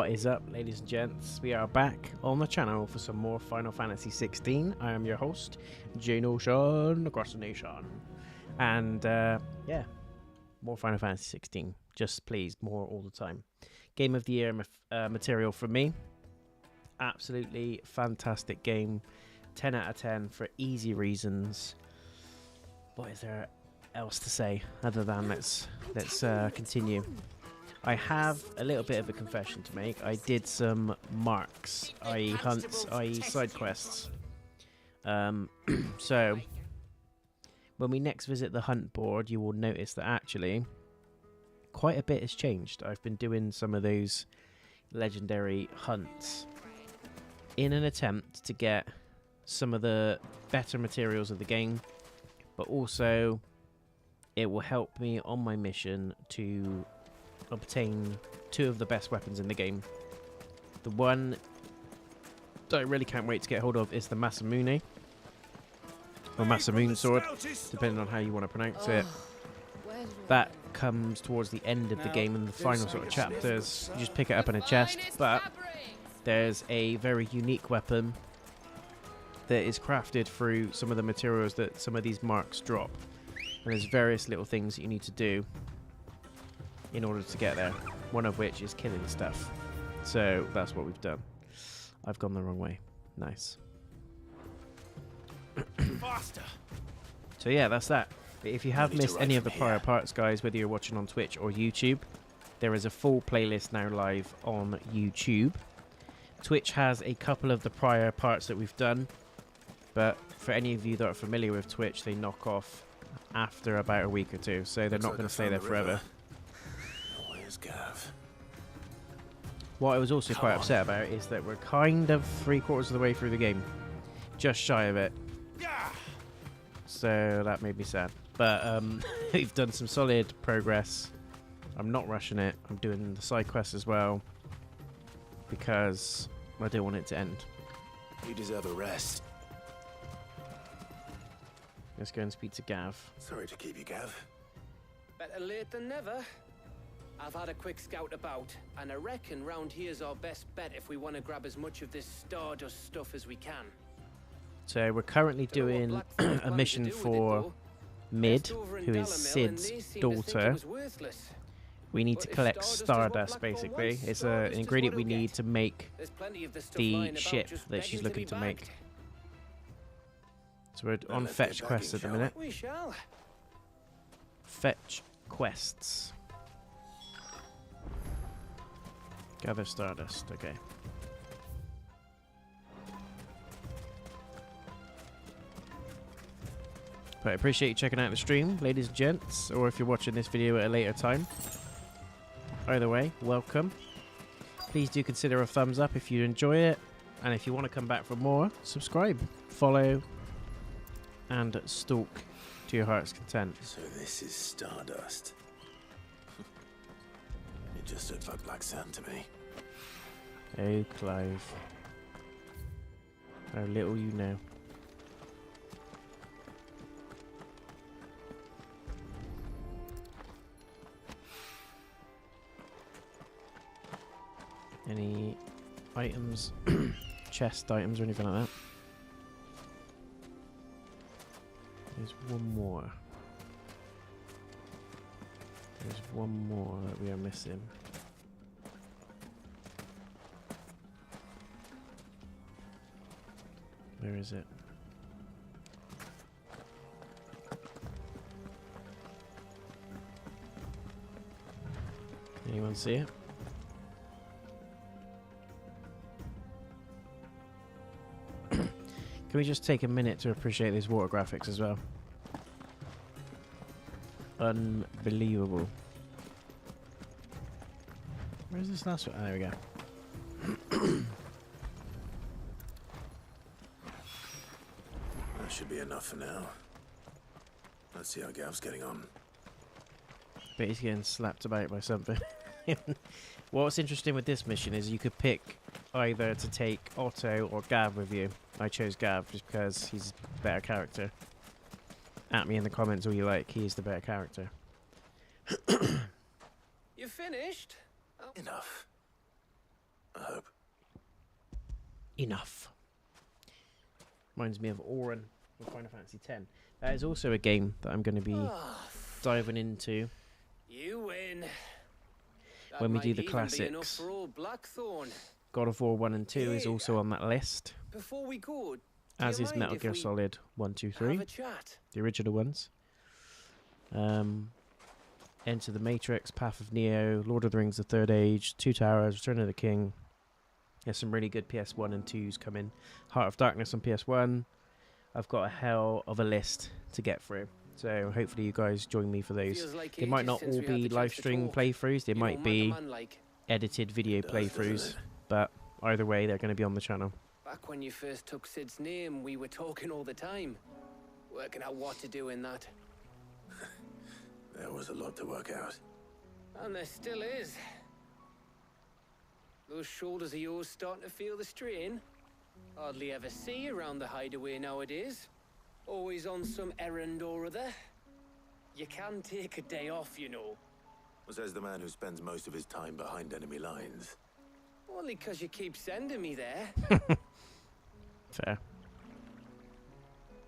What is up, ladies and gents? We are back on the channel for some more Final Fantasy 16. I am your host, J-Notion across the nation. And yeah, more Final Fantasy 16. Just please, more all the time. Game of the Year material for me. Absolutely fantastic game. 10 out of 10 for easy reasons. What is there else to say other than let's continue. I have a little bit of a confession to make. I did some marks, i.e. hunts, i.e. side quests. So, when we next visit the hunt board, you will notice that actually quite a bit has changed. I've been doing some of those legendary hunts in an attempt to get some of the better materials of the game, but also it will help me on my mission to obtain 2 of the best weapons in the game. The one that I really can't wait to get hold of is the Masamune, or Masamune sword, depending on how you want to pronounce it. That comes towards the end of the game in the final sort of chapters. You just pick it up in a chest, but there's a very unique weapon that is crafted through some of the materials that some of these marks drop. And there's various little things that you need to do in order to get there, one of which is killing stuff. So that's what we've done. I've gone the wrong way. Nice. Faster. So yeah, that's that. But if you have missed any of the prior parts, guys, whether you're watching on Twitch or YouTube, there is a full playlist now live on YouTube. Twitch has a couple of the prior parts that we've done, but for any of you that are familiar with Twitch, they knock off after about a week or 2, so they're not going to stay there forever. Gav. What I was also quite upset about is that we're kind of 3/4 of the way through the game, just shy of it. So that made me sad. But we've done some solid progress. I'm not rushing it. I'm doing the side quests as well because I don't want it to end. You deserve a rest. Let's go and speak to Gav. Sorry to keep you, Gav. Better late than never. I've had a quick scout about, and I reckon round here's our best bet if we want to grab as much of this stardust stuff as we can. So we're currently doing a mission for Mid, who is Sid's daughter. We need to collect stardust, basically. It's an ingredient we need to make the ship that she's looking to make. So we're on fetch quests at the minute. We shall. Fetch quests. Gather stardust, okay. But I appreciate you checking out the stream, ladies and gents, or if you're watching this video at a later time. Either way, welcome. Please do consider a thumbs up if you enjoy it, and if you want to come back for more, subscribe, follow, and stalk to your heart's content. So this is stardust. It just looks like black sand to me. Oh, Clive. How little you know. Any items, chest items or anything like that? There's one more. There's one more that we are missing. Where is it? Anyone see it? Can we just take a minute to appreciate these water graphics as well? Unbelievable. Where's this last one? Oh, there we go. That should be enough for now. Let's see how Gav's getting on. But he's getting slapped about by something. What's interesting with this mission is you could pick either to take Otto or Gav with you. I chose Gav just because he's a better character. At me in the comments all you like, he's the better character. You finished? Oh. Enough. I hope. Enough. Reminds me of Auron from Final Fantasy X. That is also a game that I'm going to be diving into You win. That when we might do the even be enough classics. for old Blackthorn. God of War 1 and 2 is Hey, also on that list, Before we go, do as you is mind Metal if Gear we Solid 1, 2, have 3, a chat? the original ones. Enter the Matrix, Path of Neo, Lord of the Rings, The Third Age, Two Towers, Return of the King. There's some really good PS1 and 2s coming. Heart of Darkness on PS1. I've got a hell of a list to get through. So hopefully you guys join me for those. Feels like They might ages not since all we had be the chance live to stream talk. playthroughs. They You know, might man to be man like. edited video It does, doesn't playthroughs. it? But either way, they're going to be on the channel. Back when you first took Sid's name, we were talking all the time. Working out what to do in that. There was a lot to work out. And there still is. Those shoulders of yours starting to feel the strain. Hardly ever see you around the hideaway nowadays. Always on some errand or other. You can take a day off, you know. Says the man who spends most of his time behind enemy lines. Only 'cause you keep sending me there. Fair.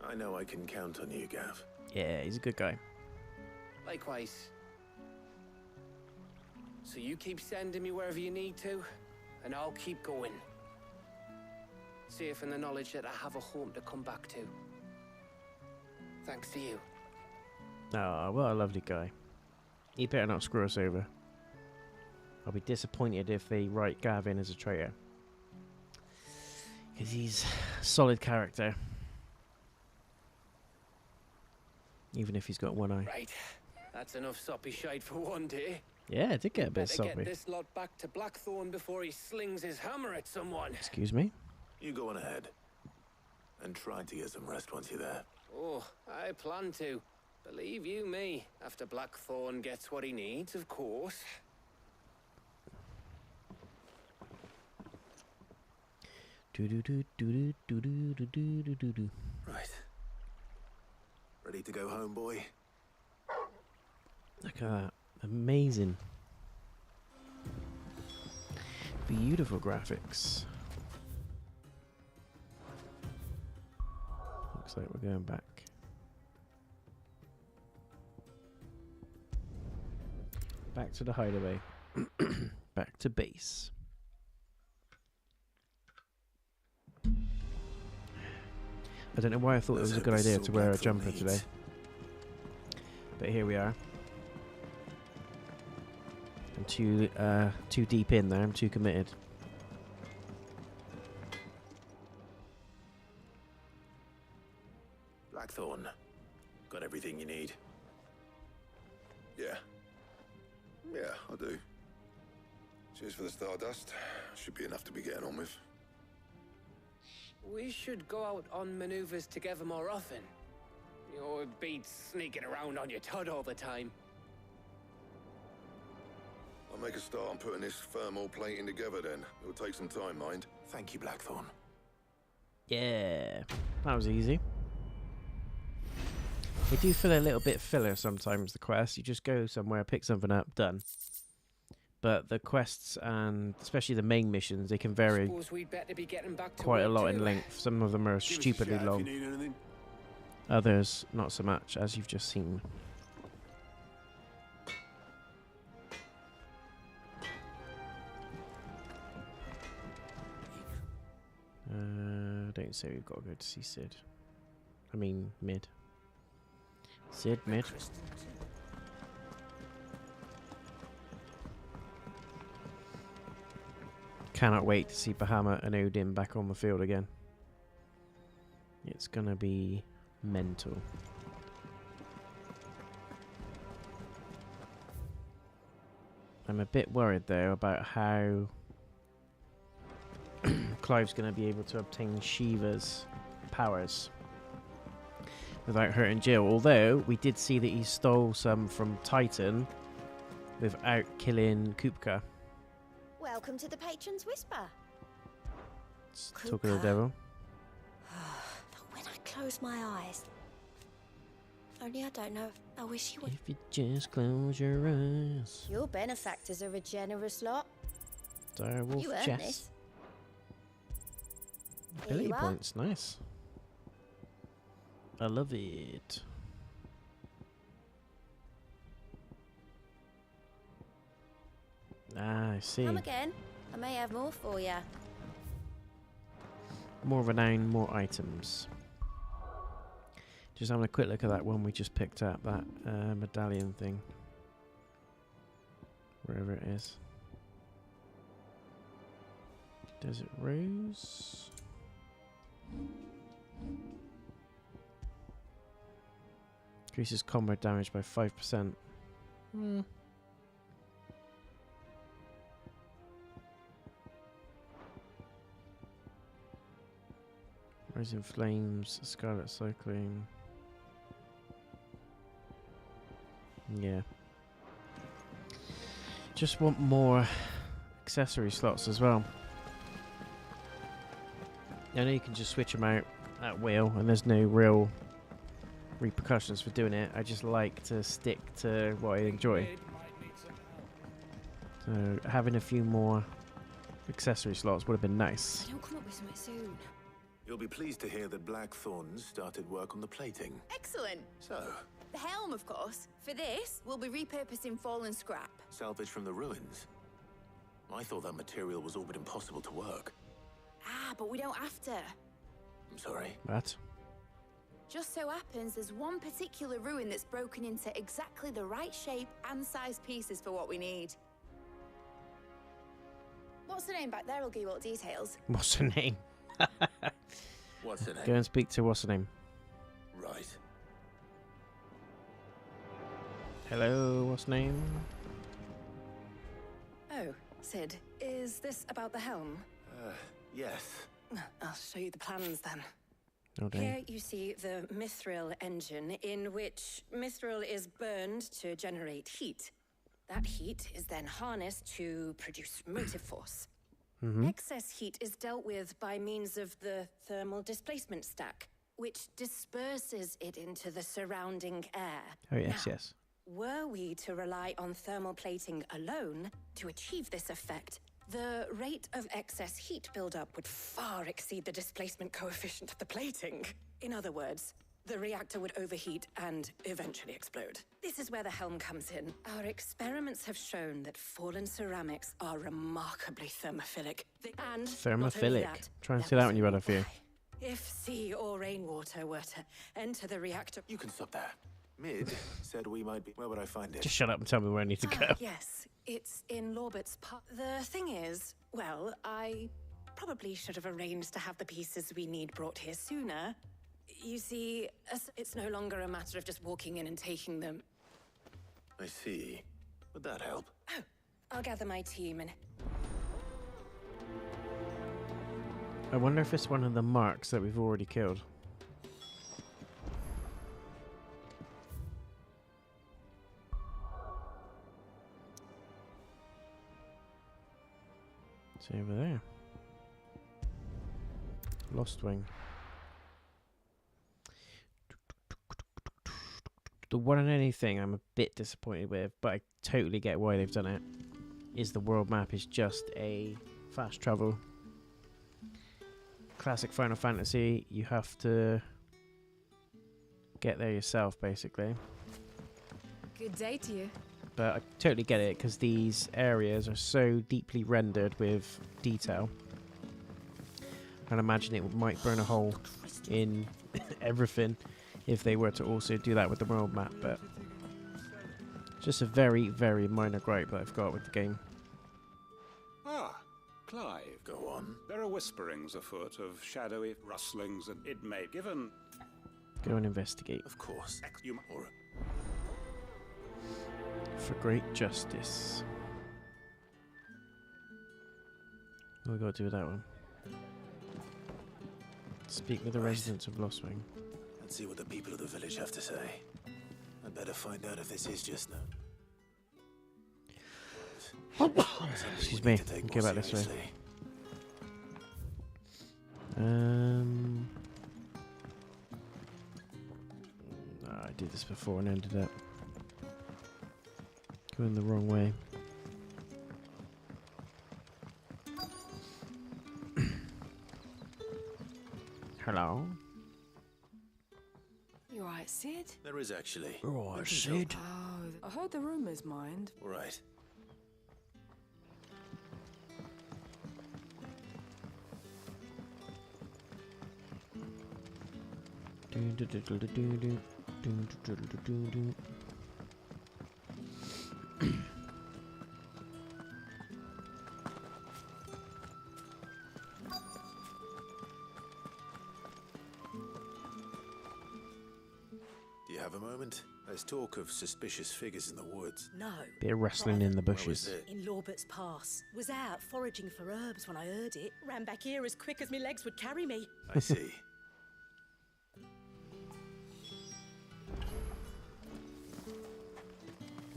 I know I can count on you, Gav. Yeah, he's a good guy. Likewise. So you keep sending me wherever you need to, and I'll keep going. Safe in the knowledge that I have a home to come back to. Thanks to you. Oh, what a lovely guy. He better not screw us over. I'll be disappointed if they write Gav in as a traitor. Because he's a solid character. Even if he's got one eye. Right. That's enough soppy shite for one day. Yeah, it did get a bit Better soppy. get this lot back to Blackthorn before he slings his hammer at someone. Excuse me? You go on ahead. And try to get some rest once you're there. Oh, I plan to. Believe you me, after Blackthorn gets what he needs, of course. Right. Ready to go home, boy? Look at that. Amazing. Beautiful graphics. Looks like we're going back. Back to the hideaway. Back to base. I don't know why I thought it was a good idea to wear a jumper today. But here we are. I'm too deep in there. I'm too committed. Blackthorn. Got everything you need? Yeah. Yeah, I do. Cheers for the Stardust. Should be enough to be getting on with. We should go out on maneuvers together more often. You know, it beats sneaking around on your tud all the time. I'll make a start on putting this thermal plating together then. It'll take some time, mind. Thank you, Blackthorn. Yeah, that was easy. They do feel a little bit filler sometimes, the quests. You just go somewhere, pick something up, done. But the quests, and especially the main missions, they can vary Suppose we'd better be getting back to quite a work lot in too. length. Some of them are Give us a stupidly shout if long. you need anything. Others, not so much, as you've just seen. Don't say we've got to go to see Sid. I mean, Mid. Sid, Mid. Cannot wait to see Bahamut and Odin back on the field again. It's gonna be mental. I'm a bit worried though about how Clive's gonna be able to obtain Shiva's powers without hurting Jill. Although we did see that he stole some from Titan without killing Kupka. Welcome to the Patron's Whisper. Talk of the Kupka. devil. When I close my eyes. Only I don't know. I wish you would. If you just close your eyes. Your benefactors are a generous lot. Direwolf You earned chest. this. Here Ability you are. points, nice. I love it. Ah, I see. Come again. I may have more for you. More renown, more items. Just having a quick look at that one we just picked up, that medallion thing. Wherever it is. Desert Rose. Increases combat damage by 5%. Hmm. Rising Flames, Scarlet Cyclone. Yeah. Just want more accessory slots as well. I know you can just switch them out at will, and there's no real repercussions for doing it. I just like to stick to what I enjoy. So having a few more accessory slots would have been nice. They'll come up with something soon. You'll be pleased to hear that Blackthorn's started work on the plating. Excellent. So, The helm, of course. For this, we'll be repurposing fallen scrap. salvage from the ruins. I thought that material was all but impossible to work. Ah, but we don't have to. I'm sorry. What? Just so happens there's one particular ruin that's broken into exactly the right shape and size pieces for what we need. What's the name back there? I'll give you all the details. What's her name? What's the Go name? and speak to what's her name. Right. Hello, what's her name? Oh, Sid, is this about the helm? Yes. I'll show you the plans then. Okay. Here you see the mithril engine, in which mithril is burned to generate heat. That heat is then harnessed to produce motive force. Excess heat is dealt with by means of the thermal displacement stack, which disperses it into the surrounding air. Oh yes, Now, yes. were we to rely on thermal plating alone to achieve this effect, the rate of excess heat buildup would far exceed the displacement coefficient of the plating. In other words, the reactor would overheat and eventually explode. This is where the helm comes in. Our experiments have shown that fallen ceramics are remarkably thermophilic. And not only Thermophilic. that, Try and there say that was when you had a few. why. If sea or rainwater were to enter the reactor... You can stop there. Mid said we might be... Where would I find it? Just shut up and tell me where I need to go. Yes, it's in Lorbert's part. The thing is, well, I probably should have arranged to have the pieces we need brought here sooner. You see, it's no longer a matter of just walking in and taking them. I see. Would that help? Oh, I'll gather my team and... I wonder if it's one of the marks that we've already killed. It's over there. Lost Wing. The one and only thing I'm a bit disappointed with, but I totally get why they've done it, is the world map is just a fast travel. Classic Final Fantasy, you have to get there yourself, basically. Good day to you. But I totally get it, because these areas are so deeply rendered with detail. I'd imagine it might burn a hole in everything if they were to also do that with the world map, but just a very, very minor gripe that I've got with the game. Ah, Clive. Go on. There are whisperings afoot of shadowy rustlings, and it may, given... Go and investigate. Of course. You might... Or For great justice. What we got to do with that one? Speak with the Right. residents of Lost Wing. let's see what the people of the village have to say. I'd better find out if this is just Excuse me. Go back this way. I did this before and ended up going the wrong way. Hello. You alright, Sid? There is actually. Right, Sid. Oh, I heard the rumours, mind. All right. Do you have a moment? There's talk of suspicious figures in the woods. No. Bit of rustling in the Where was bushes. it? In Lorbert's Pass. Was out foraging for herbs when I heard it. Ran back here as quick as my legs would carry me. I see.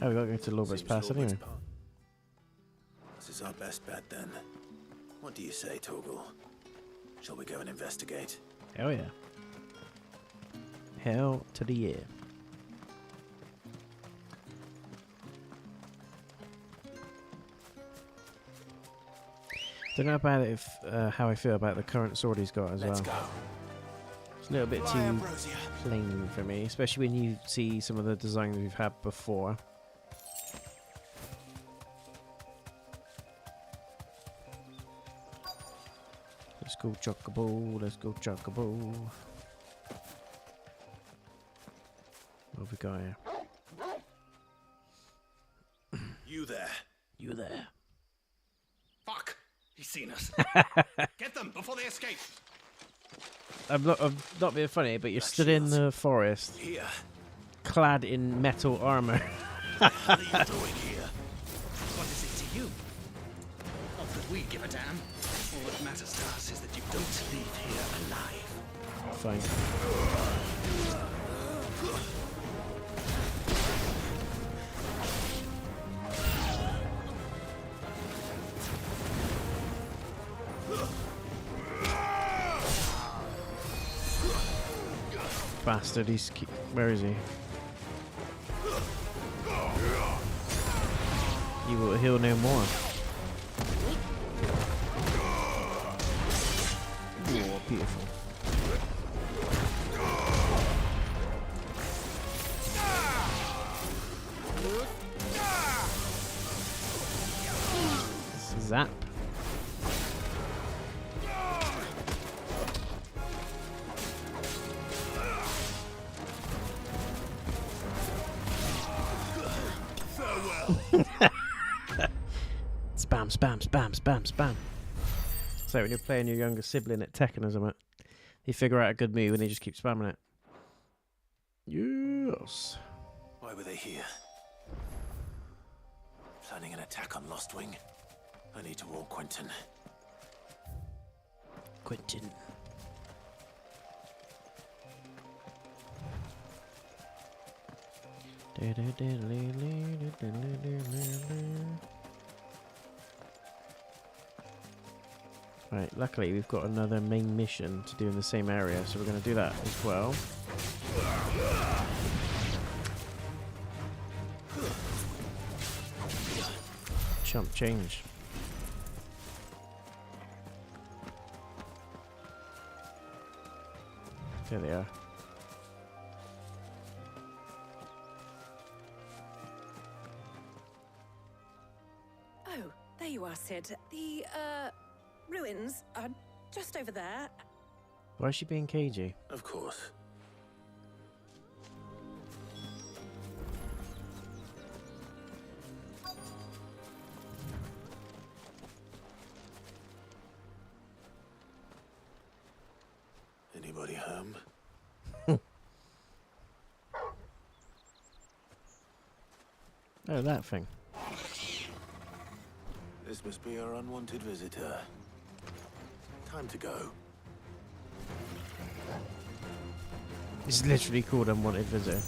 Oh, we gotta go to Lorbert's Seems Pass Lorbert's anyway. Pass. This is our best bet then. What do you say, Torgal? Shall we go and investigate? Hell yeah. Hell to the yeah. Don't know about it if how I feel about the current sword he's got as Let's well. go. It's a little bit too plain for me, especially when you see some of the designs we've had before. Let's go chocobo, let's go chocobo. What have we got here? You there. You there. Fuck! He's seen us. Get them before they escape. I'm not being funny, but you're stood in the forest, Here. clad in metal armor. What are you doing here? What is it to you? Not that we give a damn. All that matters to us is that you don't leave here alive. Fine. Bastard, where is he? You will heal no more. Oh, beautiful. Zap. Spam, spam, spam, spam, spam. So when you're playing your younger sibling at Tekken or something, you figure out a good move and you just keep spamming it. Yes. Why were they here? Planning an attack on Lost Wing? I need to warn Quentin. Quentin. Right, luckily we've got another main mission to do in the same area, so we're going to do that as well. Chump change. There they are. Oh, there you are, Sid. The, ruins are just over there. Why is she being cagey? Of course. Anybody home? Oh, that thing. This must be our unwanted visitor. Time to go. It's literally called Unwanted Visitor.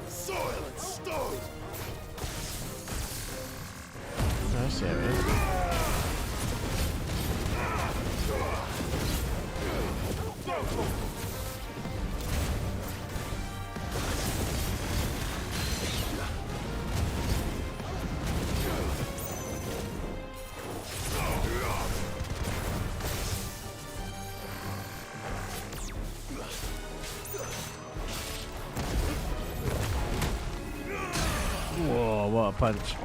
Soil and stone! Oh, I see how it is. Whoa, what a punch.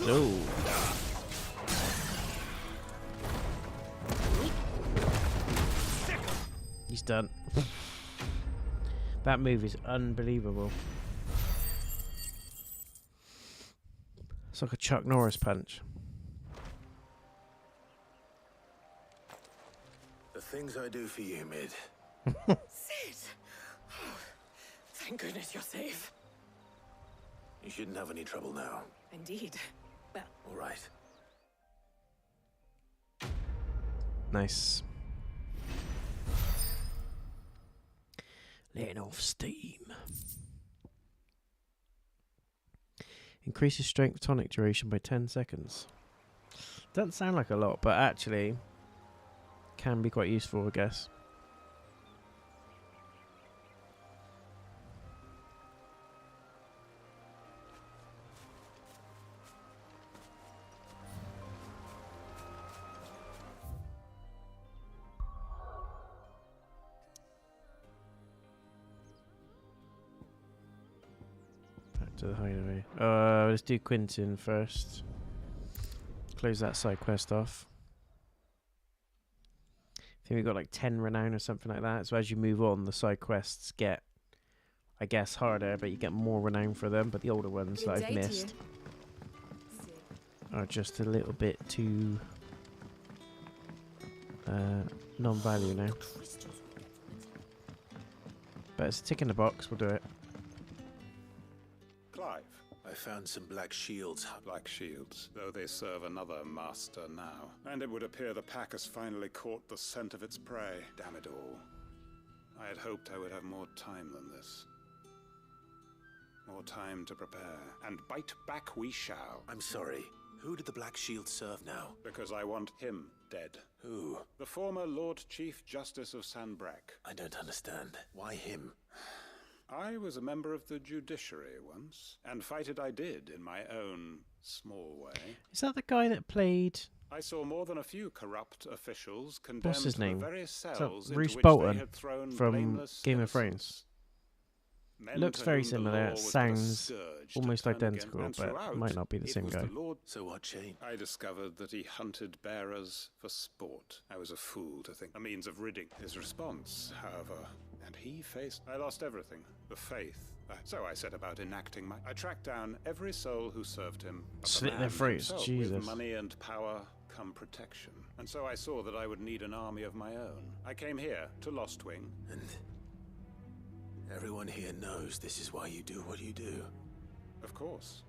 No. He's done. That move is unbelievable. It's like a Chuck Norris punch. The things I do for you, Mid. Sid! Oh, thank goodness you're safe. You shouldn't have any trouble now. Indeed. Well, all right. Nice. Letting off steam. Increases strength tonic duration by 10 seconds. Doesn't sound like a lot, but actually can be quite useful, I guess. To the hideaway. Let's do Quentin first. Close that side quest off. I think we've got like 10 renown or something like that. So as you move on, the side quests get, I guess, harder, but you get more renown for them. But the older ones that I've missed are just a little bit too non-value now. But it's a tick in the box. We'll do it. Clive. I found some black shields. Black shields, though they serve another master now. And it would appear the pack has finally caught the scent of its prey. Damn it all. I had hoped I would have more time than this. More time to prepare. And bite back we shall. I'm sorry. Who did the black shield serve now? Because I want him dead. Who? The former Lord Chief Justice of Sanbreque. I don't understand. Why him? I was a member of the judiciary once, and fight it I did in my own small way. Is that the guy that played? I saw more than a few corrupt officials condemned What's his to the name? very cells into Roose which Bolton they had thrown from blameless Game of innocents. Thrones. Men Looks to very whom the similar. law It was but a sounds scourge to almost turn identical, against, but and throughout, might not be the it same was guy. the Lord. So what changed? I discovered that he hunted bearers for sport. I was a fool to think a means of ridding his response, however, and he faced. I lost everything, the faith. So I set about enacting I tracked down every soul who served him. Slit their throats, Jesus. With money and power come protection. And so I saw that I would need an army of my own. I came here to Lostwing. And everyone here knows this is why you do what you do. Of course.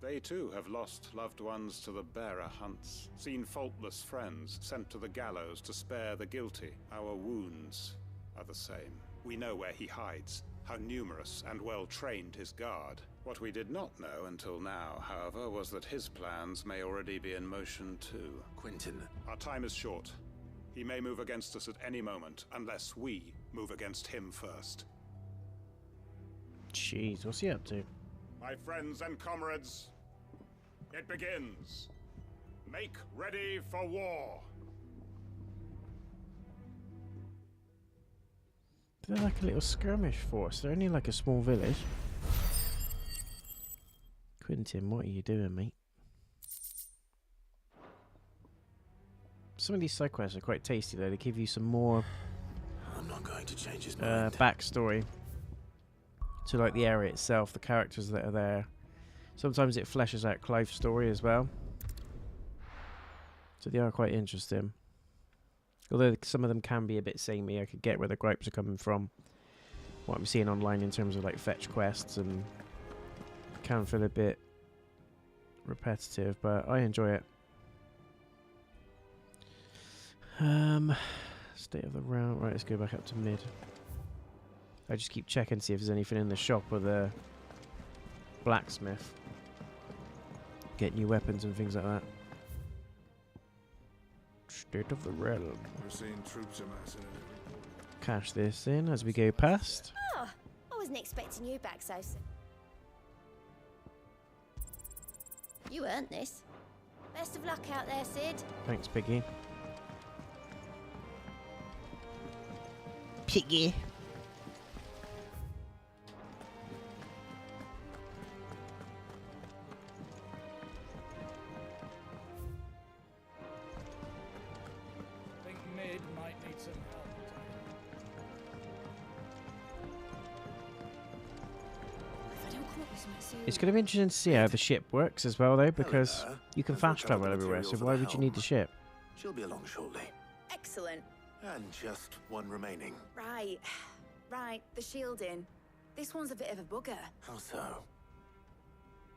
They too have lost loved ones to the bearer hunts, seen faultless friends sent to the gallows to spare the guilty. Our wounds are the same. We know where he hides, how numerous and well-trained his guard. What we did not know until now, however, was that his plans may already be in motion too. Quentin. Our time is short. He may move against us at any moment, unless we move against him first. Jeez, what's he up to? My friends and comrades, it begins. Make ready for war. They're like a little skirmish force. They're only like a small village. Quentin, what are you doing, mate? Some of these side quests are quite tasty though. They give you some more I'm not going to change his mind. backstory to like the area itself, the characters that are there. Sometimes it fleshes out Clive's story as well. So they are quite interesting. Although some of them can be a bit samey, I could get where the gripes are coming from. What I'm seeing online in terms of like fetch quests and can feel a bit repetitive, but I enjoy it. State of the route. Right, let's go back up to mid. I just keep checking to see if there's anything in the shop or the blacksmith. Get new weapons and things like that. State of the realm. We're seeing troops amassing. Cash this in as we go past. Oh, I wasn't expecting you back so soon. You earned this. Best of luck out there, Sid. Thanks, Piggy. Piggy. I think Mid might need some help. If I don't come up with something soon. It's going to be interesting to see how the ship works as well, though, because Hello. you can I've fast recovered travel the everywhere. material So for why the would you need the helm. ship? She'll be along shortly. Excellent. And just one remaining. Right. Right, the shielding. This one's a bit of a bugger. How so?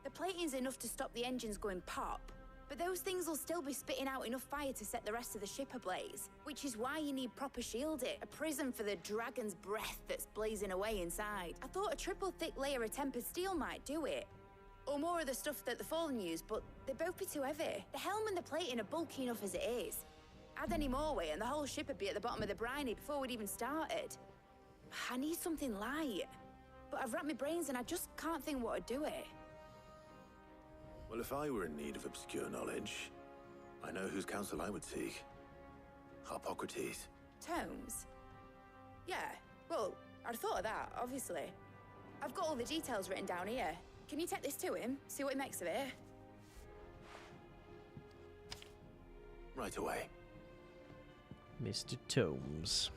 The plating's enough to stop the engines going pop, but those things will still be spitting out enough fire to set the rest of the ship ablaze, which is why you need proper shielding, a prism for the dragon's breath that's blazing away inside. I thought a triple thick layer of tempered steel might do it, or more of the stuff that the Fallen use, but they'd both be too heavy. The helm and the plating are bulky enough as it is. Add any more weight and the whole ship would be at the bottom of the briny before we'd even started. I need something light, but I've racked my brains and I just can't think what would do it. Well, if I were in need of obscure knowledge, I know whose counsel I would seek. Harpocrates. Tomes? Yeah, well, I'd thought of that, obviously. I've got all the details written down here. Can you take this to him, see what he makes of it? Right away. Mr. Tomes.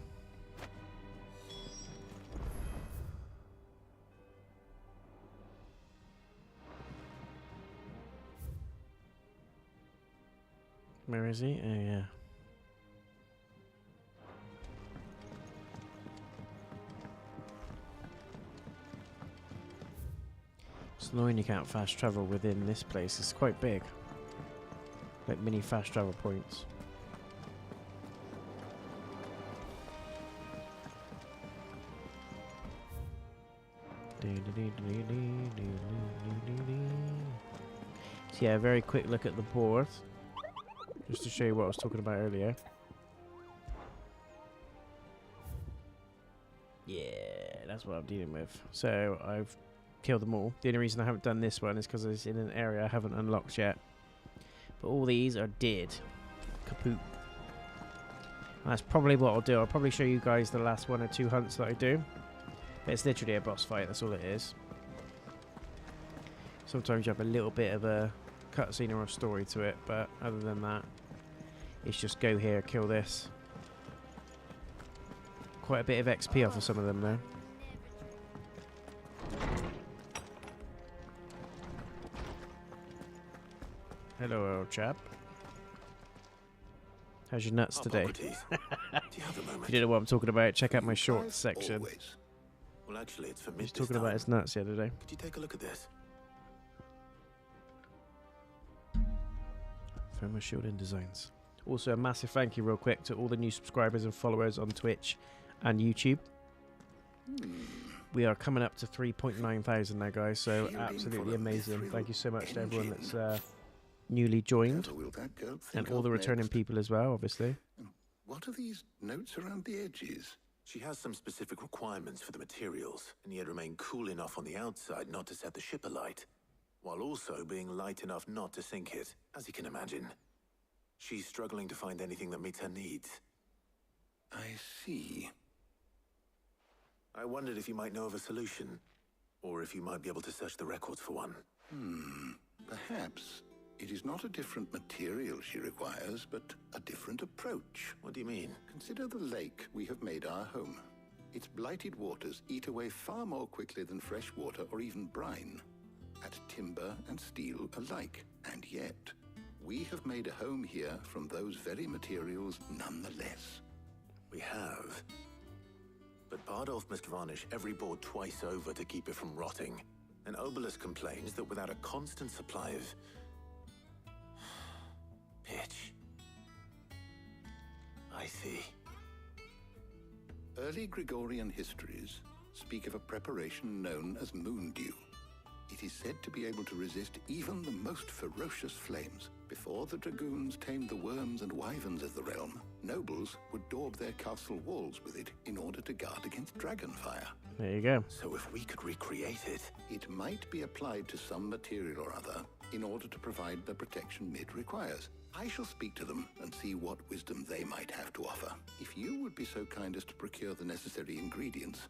Where is he? Oh, yeah. It's annoying you can't fast travel within this place. It's quite big. Like mini fast travel points. So yeah, a very quick look at the board. Just to show you what I was talking about earlier. Yeah, that's what I'm dealing with. So I've killed them all. The only reason I haven't done this one is because it's in an area I haven't unlocked yet. But all these are dead. Kaput. That's probably what I'll do. I'll probably show you guys the last one or two hunts that I do. But it's literally a boss fight, that's all it is. Sometimes you have a little bit of a cutscene or a story to it, but other than that, it's just go here, kill this. Quite a bit of XP off of some of them though. Hello, old chap. How's your nuts today? Do you have a moment? If you don't know what I'm talking about, check out my shorts section. Always. Well, actually, it's for me. He's talking about his nuts the other day. Could you take a look at this? Thermo shielding designs. Also, a massive thank you real quick to all the new subscribers and followers on Twitch and YouTube. We are coming up to 3.9 thousand now, guys, so absolutely amazing. Thank you so much to everyone that's newly joined, and all the returning people as well, obviously. What are these notes around the edges? She has some specific requirements for the materials, and yet remain cool enough on the outside not to set the ship alight, while also being light enough not to sink it, as you can imagine. She's struggling to find anything that meets her needs. I see. I wondered if you might know of a solution, or if you might be able to search the records for one. Perhaps. It is not a different material she requires, but a different approach. What do you mean? Consider the lake we have made our home. Its blighted waters eat away far more quickly than fresh water or even brine, at timber and steel alike. And yet, we have made a home here from those very materials nonetheless. We have. But Bardolph must varnish every board twice over to keep it from rotting. And Obelus complains that without a constant supply of pitch. I see. Early Gregorian histories speak of a preparation known as moon dew. It is said to be able to resist even the most ferocious flames. Before the dragoons tamed the worms and wyverns of the realm, nobles would daub their castle walls with it in order to guard against dragonfire. There you go. So if we could recreate it... It might be applied to some material or other in order to provide the protection Mid requires. I shall speak to them and see what wisdom they might have to offer. If you would be so kind as to procure the necessary ingredients,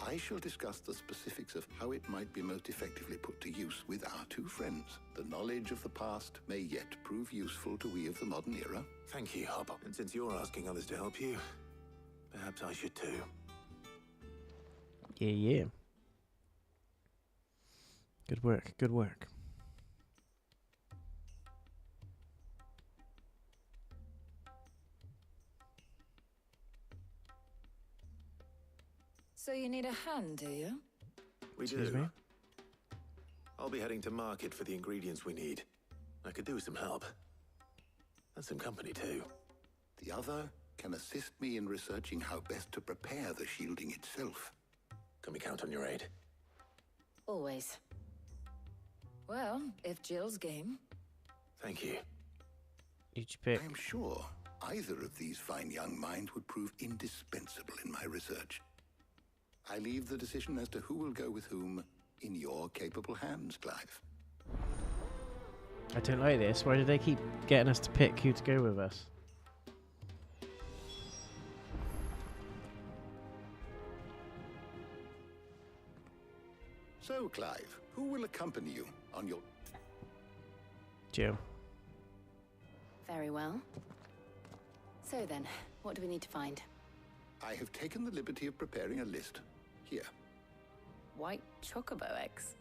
I shall discuss the specifics of how it might be most effectively put to use with our two friends. The knowledge of the past may yet prove useful to we of the modern era. Thank you, Hob. And since you're asking others to help you, perhaps I should too. Yeah. Good work, good work. So you need a hand, do you? We Excuse do. me? I'll be heading to market for the ingredients we need. I could do with some help. And some company too. The other can assist me in researching how best to prepare the shielding itself. Can we count on your aid? Always. Well, if Jill's game. Thank you. Each pick. I am sure either of these fine young minds would prove indispensable in my research. I leave the decision as to who will go with whom in your capable hands, Clive. I don't like this. Why do they keep getting us to pick who to go with us? So, Clive, who will accompany you on your... Jill. Very well. So then, what do we need to find? I have taken the liberty of preparing a list. Here. White chocobo eggs.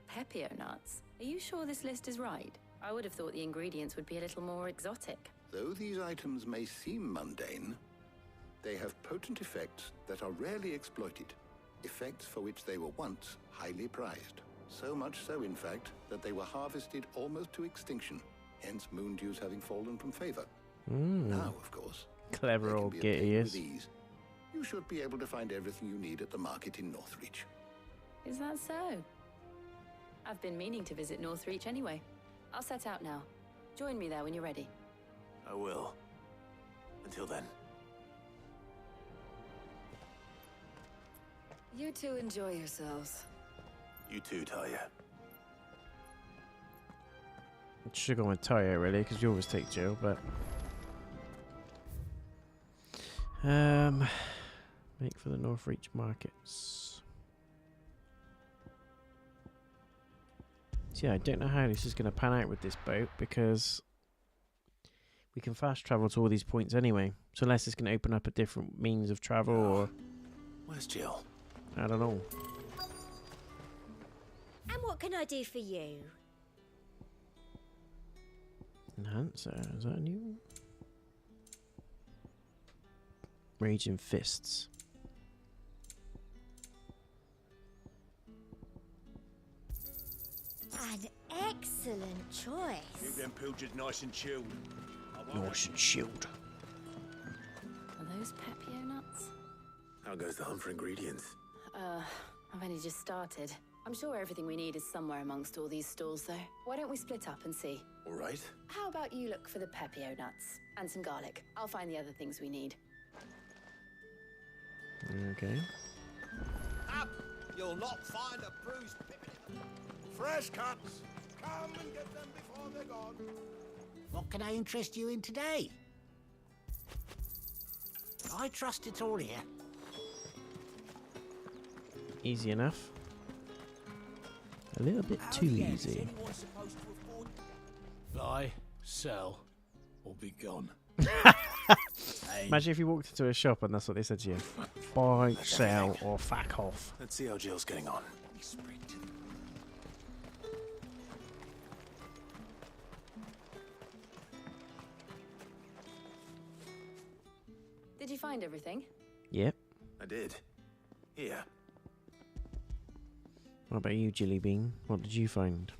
Pepio nuts. Are you sure this list is right? I would have thought the ingredients would be a little more exotic. Though these items may seem mundane, they have potent effects that are rarely exploited. Effects for which they were once highly prized. So much so, in fact, that they were harvested almost to extinction, hence moon dews having fallen from favor. Now, of course, Clever old git he is. You should be able to find everything you need at the market in Northreach. Is that so? I've been meaning to visit Northreach anyway. I'll set out now. Join me there when you're ready. I will. Until then. You two enjoy yourselves. You too, Talia. Should go with Talia, really, because you always take Jill, but... make for the Northreach markets. So yeah, I don't know how this is going to pan out with this boat, because we can fast travel to all these points anyway. So unless it's going to open up a different means of travel, or... Where's Jill? I don't know. And what can I do for you? Enhancer, is that a new one? Raging Fists. An excellent choice. Keep them pilgers nice and chilled. Nice and chilled. Are those Pepio nuts? How goes the hunt for ingredients? I've only just started. I'm sure everything we need is somewhere amongst all these stalls, though. Why don't we split up and see? All right. How about you look for the Pepio nuts and some garlic? I'll find the other things we need. Okay. Up! You'll not find a bruised pippin. Fresh cuts! Come and get them before they're gone. What can I interest you in today? I trust it's all here. Easy enough. A little bit too easy. Buy, sell, or be gone. Imagine if you walked into a shop and that's what they said to you. Buy, sell, or fuck off. Let's see how Jill's getting on. Did you find everything? Yep. I did. Here. What about you, Jilly Bean? What did you find?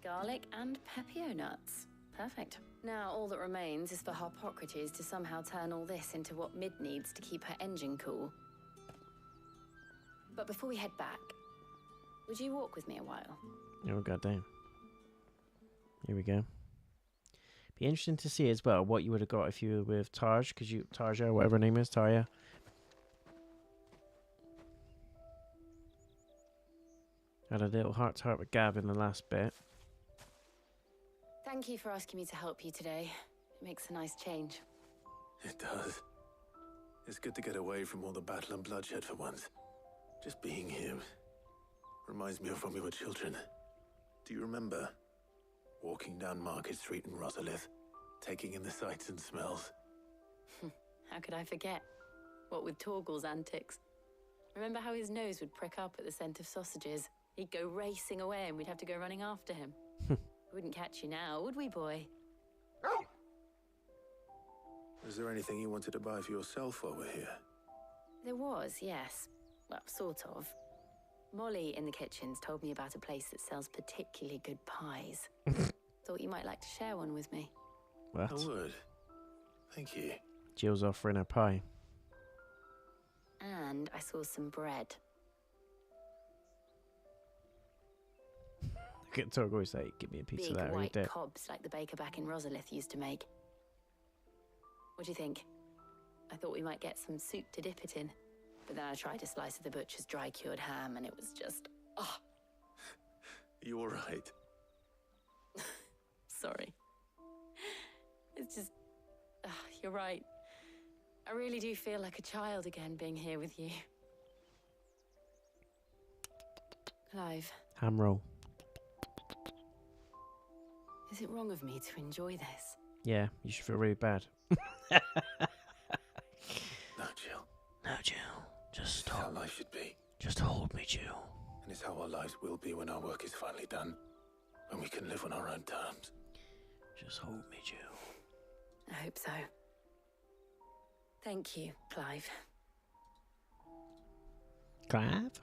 Garlic and pepio nuts. Perfect. Now all that remains is for Harpocrates to somehow turn all this into what Mid needs to keep her engine cool. But before we head back, would you walk with me a while? Oh, goddamn. Here we go. Be interesting to see as well what you would have got if you were with Tarja, because Tarja, whatever her name is, Tarja. Had a little heart-to-heart with Gav in the last bit. Thank you for asking me to help you today. It makes a nice change. It does. It's good to get away from all the battle and bloodshed for once. Just being here reminds me of when we were children. Do you remember? Walking down Market Street in Rosalith, taking in the sights and smells. How could I forget? What with Torgal's antics. Remember how his nose would prick up at the scent of sausages? He'd go racing away and we'd have to go running after him. We wouldn't catch you now, would we, boy? Was there anything you wanted to buy for yourself while we're here? There was, yes. Well, sort of. Molly in the kitchens told me about a place that sells particularly good pies. Thought you might like to share one with me. What? I would. Thank you. Jill's offering her pie. And I saw some bread. Look at Torgal say, give me a piece Big of that. white Read it. cobs like the baker back in Rosalith used to make. What do you think? I thought we might get some soup to dip it in. But then I tried a slice of the butcher's dry-cured ham and it was just... oh. You all right? Sorry. It's just... you're right. I really do feel like a child again being here with you. Clive. Ham roll. Is it wrong of me to enjoy this? Yeah, you should feel really bad. No, Jill. No, Jill. Just stop. It's how life should be. Just hold me, Jill. And it's how our lives will be when our work is finally done. When we can live on our own terms. Just hold me, Jill. I hope so. Thank you, Clive. Clive?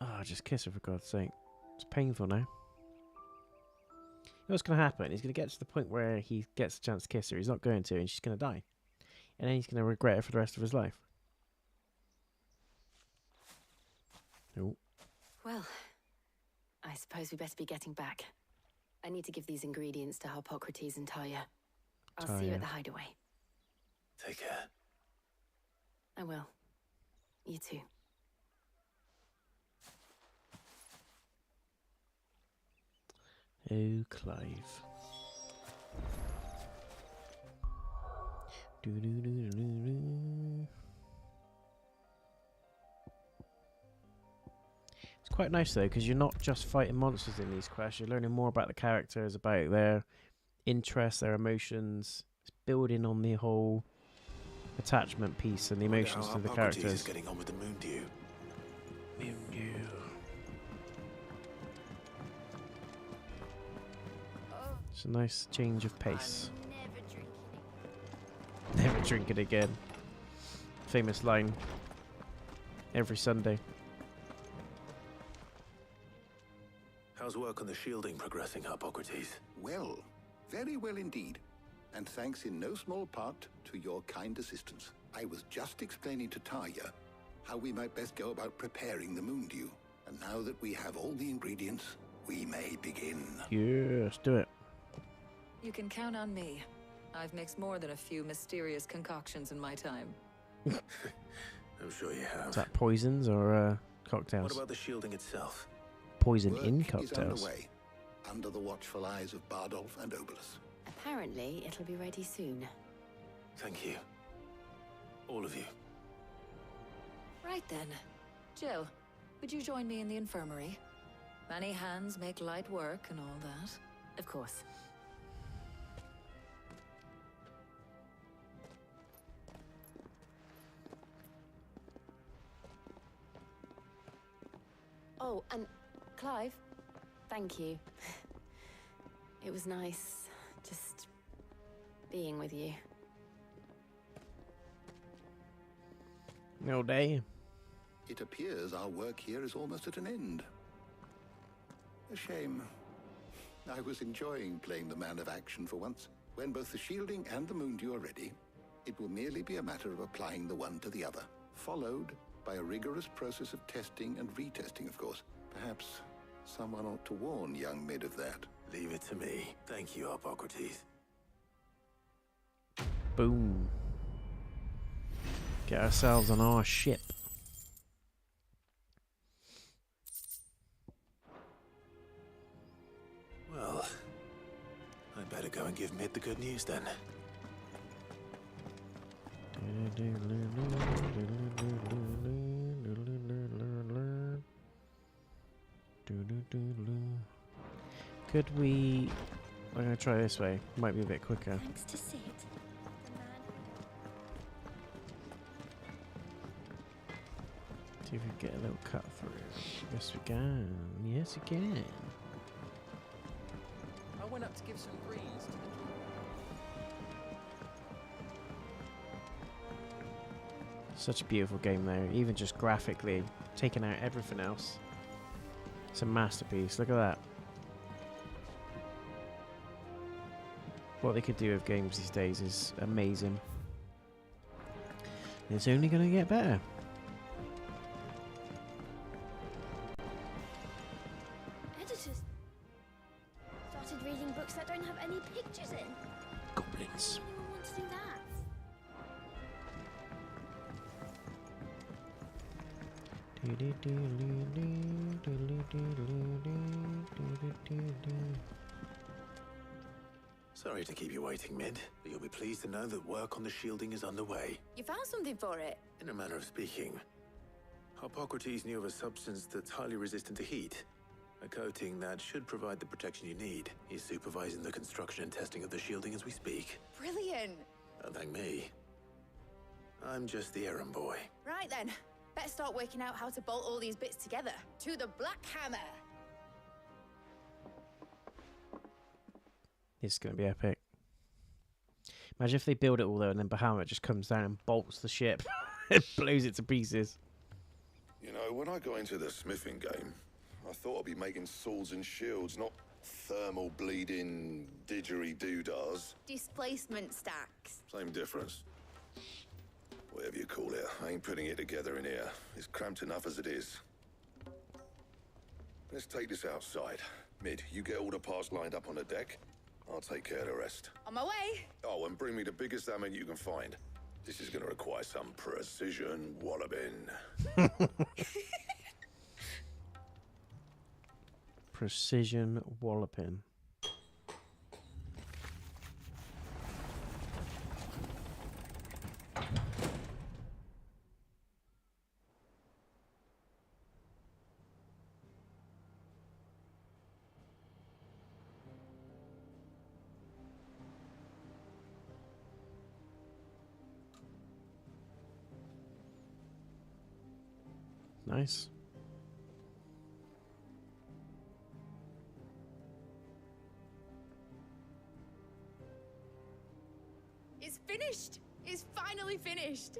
Oh, just kiss her for God's sake. It's painful now. What's going to happen? He's going to get to the point where he gets a chance to kiss her. He's not going to, and she's going to die. And then he's going to regret it for the rest of his life. Oh. Well, I suppose we better be getting back. I need to give these ingredients to Harpocrates and Tarja. I'll see you at the hideaway. Take care. I will. You too. Oh, Clive. It's quite nice though, because you're not just fighting monsters in these quests. You're learning more about the characters, about their interests, their emotions. It's building on the whole attachment piece and the emotions to the characters. Is getting on with the Moondew. Moondew. It's a nice change of pace. Never drink it again. Famous line. Every Sunday. How's work on the shielding progressing, Harpocrates? Well, very well indeed. And thanks in no small part to your kind assistance. I was just explaining to Tarja how we might best go about preparing the Moondew. And now that we have all the ingredients, we may begin. Yes, do it. You can count on me. I've mixed more than a few mysterious concoctions in my time. I'm sure you have. Is that poisons or cocktails? What about the shielding itself? Poison Work in is cocktails. underway, under the watchful eyes of Bardolph and Obolus. Apparently, it'll be ready soon. Thank you. All of you. Right then. Jill, would you join me in the infirmary? Many hands make light work and all that. Of course. Oh, and Clive, thank you. It was nice just being with you. No day. It appears our work here is almost at an end. A shame. I was enjoying playing the man of action for once. When both the shielding and the moondew are ready, it will merely be a matter of applying the one to the other, followed by a rigorous process of testing and retesting, of course. Perhaps someone ought to warn young Mid of that. Leave it to me. Thank you, Hippocrates. Boom. Get ourselves on our ship. Well, I'd better go and give Mid the good news then. Could we... I'm going to try this way. Might be a bit quicker. Thanks to Sid. See if we can get a little cut through. Yes, we can. Yes, we can. I went up to give some greens to the Such a beautiful game though, even just graphically, taking out everything else. It's a masterpiece, look at that. What they could do with games these days is amazing. It's only going to get better. Editors started reading books that don't have any pictures in. Goblins. Why would anyone want to do that? Sorry to keep you waiting, Mid, but you'll be pleased to know that work on the shielding is underway. You found something for it? In a manner of speaking. Hippocrates knew of a substance that's highly resistant to heat. A coating that should provide the protection you need. He's supervising the construction and testing of the shielding as we speak. Brilliant. Don't thank me. I'm just the errand boy. Right then. Better start working out how to bolt all these bits together. To the Black Hammer. This is going to be epic. Imagine if they build it all though and then Bahamut just comes down and bolts the ship and blows it to pieces. You know, when I got into the smithing game, I thought I'd be making swords and shields, not thermal bleeding didgeridoo-dahs. Displacement stacks. Same difference. Whatever you call it, I ain't putting it together in here. It's cramped enough as it is. Let's take this outside. Mid, you get all the parts lined up on the deck. I'll take care of the rest. On my way. Oh, and bring me the biggest hammer you can find. This is going to require some precision walloping. Precision walloping. Nice. It's finished. It's finally finished.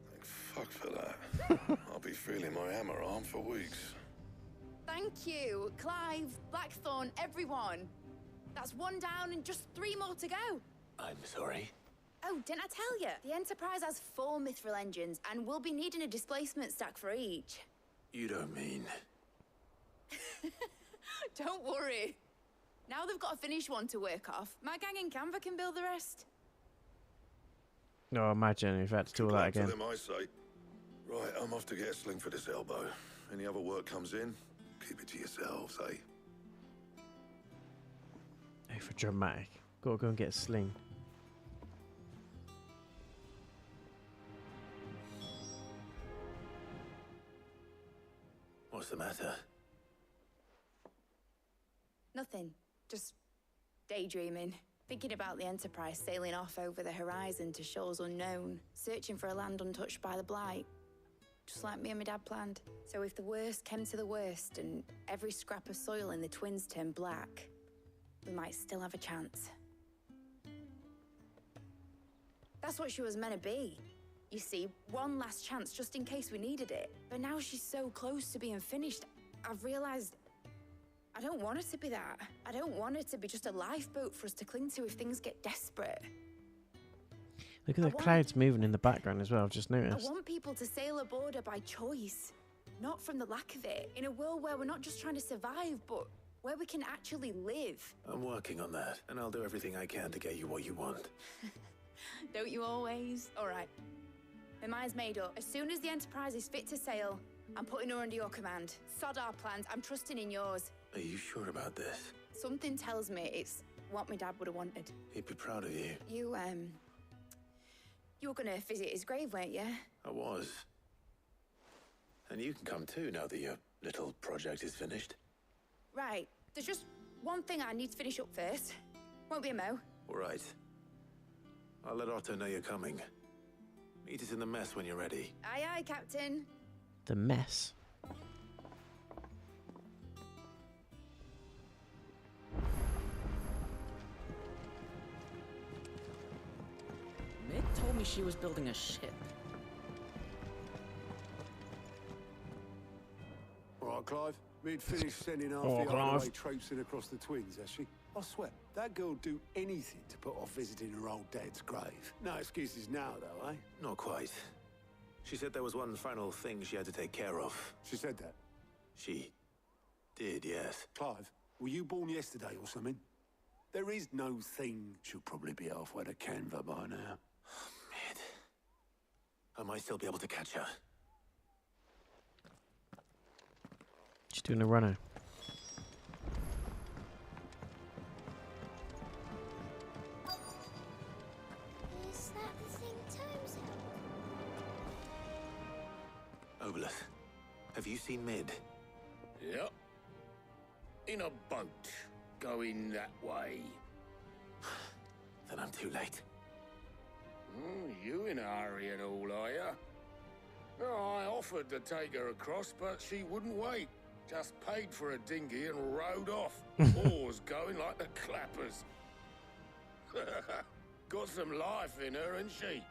Thank fuck for that. I'll be feeling my hammer arm for weeks. Thank you, Clive, Blackthorn, everyone. That's one down and just 3 more to go. I'm sorry. Oh, didn't I tell you? The Enterprise has 4 mithril engines, and we'll be needing a displacement stack for each. You don't mean... Don't worry. Now they've got a finished one to work off. My gang in Canva can build the rest. No, imagine if I had to do all that again. To them, I say. Right, I'm off to get a sling for this elbow. Any other work comes in, keep it to yourselves, eh? Hey, for dramatic. Gotta go and get a sling. matter? Nothing. Just daydreaming. Thinking about the Enterprise sailing off over the horizon to shores unknown, searching for a land untouched by the Blight. Just like me and my dad planned. So if the worst came to the worst and every scrap of soil in the Twins turned black, we might still have a chance. That's what she was meant to be. You see, one last chance just in case we needed it. But now she's so close to being finished, I've realized I don't want it to be that. I don't want it to be just a lifeboat for us to cling to if things get desperate. Look at the clouds moving in the background as well, I've just I noticed. want people to sail aboard her by choice, not from the lack of it. In a world where we're not just trying to survive, but where we can actually live. I'm working on that, and I'll do everything I can to get you what you want. Don't you always? All right. My mind's made up. As soon as the Enterprise is fit to sail, I'm putting her under your command. Sod our plans. I'm trusting in yours. Are you sure about this? Something tells me it's what my dad would have wanted. He'd be proud of you. You were gonna visit his grave, weren't you? I was. And you can come too now that your little project is finished. Right. There's just one thing I need to finish up first. Won't be a mo. All right. I'll let Otto know you're coming. Meet us in the mess when you're ready. Aye, aye, Captain. The mess. Mid told me she was building a ship. All right, Clive. Mid finished sending half Oh, the Clive. hideaway traipsing across the Twins, has she? I swear, that girl'd do anything to put off visiting her old dad's grave. No excuses now, though, eh? Not quite. She said there was one final thing she had to take care of. She said that? She did, yes. Clive, were you born yesterday or something? There is no thing. She'll probably be halfway to Canva by now. Mid. I might still be able to catch her. She's doing a runner. Is that the thing Tomes held? Obolus, have you seen Mid? Yep. In a boat, going that way. Then I'm too late. You in a hurry and all, are ya? Oh, I offered to take her across, but she wouldn't wait. Just paid for a dinghy and rowed off. Oars going like the clappers. Got some life in her, ain't she?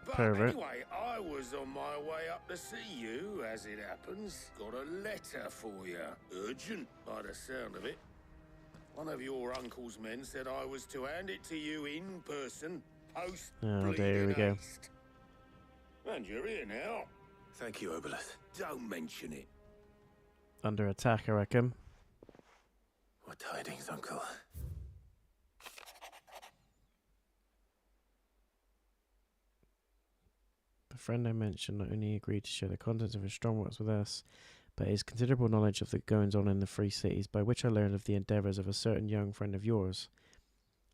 But Pervert. anyway, I was on my way up to see you, as it happens. Got a letter for you. Urgent, by the sound of it. One of your uncle's men said I was to hand it to you in person, post Oh, there we go. haste. And you're here now. Thank you, Obolus. Don't mention it. Under attack, I reckon. What tidings, Uncle? The friend I mentioned not only agreed to share the contents of his strongworks with us, but his considerable knowledge of the goings-on in the Free Cities, by which I learned of the endeavours of a certain young friend of yours.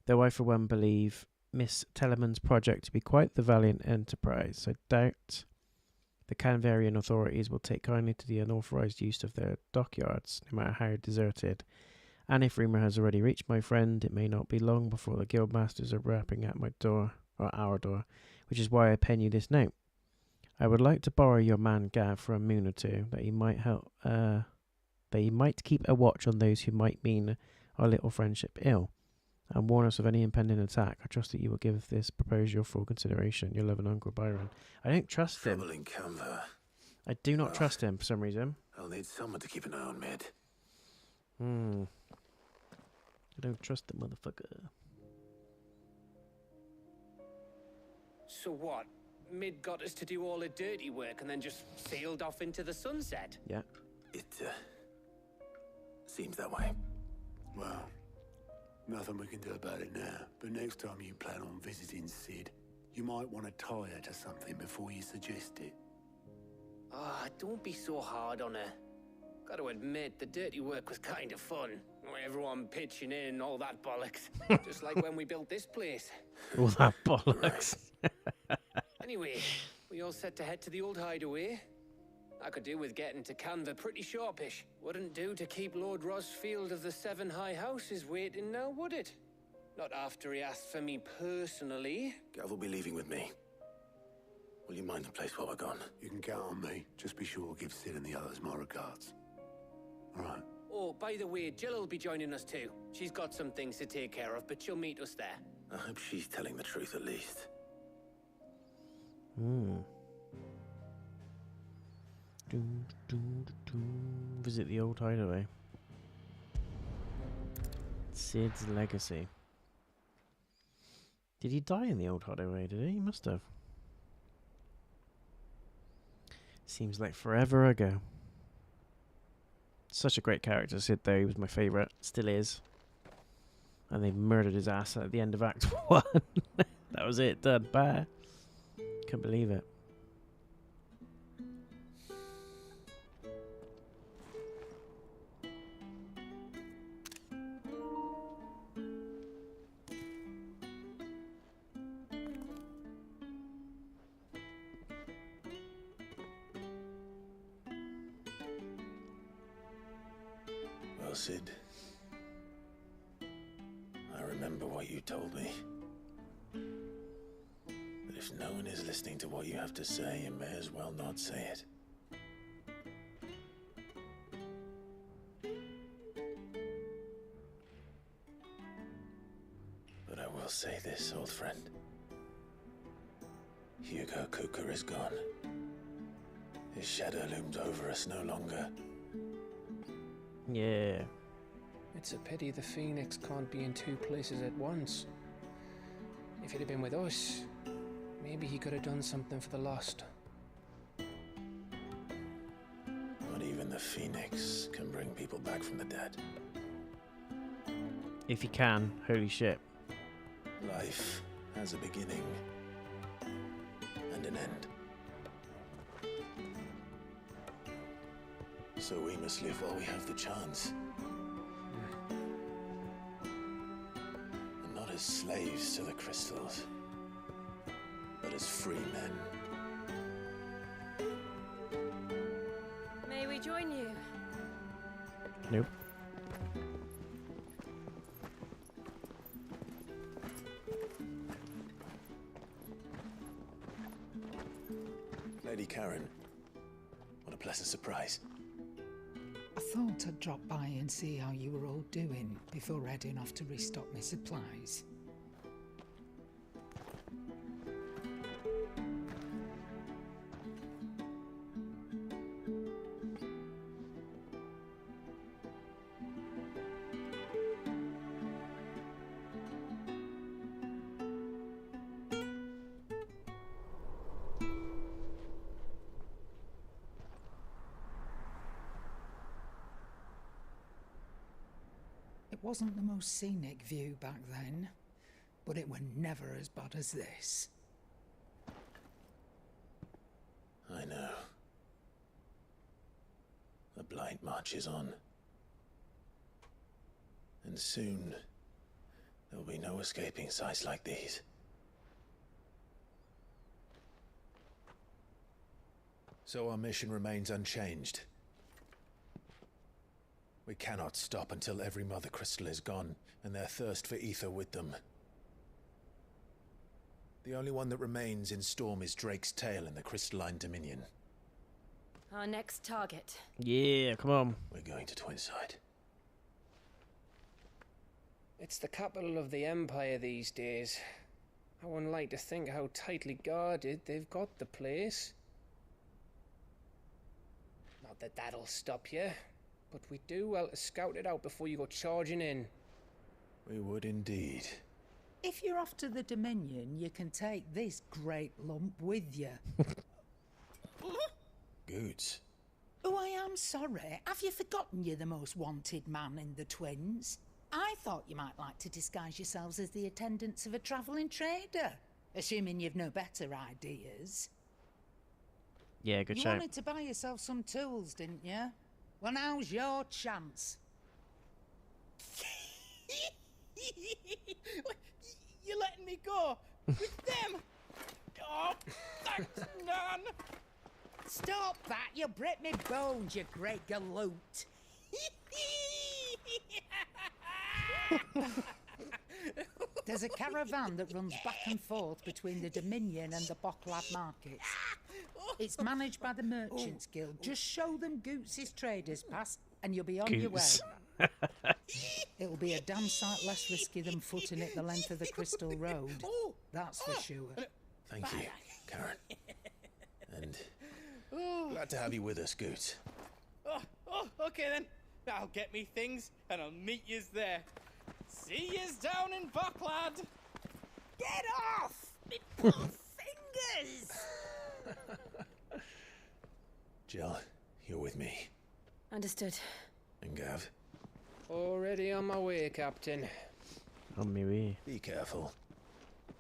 Though I for one believe Miss Tellerman's project to be quite the valiant enterprise, I doubt the Canvarian authorities will take kindly to the unauthorised use of their dockyards, no matter how deserted. And if rumour has already reached my friend, it may not be long before the guildmasters are rapping at my door, or our door, which is why I pen you this note. I would like to borrow your man Gav for a moon or two, that he might help, that he might keep a watch on those who might mean our little friendship ill, and warn us of any impending attack. I trust that you will give this proposal your full consideration. Your loving Uncle Byron. I don't trust him. Trouble in Canva. I do not trust him for some reason. I'll need someone to keep an eye on Mid. I don't trust the motherfucker. So what? Mid got us to do all the dirty work and then just sailed off into the sunset? Yeah. It seems that way. Well, nothing we can do about it now. But next time you plan on visiting Sid, you might want to tie her to something before you suggest it. Ah, don't be so hard on her. Gotta admit, the dirty work was kind of fun. Everyone pitching in, all that bollocks. Just like when we built this place. All that bollocks. Anyway, we all set to head to the old hideaway. I could do with getting to Canva pretty sharpish. Wouldn't do to keep Lord Rosfield of the Seven High Houses waiting now, would it? Not after he asked for me personally. Gav will be leaving with me. Will you mind the place while we're gone? You can count on me. Just be sure to give Sid and the others my regards. All right. Oh, by the way, Jill will be joining us too. She's got some things to take care of, but she'll meet us there. I hope she's telling the truth at least. Visit the old hideaway. Sid's legacy. Did he die in the old hideaway? Did he? He must have. Seems like forever ago. Such a great character, Sid, though. He was my favourite. Still is. And they murdered his ass at the end of Act 1. That was it. Done. Bye. Couldn't believe it. Well, Sid, I remember what you told me. But if no one is listening to what you have to say, you may as well not say it. But I will say this, old friend. Hugo Cooker is gone. His shadow looms over us no longer. Yeah. It's a pity the Phoenix can't be in two places at once. If he'd have been with us, maybe he could have done something for the lost. Not even the Phoenix can bring people back from the dead. If he can, holy shit. Life has a beginning and an end. So we must live while we have the chance. And not as slaves to the crystals, but as free men. May we join you? Nope. Lady Karen, what a pleasant surprise. I thought I'd drop by and see how you were all doing before heading off to restock my supplies. It wasn't the most scenic view back then, but it were never as bad as this. I know. The Blight marches on. And soon, there'll be no escaping sights like these. So our mission remains unchanged. We cannot stop until every Mother Crystal is gone, and their thirst for ether with them. The only one that remains in Storm is Drake's Tail in the Crystalline Dominion. Our next target. Yeah, come on. We're going to Twinside. It's the capital of the Empire these days. I wouldn't like to think how tightly guarded they've got the place. Not that that'll stop you. But we do well to scout it out before you go charging in. We would indeed. If you're off to the Dominion, you can take this great lump with you. Goods. Oh, I am sorry. Have you forgotten you're the most wanted man in the Twins? I thought you might like to disguise yourselves as the attendants of a travelling trader, assuming you've no better ideas. Yeah, good You shout. wanted to buy yourself some tools, didn't you? Well, now's your chance. You're letting me go with them? Oh, thanks, Nan. Stop that! You'll break me bones, you great galoot! There's a caravan that runs back and forth between the Dominion and the Bocklad markets. It's managed by the Merchants Guild. Just show them Goots' traders pass and you'll be on your way. It'll be a damn sight less risky than footing it the length of the Crystal Road. That's for sure. Thank you, Karen. And glad to have you with us, Goots. Okay then. I'll get me things and I'll meet yous there. See yous down in Bocklad. Get off! Me poor fingers! Jill, you're with me. Understood. And Gav? Already on my way, Captain. On my way. Be careful.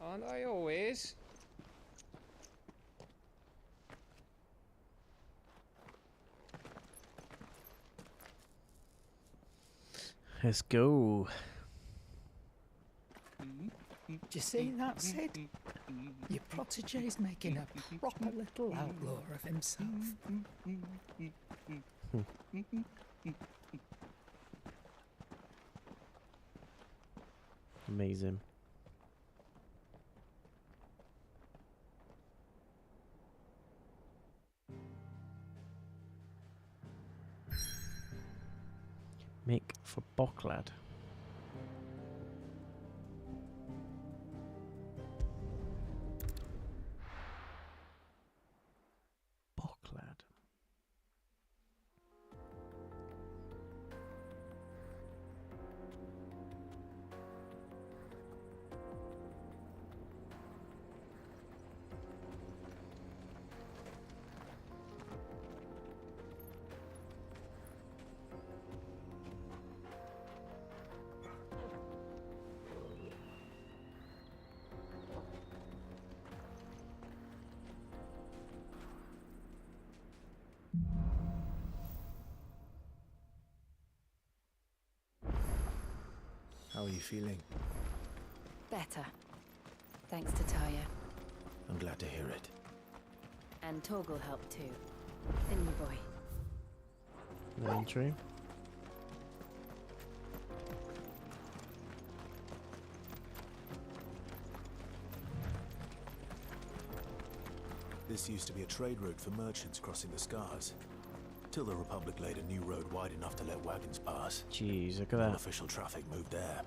Aren't I always? Let's go. Do you see that, Sid? Your protege's making a proper little outlaw of himself. Amazing. Make for Bocklad. Bocklad. How are you feeling? Better. Thanks to Taya. I'm glad to hear it. And Torgal helped too. Didn't you, boy? Very true. This used to be a trade route for merchants crossing the Scars. Till the Republic laid a new road wide enough to let wagons pass. Jeez, look at that. Official traffic moved there.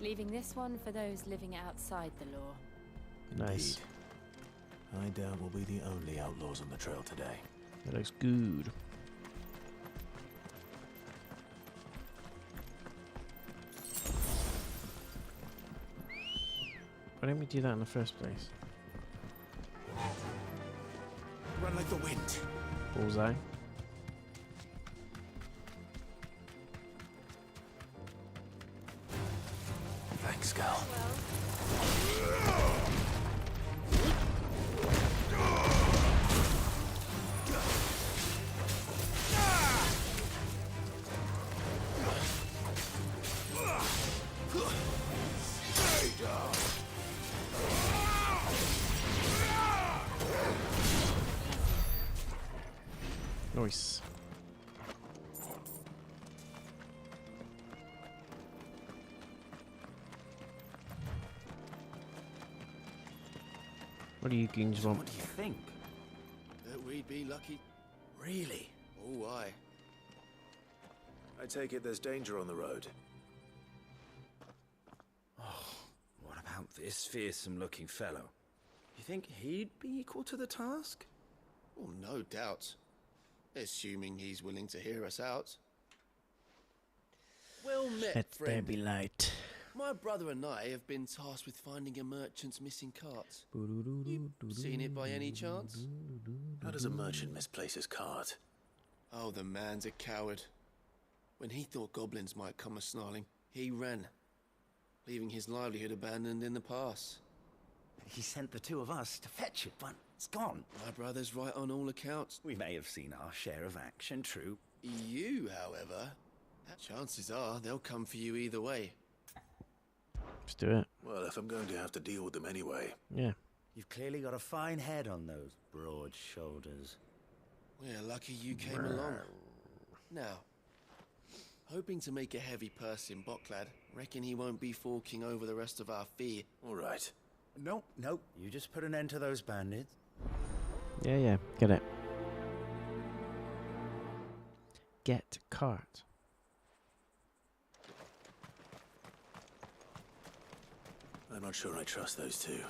Leaving this one for those living outside the law. Nice. Indeed. I doubt we'll be the only outlaws on the trail today. That looks good. Why didn't we do that in the first place? Run like the wind. Bullseye. Thanks, Gal. Nice. What do you goons want? What do you think? That we'd be lucky. Really? Oh, aye. I take it there's danger on the road. Oh, what about this fearsome-looking fellow? You think he'd be equal to the task? Oh, no doubt. Assuming he's willing to hear us out. Well met, Let there friend. be light. My brother and I have been tasked with finding a merchant's missing cart. You seen it by any chance? How does a merchant misplace his cart? Oh, the man's a coward. When he thought goblins might come a-snarling, he ran, leaving his livelihood abandoned in the pass. He sent the two of us to fetch it, but it's gone. My brother's right on all accounts. We may have seen our share of action, true. You, however, chances are they'll come for you either way. Let's do it. Well, if I'm going to have to deal with them anyway. Yeah. You've clearly got a fine head on those broad shoulders. We're lucky you came along. Now, hoping to make a heavy purse in Boklad, reckon he won't be forking over the rest of our fee. All right. Nope, nope. You just put an end to those bandits. Yeah, get it. Get cart. I'm not sure I trust those two.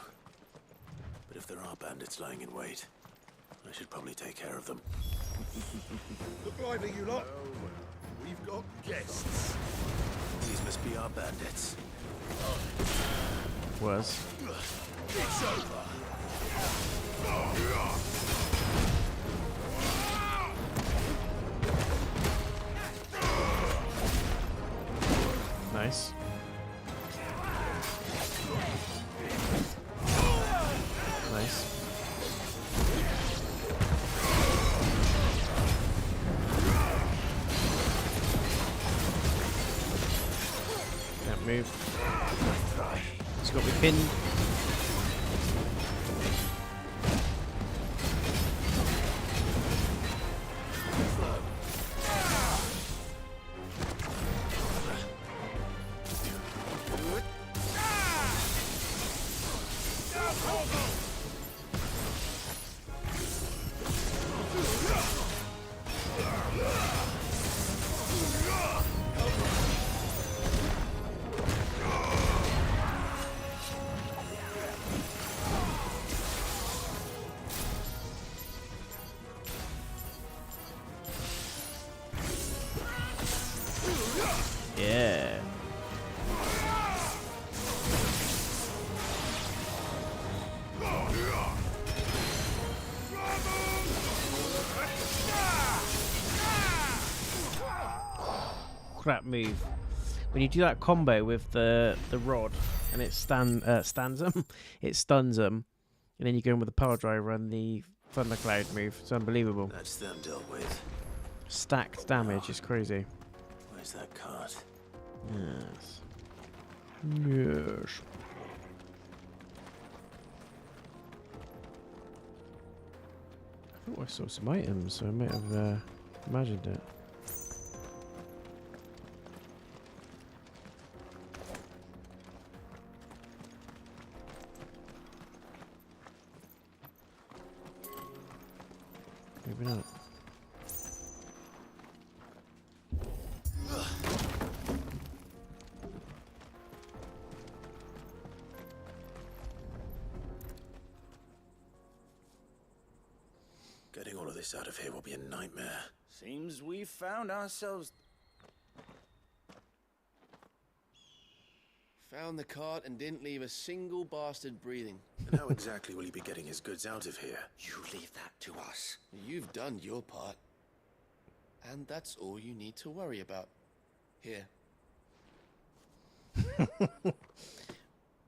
But if there are bandits lying in wait, I should probably take care of them. Look lively, you lot. We've got guests. These must be our bandits. Was. It's over. Nice. Nice. Can't move. He's got me pinned. Yeah. Crap move. When you do that combo with the rod and it stuns them, it stuns them, and then you go in with the power driver and the thundercloud move. It's unbelievable. That's them dealt with. Stacked damage is crazy. Where's that cart? Yes. Yes. I thought I saw some items, so I might have imagined it. Maybe not. Getting all of this out of here will be a nightmare. Seems we found ourselves... Found the cart and didn't leave a single bastard breathing. And how exactly will he be getting his goods out of here? You leave that to us. You've done your part. And that's all you need to worry about. Here.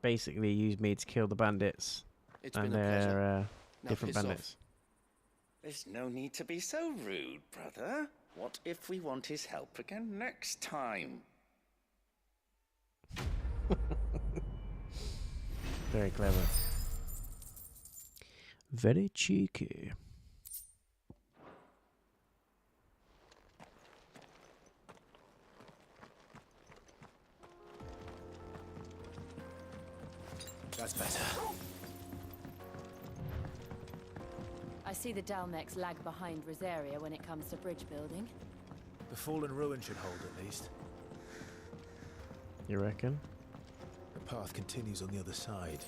Basically used me to kill the bandits. It's and been a pleasure. they're Now different piss off. bandits. There's no need to be so rude, brother. What if we want his help again next time? Very clever. Very cheeky. That's better. I see the Dalmex lag behind Rosaria when it comes to bridge building. The fallen ruin should hold at least. You reckon? The path continues on the other side.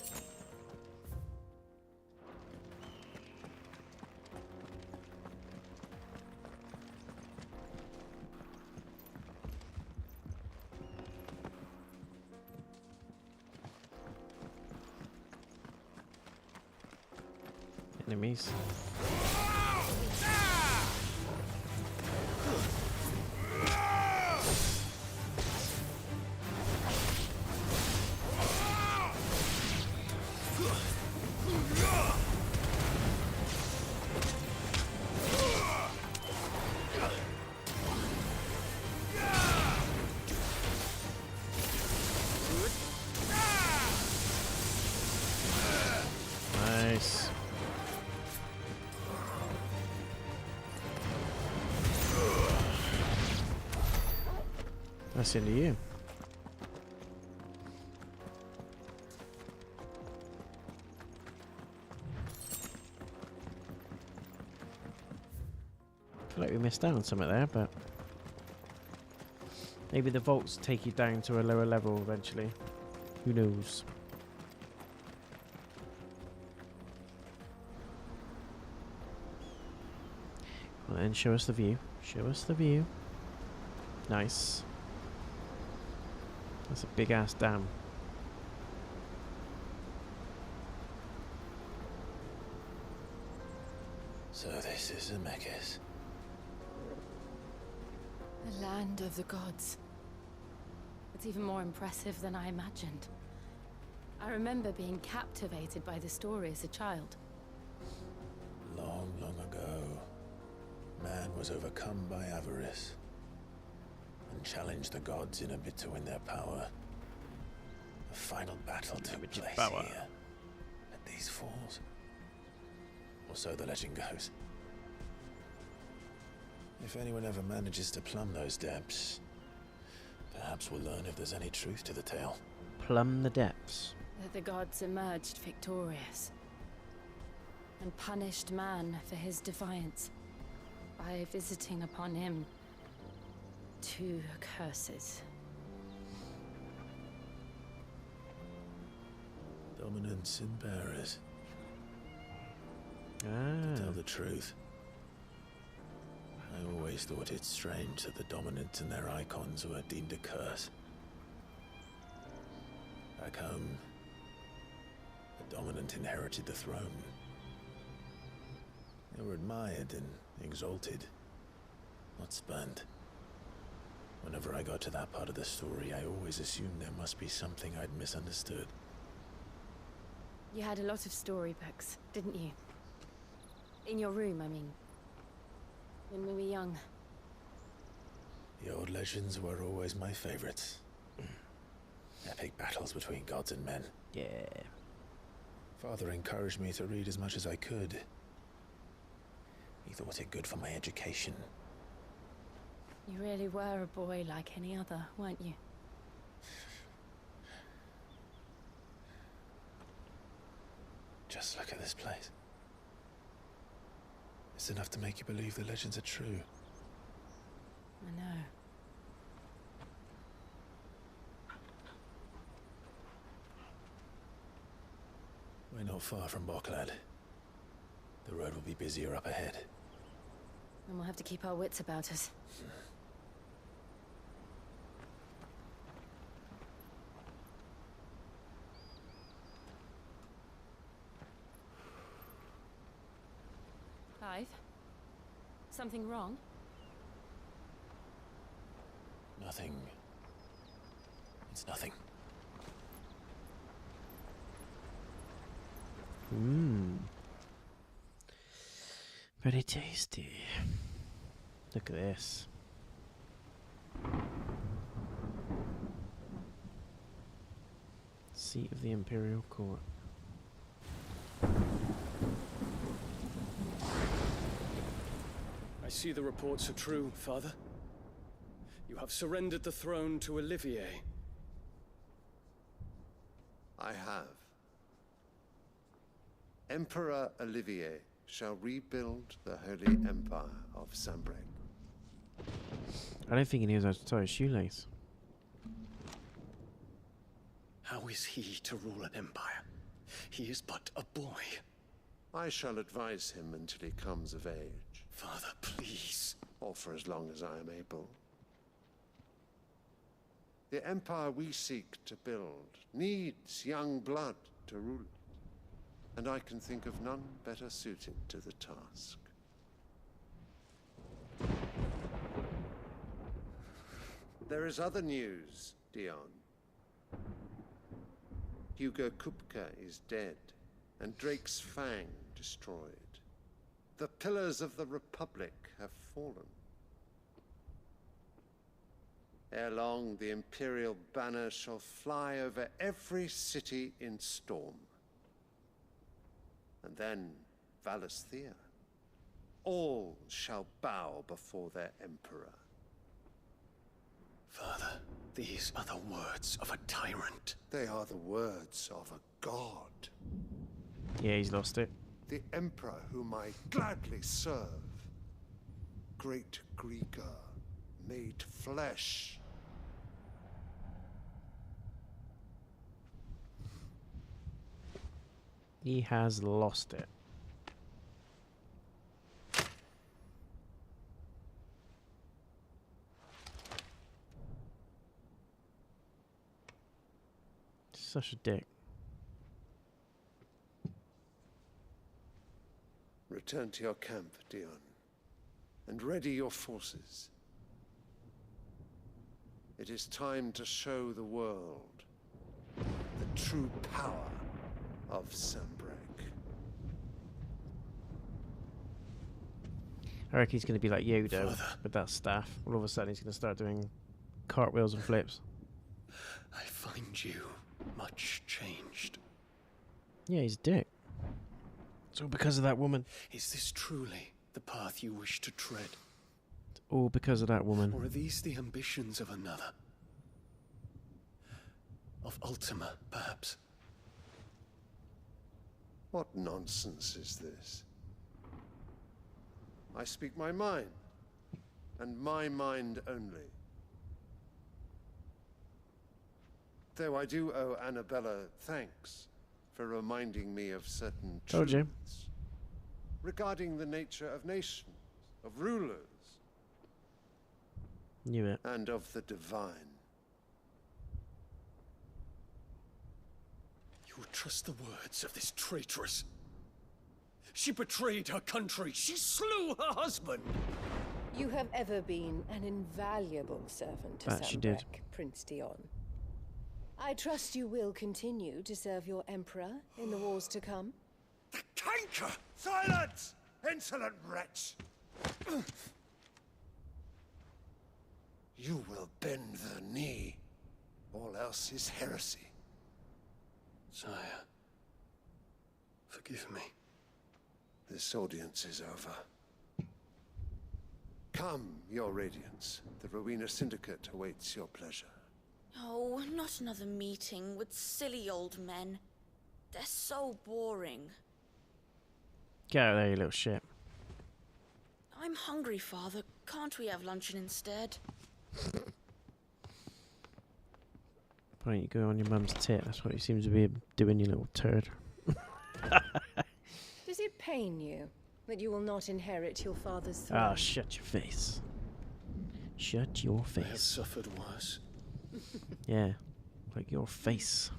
Enemies. Nice. That's into you. I feel like we missed out on something there, but maybe the vaults take you down to a lower level eventually. Who knows? Well, then show us the view. Show us the view. Nice. That's a big ass dam. So this is Zemeckis. The land of the gods. It's even more impressive than I imagined. I remember being captivated by the story as a child. Long, long ago, man was overcome by avarice and challenged the gods in a bid to win their power. The final battle took place here, at these falls. Or so the legend goes. If anyone ever manages to plumb those depths, perhaps we'll learn if there's any truth to the tale. Plumb the depths. That the gods emerged victorious and punished man for his defiance by visiting upon him 2 curses. Dominance and bearers. Ah. To tell the truth, I always thought it strange that the dominant and their icons were deemed a curse. Back home, the dominant inherited the throne. They were admired and exalted, not spurned. Whenever I got to that part of the story, I always assumed there must be something I'd misunderstood. You had a lot of storybooks, didn't you? In your room, I mean. When we were young. The old legends were always my favorites. Epic battles between gods and men. Yeah. Father encouraged me to read as much as I could. He thought it good for my education. You really were a boy like any other, weren't you? Just look at this place. It's enough to make you believe the legends are true. I know. We're not far from Boklad. The road will be busier up ahead. And we'll have to keep our wits about us. Clive? Something wrong? Nothing. It's nothing. Very tasty. Look at this. Seat of the Imperial Court. I see the reports are true, Father. You have surrendered the throne to Olivier. I have. Emperor Olivier shall rebuild the Holy Empire of Sanbreque. I don't think he knows how to tie a shoelace. How is he to rule an empire? He is but a boy. I shall advise him until he comes of age. Father, please. Or for as long as I am able. The empire we seek to build needs young blood to rule it. And I can think of none better suited to the task. There is other news, Dion. Hugo Kupka is dead, and Drake's Fang destroyed. The pillars of the Republic have fallen. Ere long, the Imperial banner shall fly over every city in Storm. And then Valisthea. All shall bow before their emperor. Father. These are the words of a tyrant. They are the words of a god. Yeah, he's lost it. The Emperor whom I gladly serve. Great Greeker, made flesh. He has lost it. Such a dick. Return to your camp, Dion, and ready your forces. It is time to show the world the true power of Sanbreque. I reckon he's going to be like Yoda with that staff. All of a sudden he's going to start doing cartwheels and flips. I find you much changed. Yeah, he's a dick. It's all because of that woman. Is this truly the path you wish to tread? It's all because of that woman. Or are these the ambitions of another? Of Ultima, perhaps? What nonsense is this? I speak my mind, and my mind only. Though I do owe Annabella thanks for reminding me of certain Told you. truths regarding the nature of nations, of rulers, Knew it. and of the divine. You would trust the words of this traitress. She betrayed her country. She slew her husband. You have ever been an invaluable servant to That she did. Sanbreque, Prince Dion. I trust you will continue to serve your Emperor in the wars to come. The canker! Silence! Insolent wretch! You will bend the knee. All else is heresy. Sire, forgive me. This audience is over. Come, your radiance. The Rowena Syndicate awaits your pleasure. Oh, not another meeting with silly old men. They're so boring. Get out of there, you little shit. I'm hungry, Father. Can't we have luncheon instead? Why don't you go on your mum's tit? That's what you seem to be doing, you little turd. Does it pain you that you will not inherit your father's throne? Ah, shut your face. Shut your I have face. suffered worse. Yeah, like your face.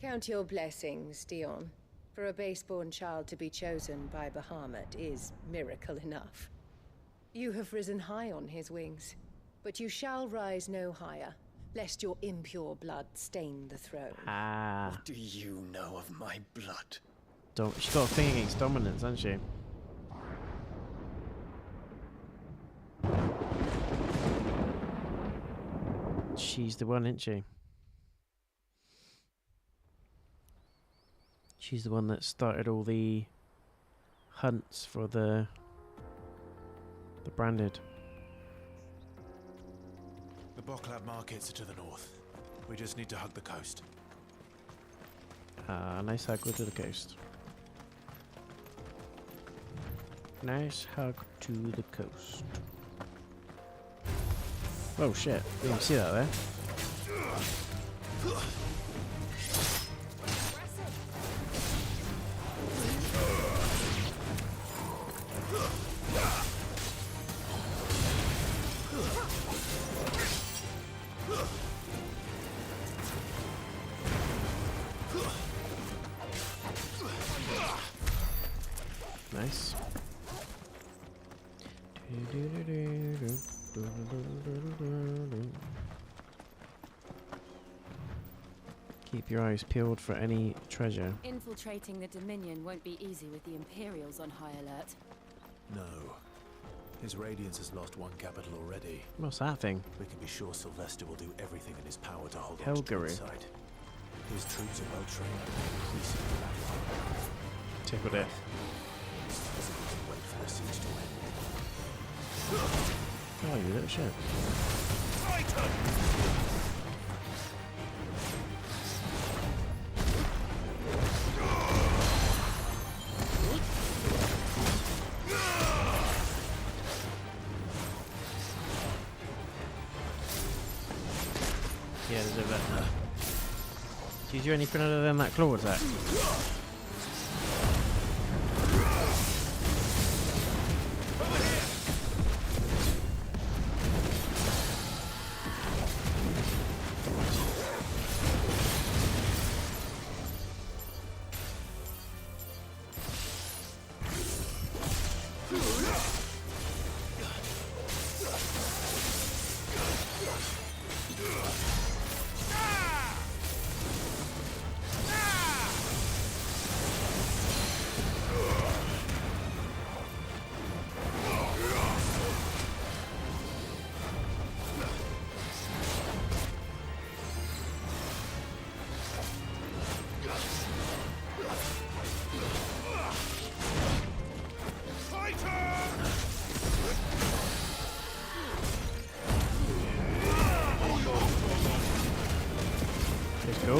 Count your blessings, Dion. For a base-born child to be chosen by Bahamut is miracle enough. You have risen high on his wings, but you shall rise no higher, lest your impure blood stain the throne. Ah. What do you know of my blood? She's got a thing against dominance, hasn't she? She's the one, isn't she? She's the one that started all the hunts for the branded. The Bocklab markets are to the north. We just need to hug the coast. Nice hug to the coast. Nice hug to the coast. Oh shit, you didn't see that there. Nice. Keep your eyes peeled for any treasure. Infiltrating the Dominion won't be easy with the Imperials on high alert. No. His Radiance has lost one capital already. What's that thing? We can be sure Sylvester will do everything in his power to hold on to Helgary. the side. His troops are well trained, increasingly battle. Tickled it. It's possible to wait for the siege to end. Oh, you little shit. Yeah, there's a bit. Do you do anything other than that claw attack? Let's go.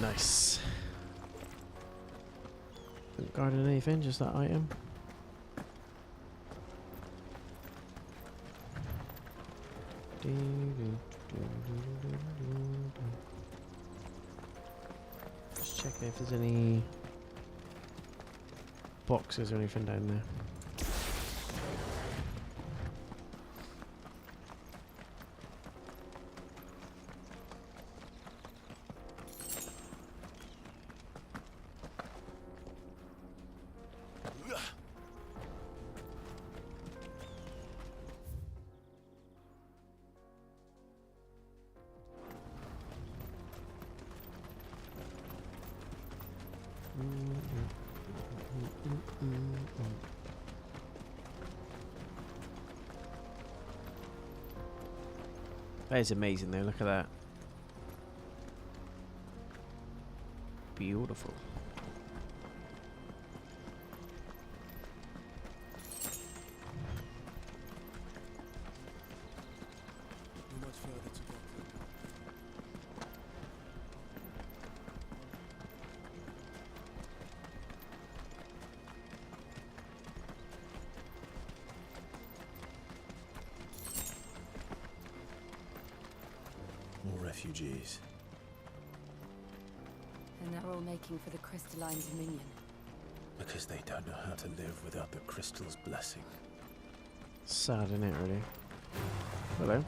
Nice. Haven't guarded anything, just that item. Just checking if there's any boxes or anything down there. That is amazing though, look at that. Beautiful. Not much further to go. More refugees. And they're all making for the crystalline dominion. Because they don't know how to live without the crystal's blessing. Sad, isn't it, really? Hello.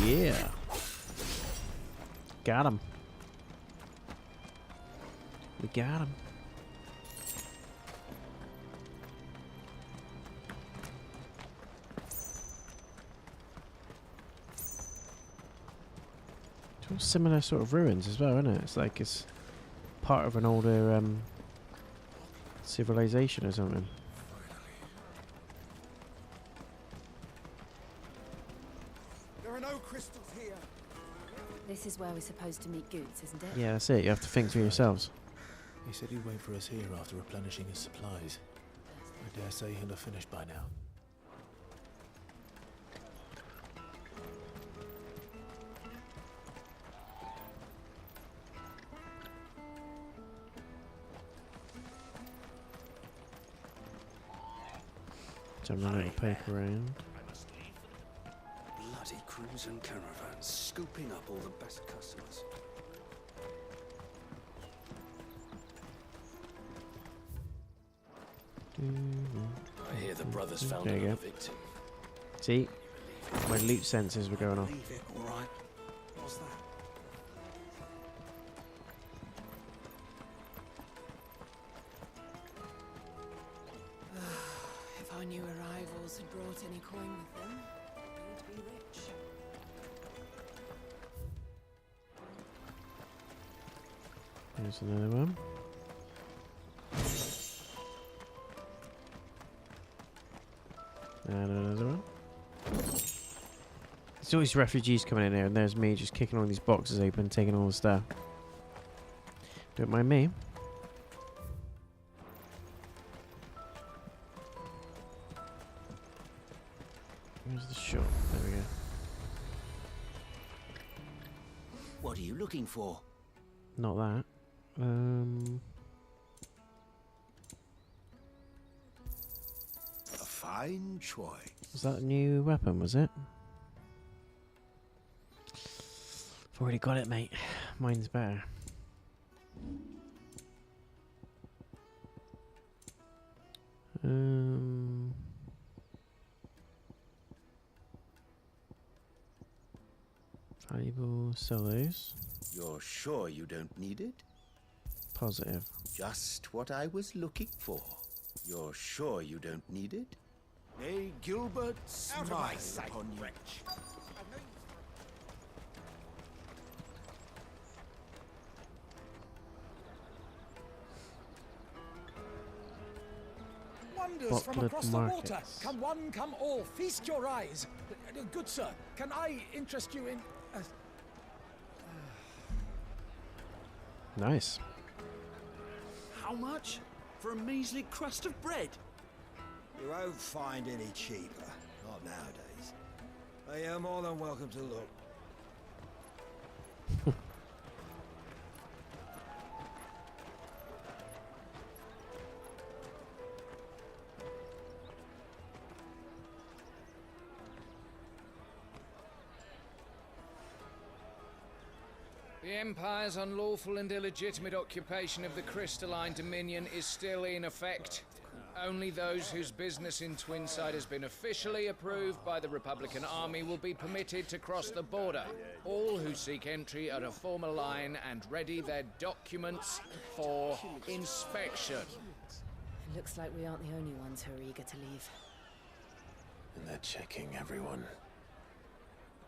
Yeah. Got him. We got him. It's all similar sort of ruins as well, isn't it? It's like it's part of an older civilization or something. There are no crystals here. This is where we're supposed to meet Goots, isn't it? Yeah, that's it. You have to think for yourselves. He said he'd wait for us here after replenishing his supplies. I dare say he'll have finished by now. Some little paper around. Bloody crews and caravans, scooping up all the best customers. I hear the brothers found There you another go. victim. See? My loot sensors were going off. Leave it, all right. What's that? If our new arrivals had brought any coin with them, we'd be rich. Here's another one. And another one. There's always refugees coming in here, and there's me just kicking all these boxes open, taking all the stuff. Don't mind me. Where's the shop? There we go. What are you looking for? Not that. A fine choice. Was that a new weapon, was it? I've already got it, mate. Mine's better. Valuable, sell those. You're sure you don't need it? Positive. Just what I was looking for. You're sure you don't need it? May Gilbert smile upon you. Wonders from across the water. Come one, come all. Feast your eyes. Good sir, can I interest you in... Nice. How much? For a measly crust of bread? You won't find any cheaper. Not nowadays. But you're more than welcome to look. The Empire's unlawful and illegitimate occupation of the crystalline dominion is still in effect. Only those whose business in Twinside has been officially approved by the Republican Army will be permitted to cross the border. All who seek entry are to form a line and ready their documents for inspection. It looks like we aren't the only ones who are eager to leave. And they're checking everyone.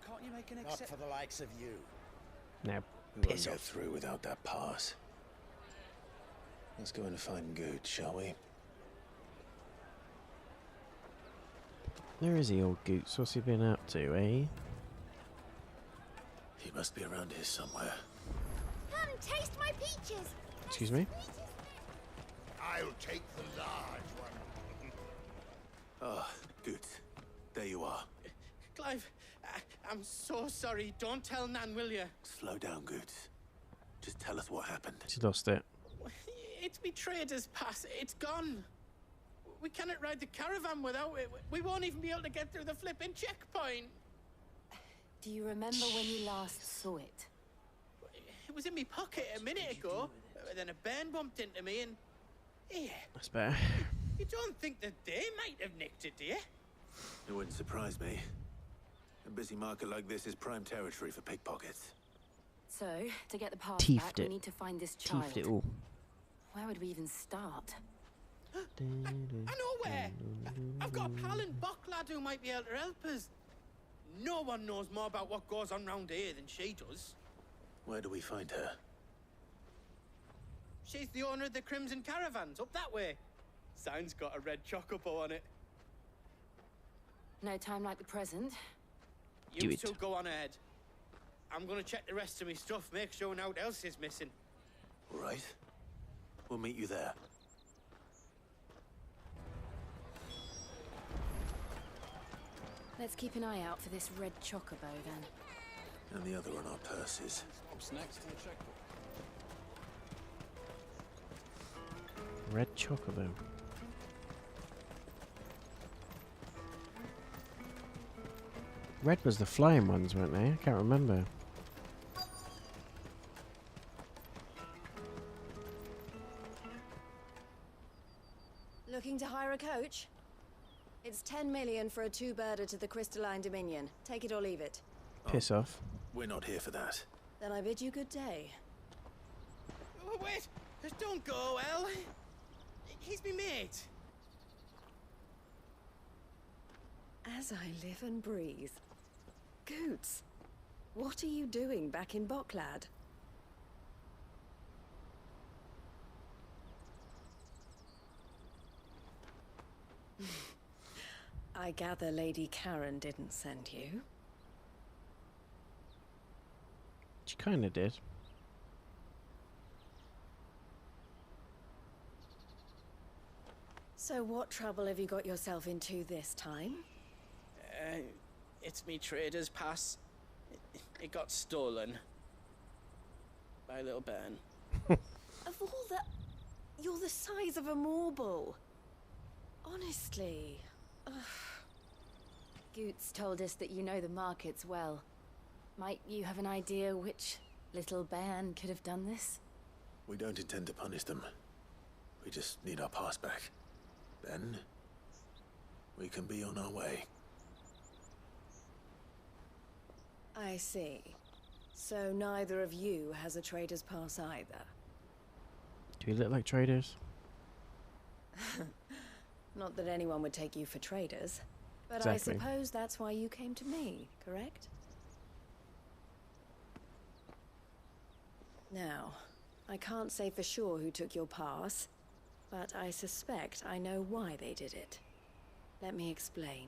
Can't you make an exception? Not for the likes of you. Now, we won't get through without that pass. Let's go in and find Good, shall we? Where is he, old Goots? What's he been up to, eh? He must be around here somewhere. Come, taste my peaches. Excuse me? I'll take the large one. Ah, Good. There you are. Clive, I'm so sorry. Don't tell Nan, will you? Slow down, Good. Just tell us what happened. She lost it. It's me trader's pass. It's gone. We cannot ride the caravan without it. We won't even be able to get through the flipping checkpoint. Do you remember when you last saw it? It was in my pocket a minute ago. Then a bairn bumped into me and... Yeah. That's better. You don't think that they might have nicked it, do you? It wouldn't surprise me. A busy market like this is prime territory for pickpockets. So, to get the pass back, we need to find this child. Teethed it all. Where would we even start? I know where! I've got a pal in Bock lad who might be able to help us. No one knows more about what goes on round here than she does. Where do we find her? She's the owner of the Crimson Caravans, up that way. Sign's got a red chocobo on it. No time like the present. You two go on ahead. I'm gonna check the rest of my stuff, make sure no one else is missing. All right. We'll meet you there. Let's keep an eye out for this red chocobo then. And the other on our purses. What's next in the checkbook? Red chocobo. Red was the flying ones, weren't they? I can't remember. Looking to hire a coach? It's 10 million for a two-birder to the Crystalline Dominion. Take it or leave it. Piss off. We're not here for that. Then I bid you good day. Oh, wait! Don't go, El. He's me mate. As I live and breathe. Goots, what are you doing back in Bocklad? I gather Lady Karen didn't send you. She kind of did. So what trouble have you got yourself into this time? It's me trader's pass. It got stolen. By a little bairn. Of all the... You're the size of a marble. Honestly. Ugh. Goots told us that you know the markets well. Might you have an idea which little bairn could have done this? We don't intend to punish them. We just need our pass back. Then, we can be on our way. I see. So neither of you has a trader's pass either. Do we look like traders? Not that anyone would take you for traders, but Exactly. I suppose that's why you came to me, correct? Now, I can't say for sure who took your pass, but I suspect I know why they did it. Let me explain.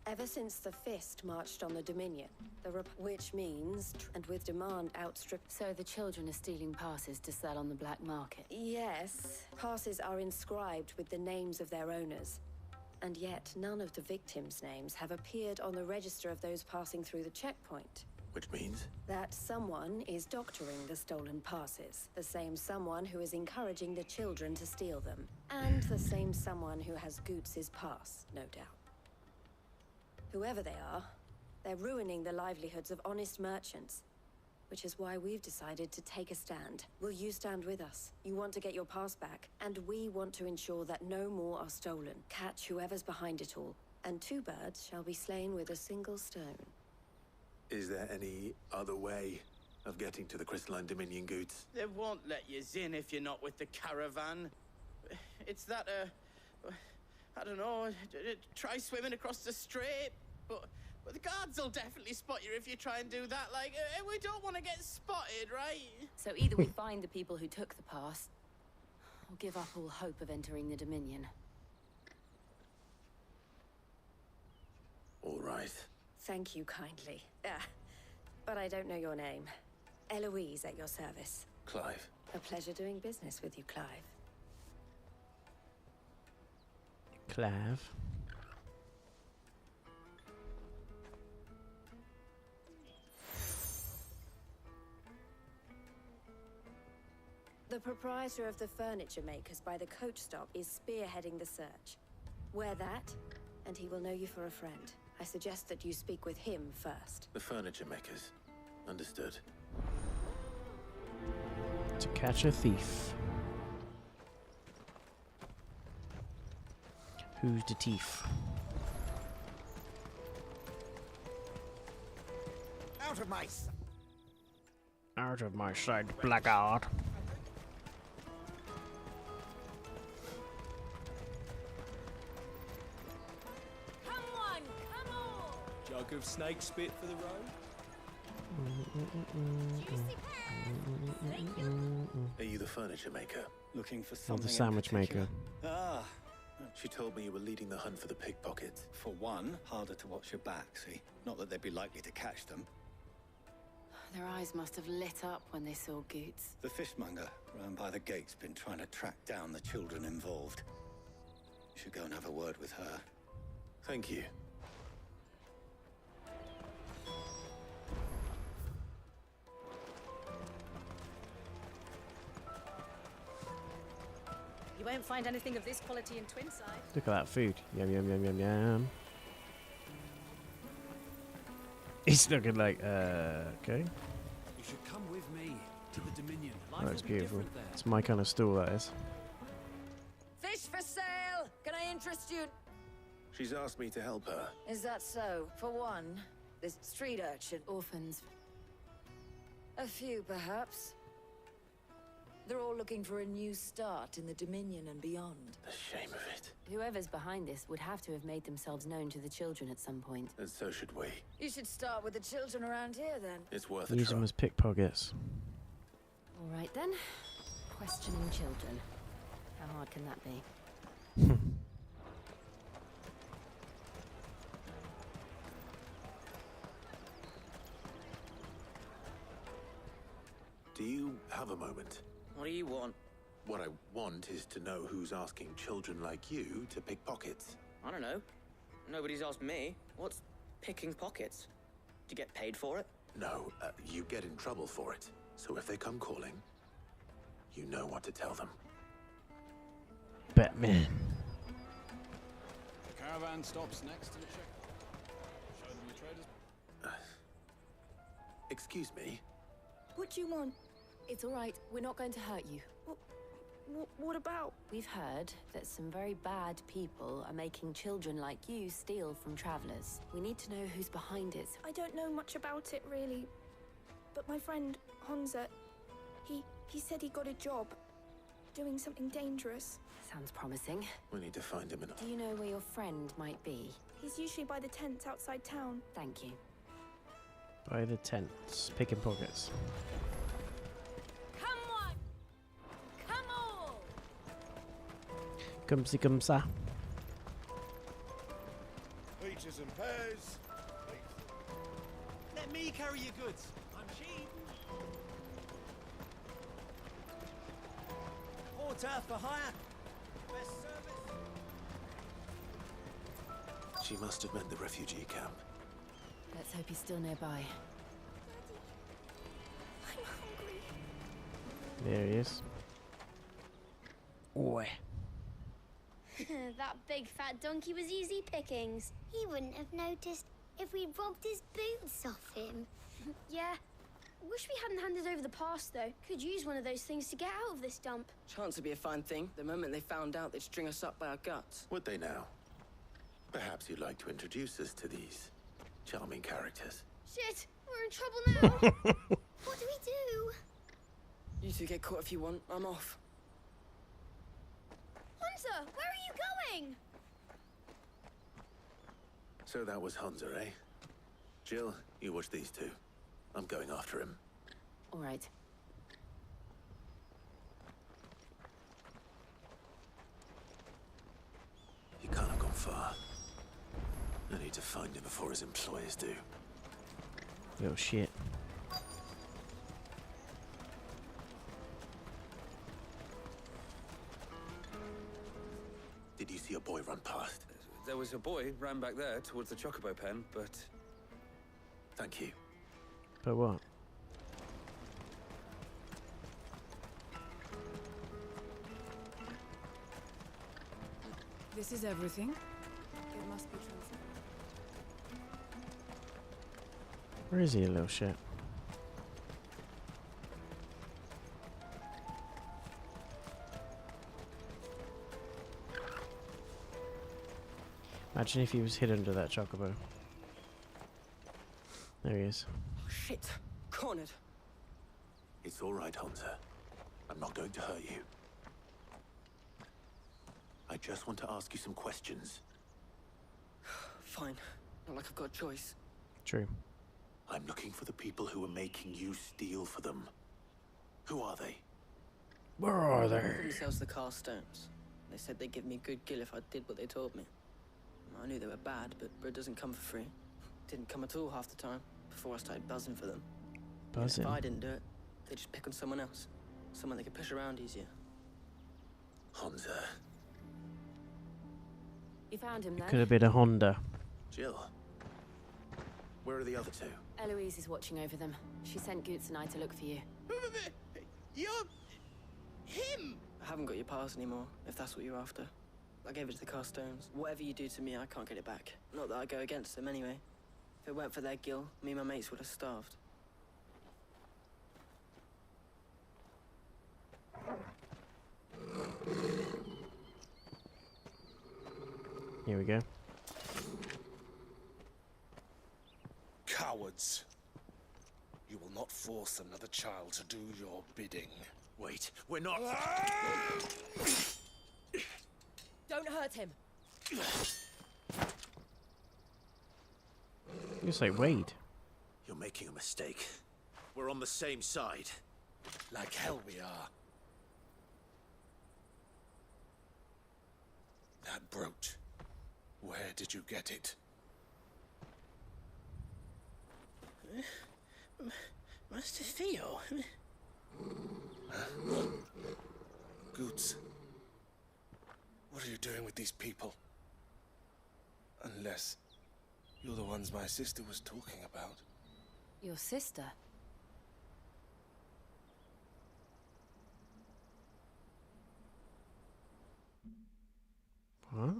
Ever since the Fist marched on the Dominion, which means, and with demand outstripped... So the children are stealing passes to sell on the black market? Yes, passes are inscribed with the names of their owners. And yet, none of the victims' names have appeared on the register of those passing through the checkpoint. Which means? That someone is doctoring the stolen passes. The same someone who is encouraging the children to steal them. And the same someone who has Goots' pass, no doubt. Whoever they are, they're ruining the livelihoods of honest merchants. Which is why we've decided to take a stand. Will you stand with us? You want to get your pass back, and we want to ensure that no more are stolen. Catch whoever's behind it all, and 2 birds shall be slain with a single stone. Is there any other way of getting to the Crystalline Dominion, Goots? They won't let you in if you're not with the caravan. It's that, I don't know, try swimming across the strait, but the guards will definitely spot you if you try and do that. Like, we don't want to get spotted, right? So either we find the people who took the pass, or give up all hope of entering the Dominion. All right. Thank you kindly. But I don't know your name. Eloise at your service. Clive. A pleasure doing business with you, Clive. Clive. The proprietor of the furniture makers by the coach stop is spearheading the search. Wear that, and he will know you for a friend. I suggest that you speak with him first. The furniture makers. Understood. To catch a thief. Who's the thief? Out of my sight. Out of my sight, blackguard. Jug of snake spit for the road? Are you the furniture maker? Looking for Or something the sandwich in particular? maker. Ah, She told me you were leading the hunt for the pickpockets. for one, harder to watch your back, see? Not that they'd be likely to catch them. Their eyes must have lit up when they saw Goots. The fishmonger round by the gate's been trying to track down the children involved. You should go and have a word with her. Thank you. You won't find anything of this quality in Twinside. Look at that food. Yum, yum, yum, yum, yum. He's looking like, okay. You should come with me to the Dominion. Life Oh, it's will be beautiful. different there. It's my kind of stool, that is. Fish for sale! Can I interest you? She's asked me to help her. Is that so? For one, this street urchin. Orphans. A few, perhaps. They're all looking for a new start in the Dominion and beyond. The shame of it. Whoever's behind this would have to have made themselves known to the children at some point. And so should we. You should start with the children around here, then. It's worth a Use try. them as pickpockets. All right, then. Questioning children. How hard can that be? Do you have a moment? What do you want? What I want is to know who's asking children like you to pick pockets. I don't know. Nobody's asked me. What's picking pockets? Do you get paid for it? No, you get in trouble for it. So if they come calling, you know what to tell them. Batman. The caravan stops next to the ship. Show them the traders. Excuse me? What do you want? It's all right. We're not going to hurt you. What about? We've heard that some very bad people are making children like you steal from travelers. We need to know who's behind it. I don't know much about it, really. But my friend, Honza, he said he got a job doing something dangerous. Sounds promising. We need to find him Do you know where your friend might be? He's usually by the tents outside town. Thank you. By the tents. Picking pockets. Come on! Come on! Come see, come sa. Peaches and pears. Let me carry your goods. I'm cheap. Porter for hire. Best service. She must have meant the refugee camp. Let's hope he's still nearby. I'm hungry. There he is. Oi. That big fat donkey was easy pickings. He wouldn't have noticed if we robbed his boots off him. Yeah. Wish we hadn't handed over the pass, though. Could use one of those things to get out of this dump. Chance would be a fine thing. The moment they found out, they'd string us up by our guts. Would they now? Perhaps you'd like to introduce us to these charming characters. Shit, we're in trouble now. What do we do? You two get caught if you want. I'm off. Hunter, where are you going? So that was Hunter, eh? Jill, you watch these two. I'm going after him. All right. He can't have gone far. I need to find him before his employers do. Oh shit. Did you see a boy run past? There was a boy ran back there towards the chocobo pen, but... Thank you. But what? This is everything. It must be transferred. Where is he, you little shit? Imagine if he was hid under that chocobo. There he is. Oh, shit. Cornered. It's all right, Hunter. I'm not going to hurt you. I just want to ask you some questions. Fine. Not like I've got a choice. True. I'm looking for the people who are making you steal for them. Who are they? Where are They they? call themselves the Carstones. They said they'd give me a good gill if I did what they told me. I knew they were bad, but bread doesn't come for free. Didn't come at all half the time, before I started buzzing for them. Buzzing? If I didn't do it, they'd just pick on someone else. Someone they could push around easier. Hunter. You found him then? Could have been a Honda. Jill. Where are the other two? Eloise is watching over them. She sent Goots and I to look for you. You're... him! I haven't got your pass anymore, if that's what you're after. I gave it to the Carstones. Whatever you do to me, I can't get it back. Not that I go against them anyway. If it weren't for their gill, me and my mates would have starved. Here we go. Cowards. You will not force another child to do your bidding. Wait, we're not... Don't hurt him. You say Wade. You're making a mistake. We're on the same side. Like hell we are. That brooch. Where did you get it? Master Theo? Goots. What are you doing with these people? Unless you're the ones my sister was talking about. Your sister? What?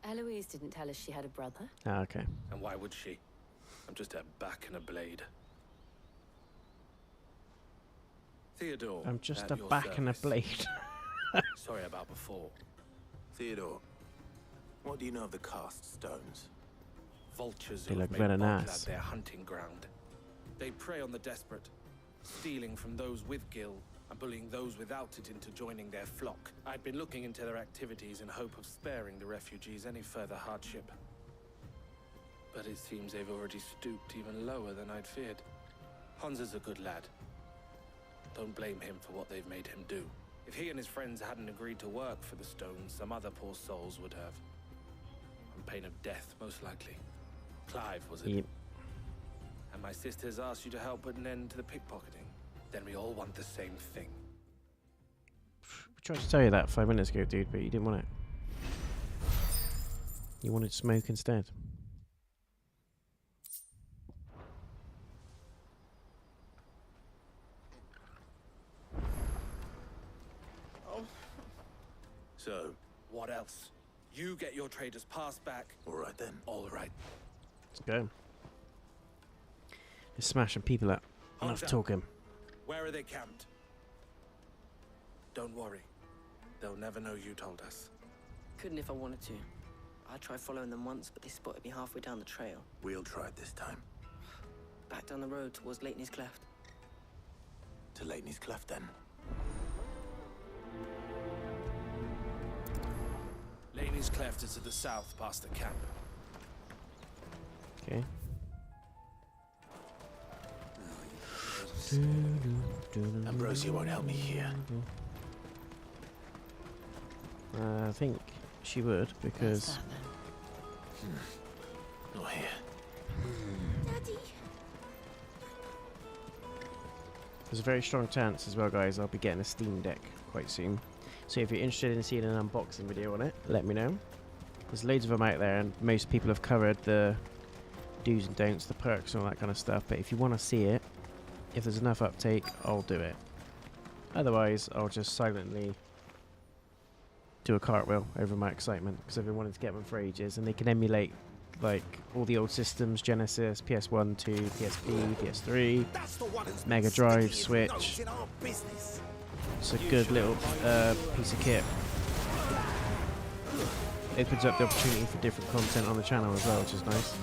Eloise didn't tell us she had a brother. Ah, okay. And why would she? I'm just a back and a blade. Theodore. I'm just at a your back and a service. blade. Sorry about before. Theodore, what do you know of the cast stones? Vultures They who look have very made Baghdad nice. their hunting ground. They prey on the desperate, stealing from those with gil and bullying those without it into joining their flock. I'd been looking into their activities in hope of sparing the refugees any further hardship. But it seems they've already stooped even lower than I'd feared. Hansa's a good lad. Don't blame him for what they've made him do. If he and his friends hadn't agreed to work for the stones, some other poor souls would have. On pain of death, most likely. Clive, was it? Yep. And my sisters asked you to help put an end to the pickpocketing. Then we all want the same thing. I tried to tell you that 5 minutes ago, dude, but you didn't want it. You wanted smoke instead. So, What else? You get your traders passed back. all right then. All right. Let's go. Let's smash some people up. Enough Hunter, talking. Where are they camped? Don't worry. They'll never know you told us. Couldn't if I wanted to. I tried following them once, but they spotted me halfway down the trail. We'll try it this time. Back down the road towards Leighton's Cleft. To Leighton's Cleft then. Laney's Cleft is to the south, past the camp. Okay. Ambrosia won't help me here. I think she would, because... Not here. Daddy. There's a very strong chance as well, guys, I'll be getting a Steam Deck quite soon. So if you're interested in seeing an unboxing video on it, let me know. There's loads of them out there, and most people have covered the do's and don'ts, the perks and all that kind of stuff. But if you want to see it, if there's enough uptake, I'll do it. Otherwise, I'll just silently do a cartwheel over my excitement, because I've been wanting to get them for ages, and they can emulate like all the old systems: Genesis, PS1, 2, PSP, PS3, Mega Drive, Switch. It's a good little piece of kit. Opens up the opportunity for different content on the channel as well, which is nice.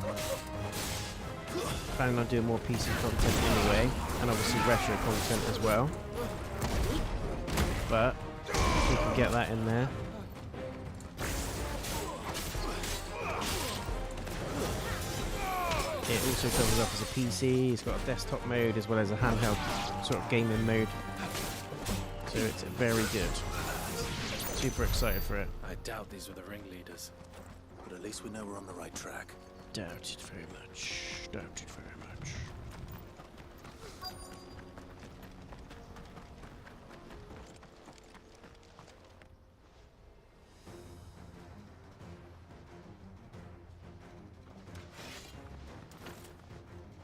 Planning on doing more PC content anyway, and obviously retro content as well. But if we can get that in there. It also comes up as a PC, it's got a desktop mode as well as a handheld sort of gaming mode. So it's very good. Super excited for it. I doubt these were the ringleaders. But at least we know we're on the right track. Doubt it very much. Doubt it very much.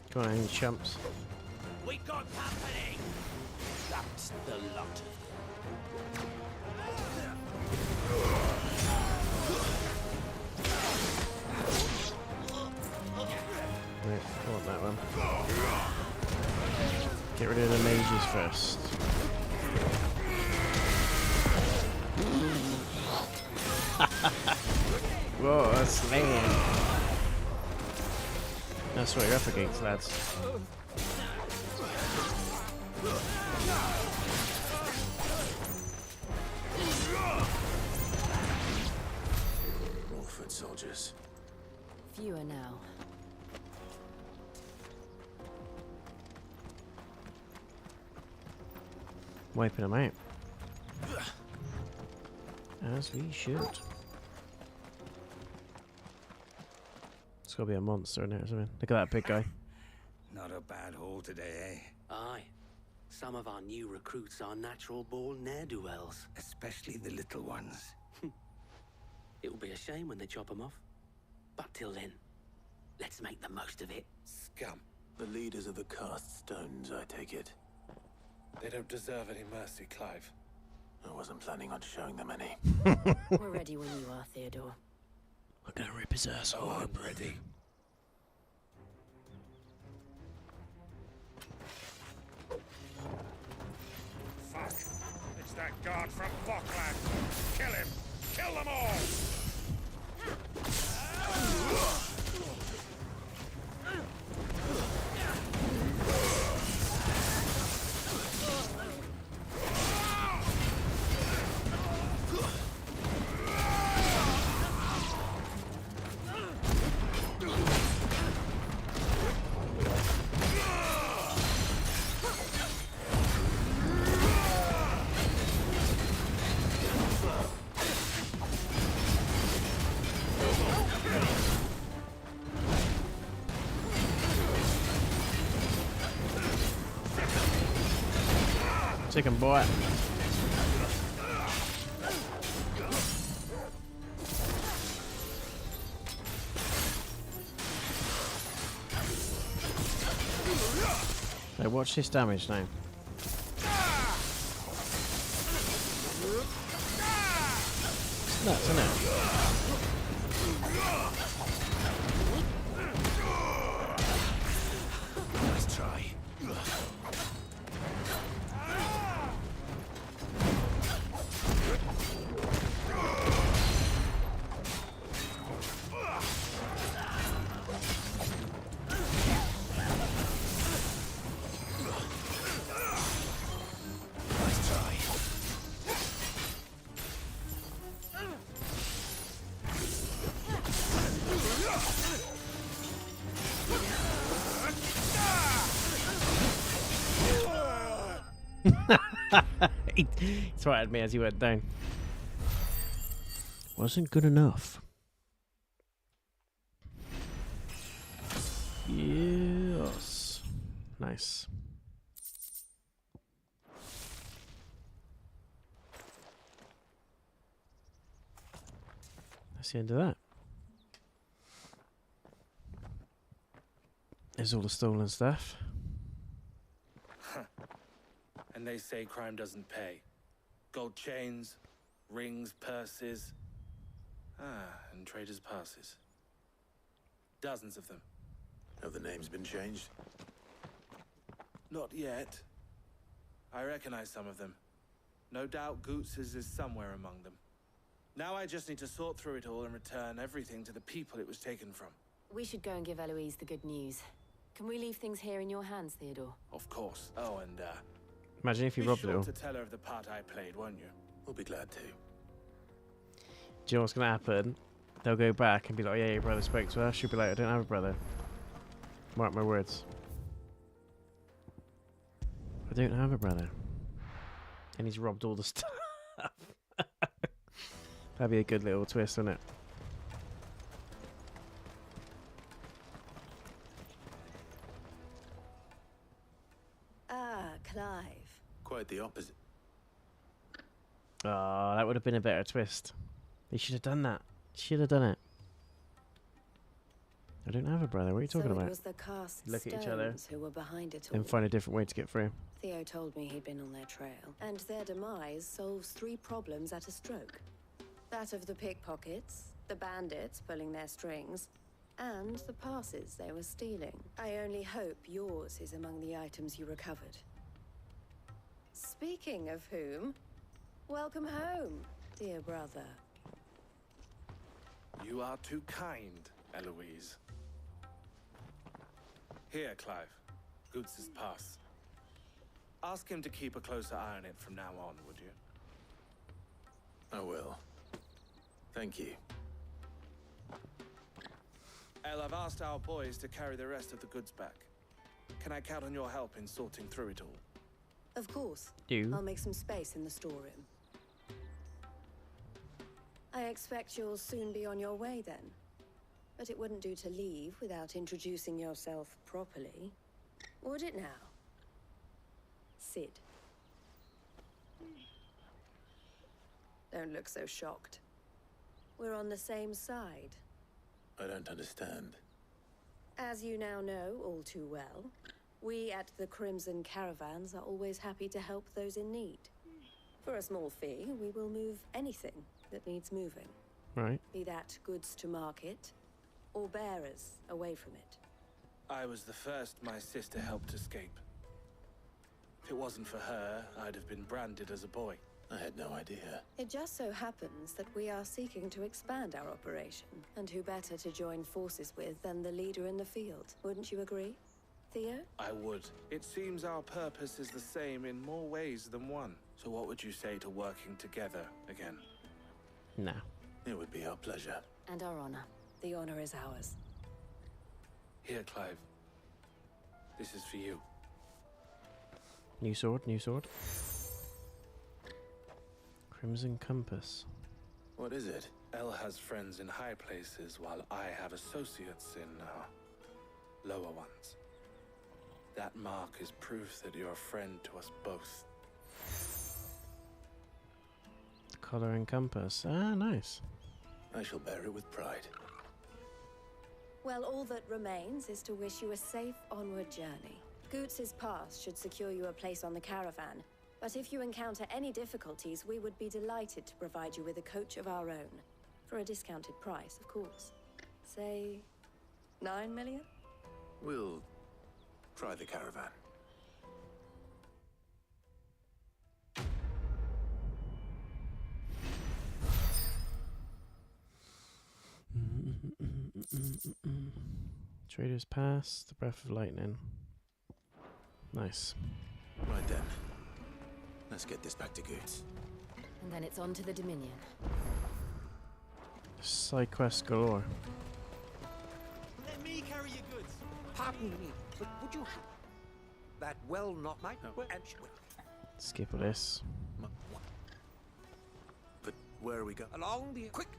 Come on, you chumps. We got company! That's the lot of them. Right, I want that one. Get rid of the mages first. Whoa, that's slaying. That's what you're up against, lads. More foot soldiers. Fewer now. Wiping them out. As we should. It's gotta be a monster in there or something. Look at that big guy. Not a bad haul today, eh? Aye. Some of our new recruits are natural-born ne'er-do-wells. Especially the little ones. It will be a shame when they chop them off. But till then, let's make the most of it. Scum. The leaders of the cast stones, I take it. They don't deserve any mercy, Clive. I wasn't planning on showing them any. We're ready when you are, Theodore. We're gonna rip his ass off. Oh, I'm ready. Fuck. It's that guard from Bockland. Kill him. Kill them all. Chicken boy. Hey, watch this damage now. It's nuts, isn't it? Nice try. He threatened me as he went down. Wasn't good enough. Yes. Nice. That's the end of that. There's all the stolen stuff. And they say crime doesn't pay. Gold chains, rings, purses. And traders' passes. Dozens of them. Have the names been changed? Not yet. I recognize some of them. No doubt Goots's is somewhere among them. Now I just need to sort through it all and return everything to the people it was taken from. We should go and give Eloise the good news. Can we leave things here in your hands, Theodore? Of course. Oh, and Imagine if you robbed it all. Be sure to tell her of the part I played, won't you? We'll be glad to. Do you know what's going to happen? They'll go back and be like, yeah, your brother spoke to us. She'll be like, I don't have a brother. Mark my words. I don't have a brother. And he's robbed all the stuff. That'd be a good little twist, wouldn't it? Ah, Clive. Quite the opposite. Oh, that would have been a better twist. They should have done that. Should have done it. I don't have a brother. What are you talking about? It was the cast Look at each other who were behind it all. and find a different way to get through. Theo told me he'd been on their trail, and their demise solves 3 problems at a stroke. That of the pickpockets, the bandits pulling their strings, and the passes they were stealing. I only hope yours is among the items you recovered. Speaking of whom, welcome home, dear brother. You are too kind, Eloise. Here, Clive. Goots' pass. Ask him to keep a closer eye on it from now on, would you? I will. Thank you. El, I've asked our boys to carry the rest of the goods back. Can I count on your help in sorting through it all? Of course. Do. I'll make some space in the storeroom. I expect you'll soon be on your way then. But it wouldn't do to leave without introducing yourself properly. Would it now? Sid. Don't look so shocked. We're on the same side. I don't understand. As you now know all too well, we at the Crimson Caravans are always happy to help those in need. For a small fee, we will move anything that needs moving. Right. Be that goods to market, or bearers away from it. I was the first my sister helped escape. If it wasn't for her, I'd have been branded as a boy. I had no idea. It just so happens that we are seeking to expand our operation, and who better to join forces with than the leader in the field? Wouldn't you agree, Theo? I would. It seems our purpose is the same in more ways than one. So what would you say to working together again? No. It would be our pleasure. And our honor. The honor is ours. Here, Clive. This is for you. New sword, new sword. Crimson Compass. What is it? El has friends in high places, while I have associates in, lower ones. That mark is proof that you're a friend to us both. Collar and compass. Ah, nice. I shall bear it with pride. Well, all that remains is to wish you a safe onward journey. Goots' pass should secure you a place on the caravan, but if you encounter any difficulties, we would be delighted to provide you with a coach of our own. For a discounted price, of course. Say, 9 million? We'll try the caravan. Trader's Pass, the Breath of Lightning. Nice. Right then. Let's get this back to Goots. And then it's on to the Dominion. Side quest galore. Let me carry your goods. Pardon me, but would you have that well not my Skip all this. But where are we going? Along the quick.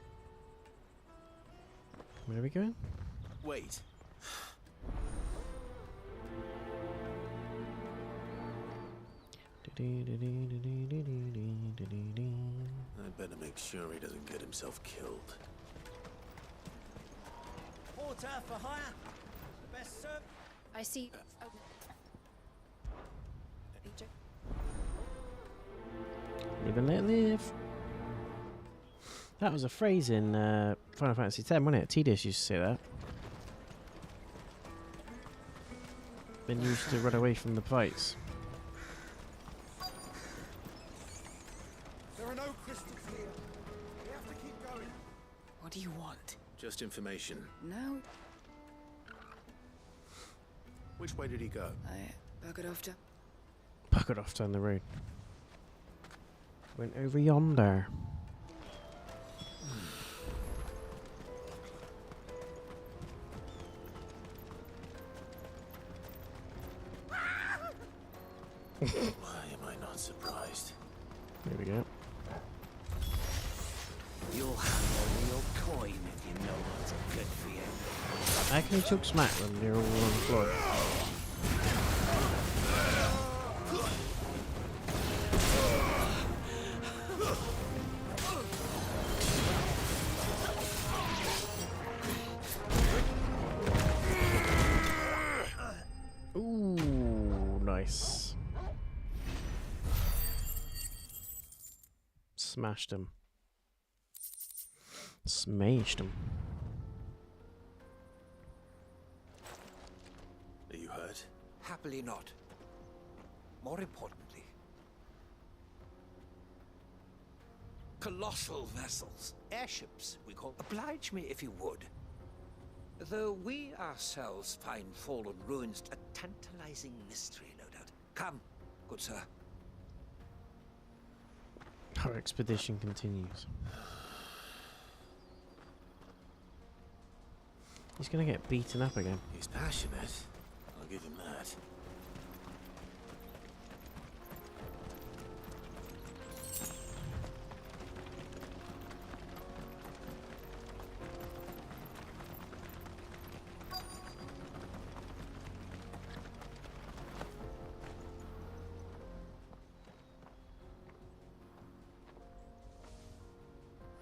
Where are we going? Wait. I'd better make sure he doesn't get himself killed. Porter for hire. The best served. I see. Live and let live. That was a phrase in Final Fantasy X, wasn't it? Tidus used to say that. Been used to run away from the fights. There are no crystals here. We have to keep going. What do you want? Just information. No. Which way did he go? I buggered off to... Buggered off down the road. Went over yonder. Why am I not surprised? There we go. You'll have only your coin if you know what's good for you. How can you talk smack when they're all on the floor? Ooh, nice. Smashed him. Smashed him. Are you hurt? Happily not. More importantly, colossal vessels, airships, we call. Oblige me if you would. Though we ourselves find fallen ruins a tantalizing mystery, no doubt. Come, good sir. Our expedition continues. He's gonna get beaten up again. He's passionate. I'll give him that.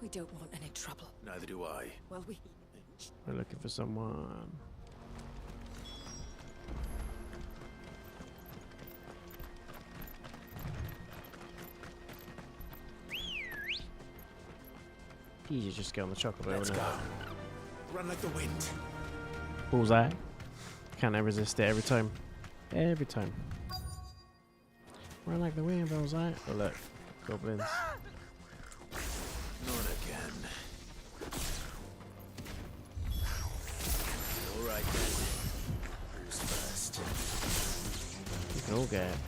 We don't want any trouble. Neither do I. Well, We're looking for someone. Easy, just get on the chocolate. Let's go. Run like the wind. Bullseye. Can't resist it every time. Every time. Run like the wind, bullseye. Oh look, goblins. Not again. Alright then. Who's first? You can all get it.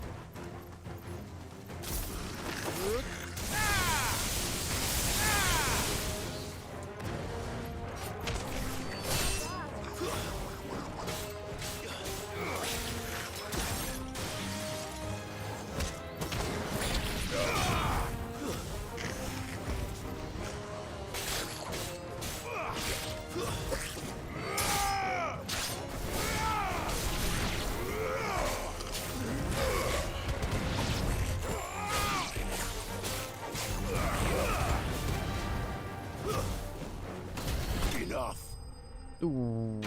Ooh,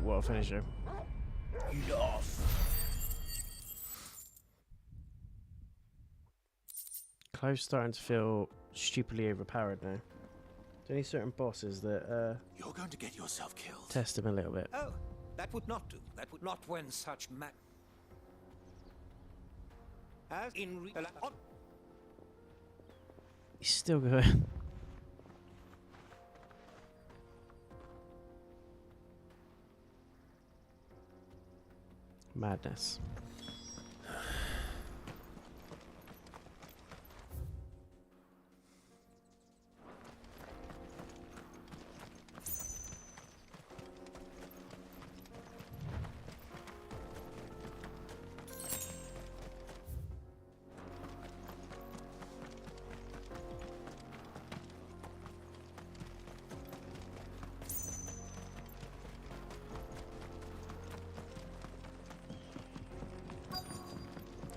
what a finisher. Enough. Clive's starting to feel stupidly overpowered now. There's only certain bosses that You're going to get yourself killed. test him a little bit. Oh, that would not do. That would not when such as in He's still going. Madness.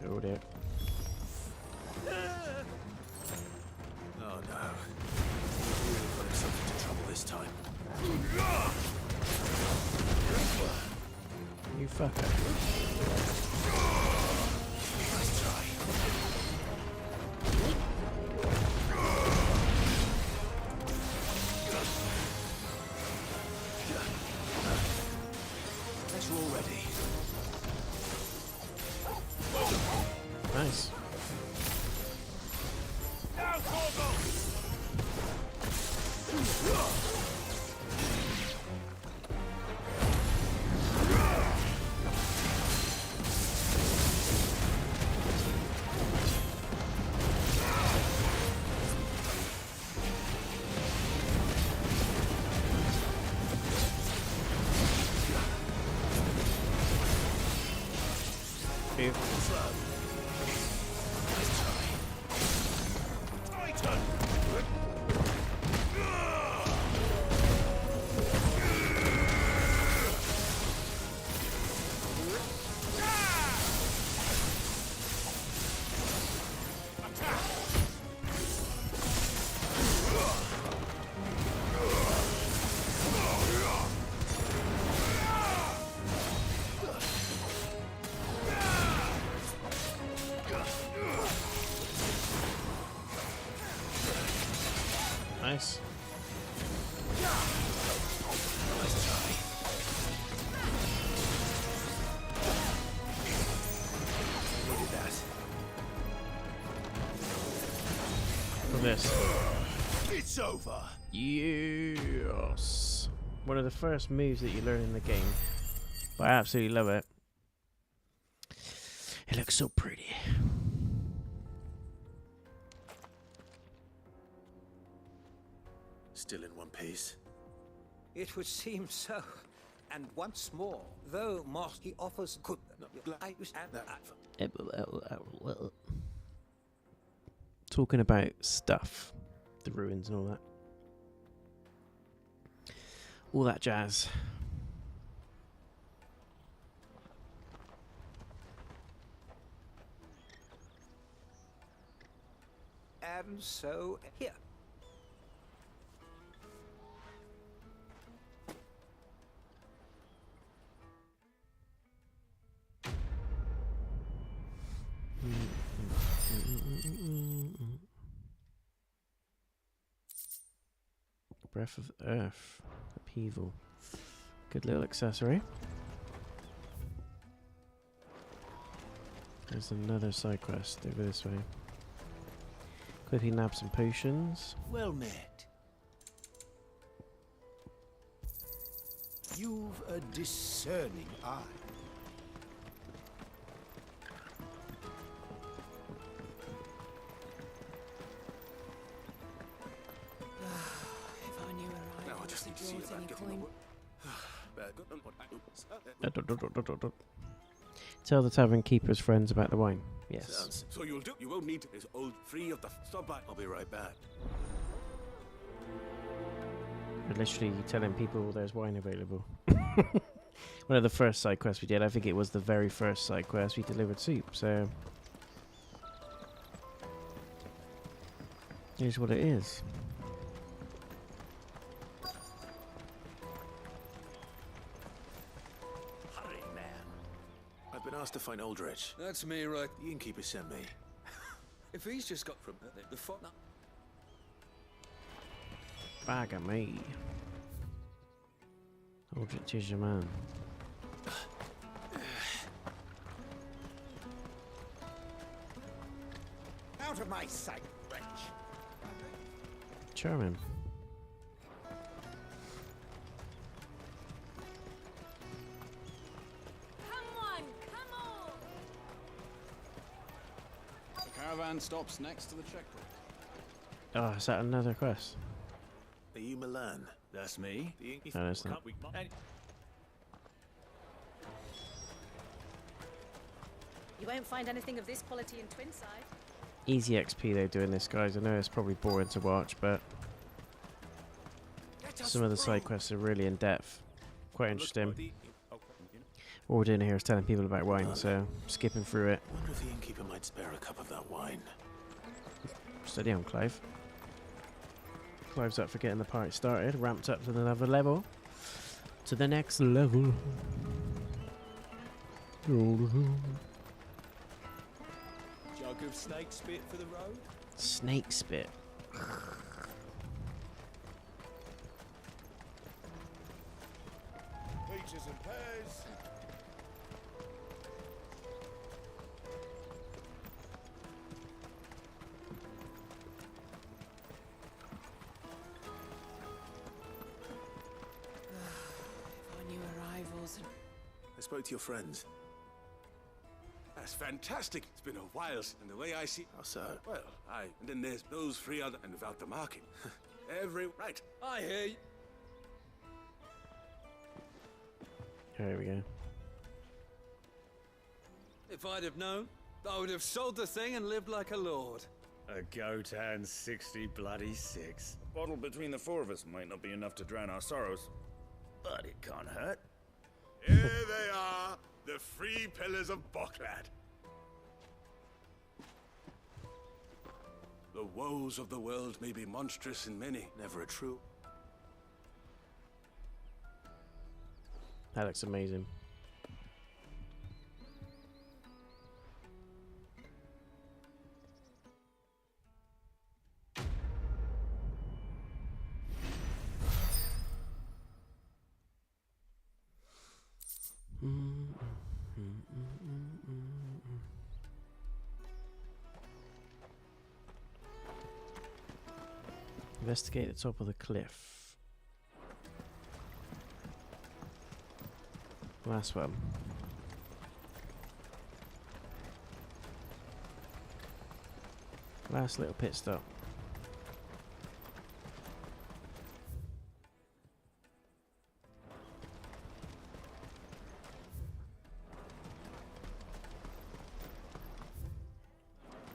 Oh dear. Oh no. Really put himself into trouble this time. You fucker. Nice try. Guess you're all ready. Nice. Nice. Look at that. For this. It's over. Yes. One of the first moves that you learn in the game. But I absolutely love it. It looks so pretty. Still in one piece. It would seem so. And once more, though Mosky offers could talking about stuff, the ruins and all that jazz. and so here. Breath of Earth. Upheaval. Good little accessory. There's another side quest over this way. Quickly nab some potions. Well met. You've a discerning eye. Tell the tavern keeper's friends about the wine. Yes. So you won't need this old free of the stop by. I'll be right back. We're literally telling people there's wine available. One of the first side quests we did, I think it was the very first side quest, we delivered soup, so here's what it is. I've been asked to find Aldrich. That's me, right? The innkeeper sent me. If he's just got from the fuck. Bag of me. Aldrich is your man. Out of my sight, wretch. Charming. Caravan stops next to the checkpoint. Oh, is that another quest? Are you Milan? That's me. No, it's not. You won't find anything of this quality in Twinside. Easy XP though doing this, guys. I know it's probably boring to watch, but some of the side quests are really in depth. Quite interesting. What we're doing here is telling people about wine, so skipping through it. I wonder if the innkeeper might spare a cup of that wine. Steady on, Clive. Clive's up for getting the party started, ramped up to another level. To the next level. Jug of snake spit for the road? Snake spit. Peaches and pears. I spoke to your friends. That's fantastic. It's been a while, and the way I see. How so? Well, and then there's those free other and without the market. Right. I hear you. There we go. If I'd have known, I would have sold the thing and lived like a lord. A goat and 60 bloody six. A bottle between the four of us might not be enough to drown our sorrows, but it can't hurt. Here they are, the free pillars of Boklad. The woes of the world may be monstrous in many, never a true. That looks amazing. Investigate the top of the cliff. Last one. Last little pit stop.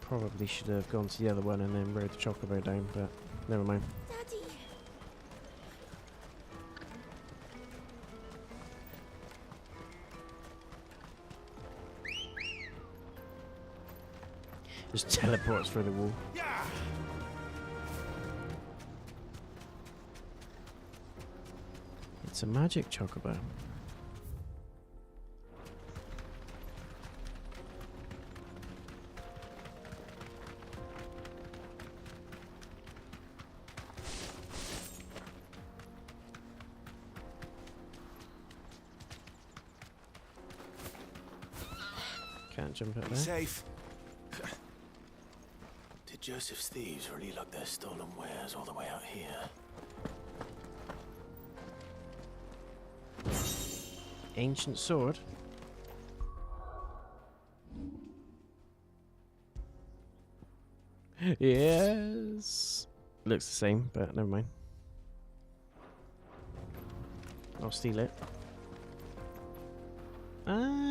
Probably should have gone to the other one and then rode the chocobo down, but never mind. Daddy. Just teleports through the wall. Yeah. It's a magic chocobo. Can't jump up there. Safe. Did Joseph's thieves really lug their stolen wares all the way out here? Ancient sword. Yes. Looks the same, but never mind. I'll steal it.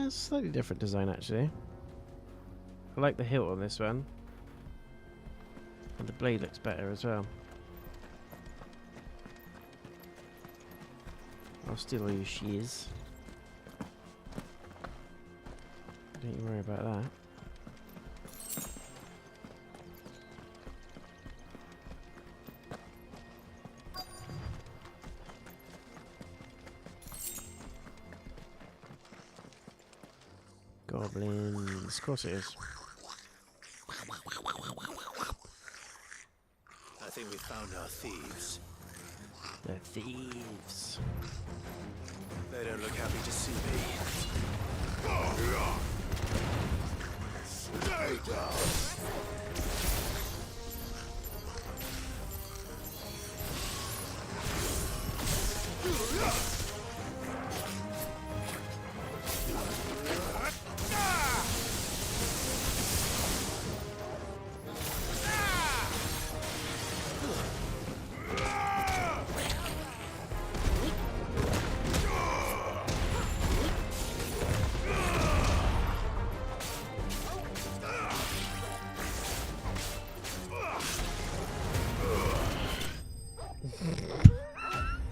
Slightly different design actually. I like the hilt on this one. And the blade looks better as well. I'll steal all your shears. Don't you worry about that. Goblins. Of course it is. I think we found our thieves. The thieves. They don't look happy to see me. Stay down.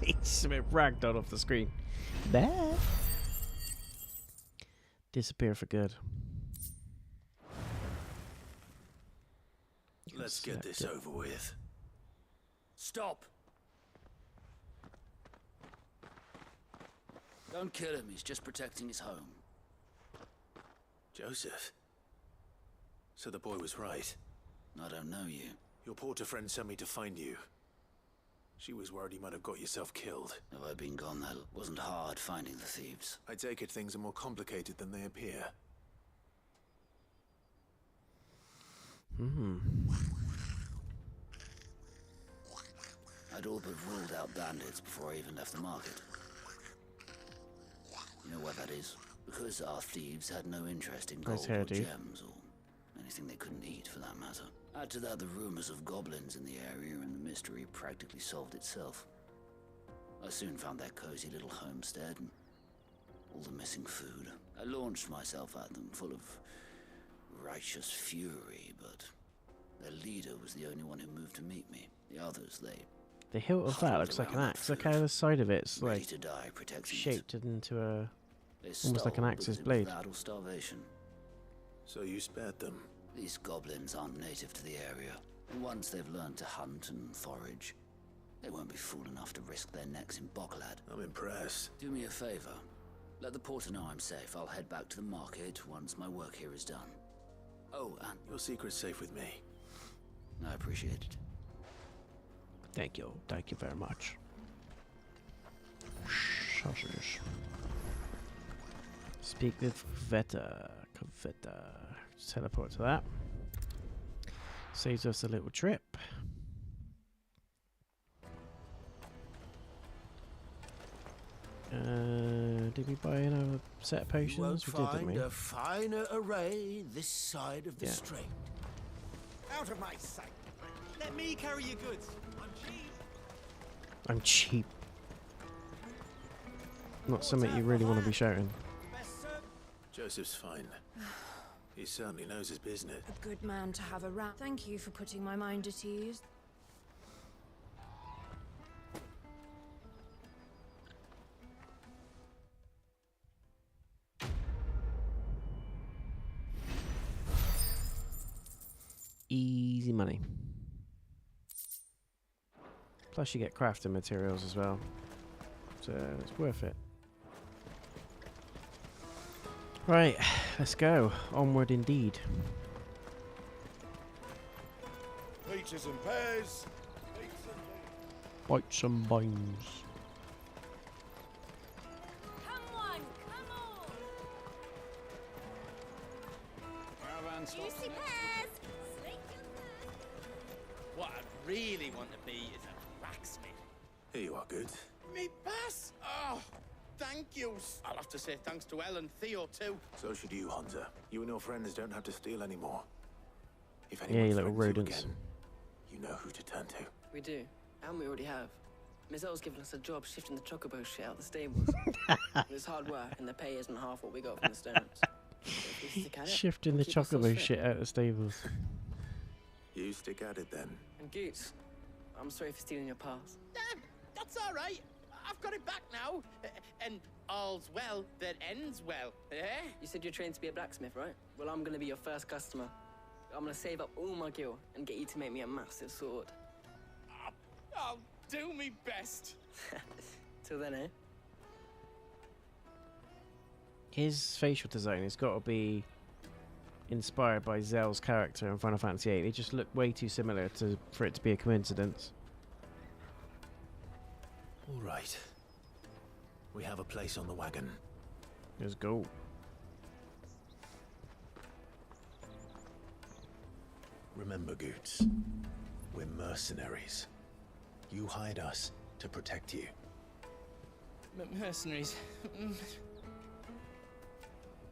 He's a bit ragdolled off the screen. There. Disappear for good. Let's get this over with. Stop! Don't kill him, he's just protecting his home. Joseph? So the boy was right. I don't know you. Your porter friend sent me to find you. She was worried you might have got yourself killed. If I'd been gone, that wasn't hard finding the thieves. I take it things are more complicated than they appear. I'd all but ruled out bandits before I even left the market. You know what that is? Because our thieves had no interest in gold or gems or anything they couldn't eat for that matter. Add to that the rumors of goblins in the area and the mystery practically solved itself. I soon found their cozy little homestead and all the missing food. I launched myself at them full of righteous fury, but their leader was the only one who moved to meet me. The others, The hilt of that looks like an axe. Look how the side of it's like shaped into a almost like an axe's blade. Starvation. So you spared them? These goblins aren't native to the area. And once they've learned to hunt and forage, they won't be fool enough to risk their necks in Bocklad. I'm impressed. Do me a favor. Let the porter know I'm safe. I'll head back to the market once my work here is done. Oh, and your secret's safe with me. I appreciate it. Thank you. Thank you very much. Sausages. Speak with Veta. Teleport to that. Saves us a little trip. Did we buy another set of potions? You won't We did, didn't find we? a finer array this side of the Yeah. strait. Out of my sight. Let me carry your goods. I'm cheap. I'm cheap. Not something you really want to be shouting. Joseph's fine. He certainly knows his business. A good man to have around. Thank you for putting my mind at ease. Easy money. Plus you get crafting materials as well. So it's worth it. Right, let's go. Onward indeed. Peaches and pears. Bites and binds. Come on, come on! Juicy pears! What I really want to be is a blacksmith. Here you are, Goods. Me pass? Oh, thank you. I'll have to say thanks to Elle and Theo too. So should you, Hunter. You and your friends don't have to steal anymore. If Yeah, anyone you little threatens you rodents. again, you know who to turn to. We do, and we already have. Ms. L's given us a job shifting the chocobo shit out the stables. It's hard work, and the pay isn't half what we got from the stones. So if we stick at it, Shifting we'll the keep ourselves chocobo fit. shit out of stables. You stick at it then. And Goots, I'm sorry for stealing your pass. That's all right. I've got it back now. And all's well that ends well. Eh? You said you're trained to be a blacksmith, right? Well, I'm gonna be your first customer. I'm gonna save up all my gil and get you to make me a massive sword. I'll do me best. Till then, eh? His facial design has got to be inspired by Zell's character in Final Fantasy VIII. They just look way too similar for it to be a coincidence. All right. We have a place on the wagon. Let's go. Remember, Goots, we're mercenaries. You hired us to protect you. Mercenaries.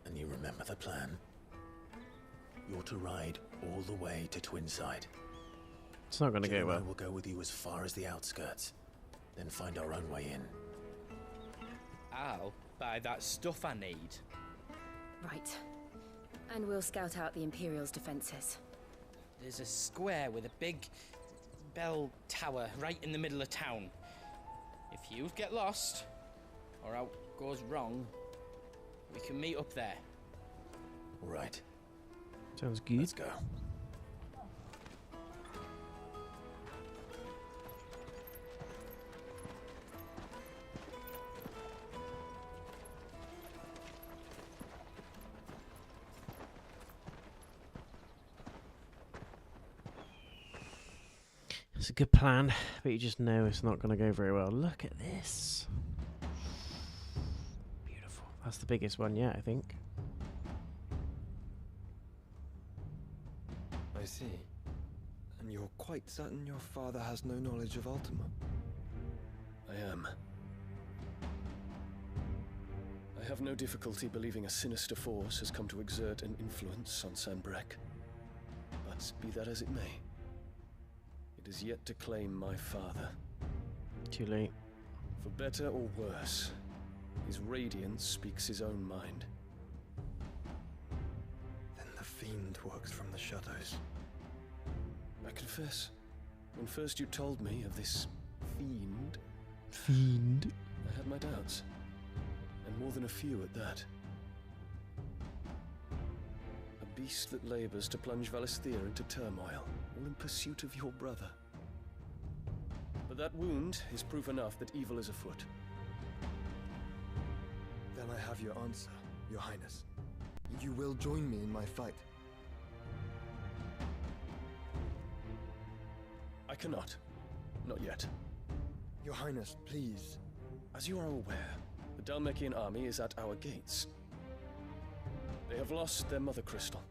And you remember the plan? You're to ride all the way to Twinside. It's not going to go well. We'll go with you as far as the outskirts, then find our own way in. I'll buy that stuff I need. Right. And we'll scout out the Imperial's defenses. There's a square with a big bell tower right in the middle of town. If you get lost, or out goes wrong, we can meet up there. All right. Sounds good. Let's go. It's a good plan, but you just know it's not going to go very well. Look at this. Beautiful. That's the biggest one yet, I think. I see. And you're quite certain your father has no knowledge of Ultima? I am. I have no difficulty believing a sinister force has come to exert an influence on Sanbreque. But be that as it may, it is yet to claim my father. Too late. For better or worse, his radiance speaks his own mind. Then the fiend works from the shadows. I confess, when first you told me of this fiend, I had my doubts. And more than a few at that. A beast that labors to plunge Valisthea into turmoil, all in pursuit of your brother. But that wound is proof enough that evil is afoot. Then I have your answer, Your Highness. You will join me in my fight. I cannot. Not yet. Your Highness, please. As you are aware, the Dhalmekian army is at our gates. They have lost their mother crystal,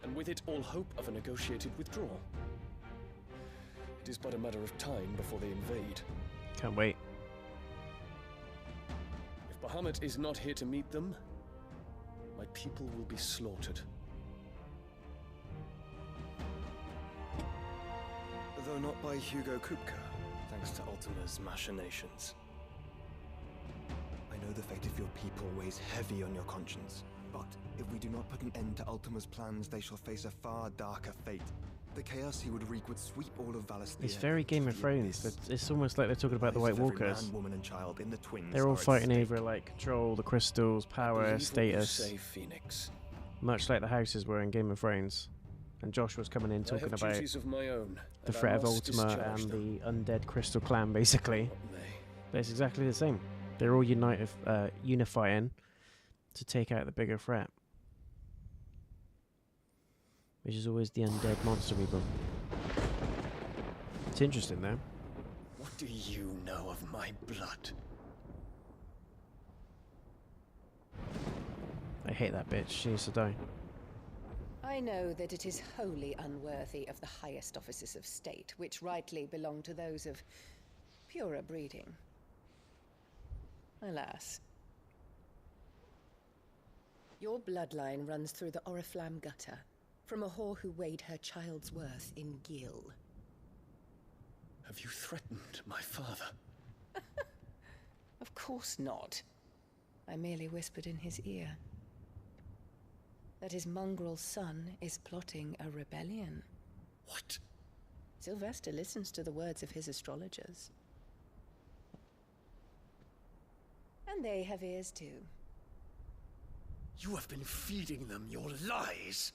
and with it all hope of a negotiated withdrawal. It is but a matter of time before they invade. Can't wait. If Bahamut is not here to meet them, my people will be slaughtered. Though not by Hugo Kupka, thanks to Ultima's machinations. I know the fate of your people weighs heavy on your conscience, but if we do not put an end to Ultima's plans, they shall face a far darker fate. The chaos he would wreak would sweep all of Valisthea. It's very Game of Thrones. It's almost like they're talking about the White Walkers. Man, woman, and child in the twins they're all fighting over like control, the crystals, power, status. Say, Phoenix. Much like the houses were in Game of Thrones. And Josh was coming in talking about of my own, the threat of Ultima and the undead Crystal Clan, basically. But it's exactly the same. They're all unifying to take out the bigger threat. Which is always the undead monster people. It's interesting, though. What do you know of my blood? I hate that bitch. She needs to die. I know that it is wholly unworthy of the highest offices of state, which rightly belong to those of purer breeding. Alas. Your bloodline runs through the Oriflamme gutter, from a whore who weighed her child's worth in gil. Have you threatened my father? Of course not. I merely whispered in his ear that his mongrel son is plotting a rebellion. What? Sylvester listens to the words of his astrologers. And they have ears too. You have been feeding them your lies!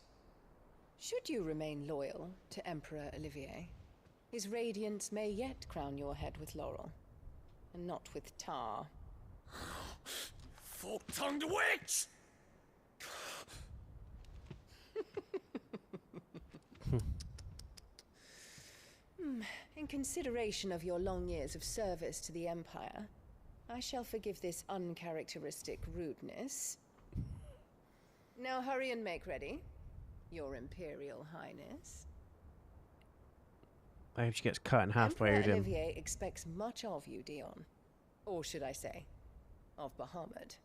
Should you remain loyal to Emperor Olivier, his radiance may yet crown your head with laurel, and not with tar. Fork-tongued witch! In consideration of your long years of service to the Empire, I shall forgive this uncharacteristic rudeness. Now hurry and make ready, Your Imperial Highness. I hope she gets cut in half by Emperor Odin. Olivier expects much of you, Dion. Or should I say, of Bahamut.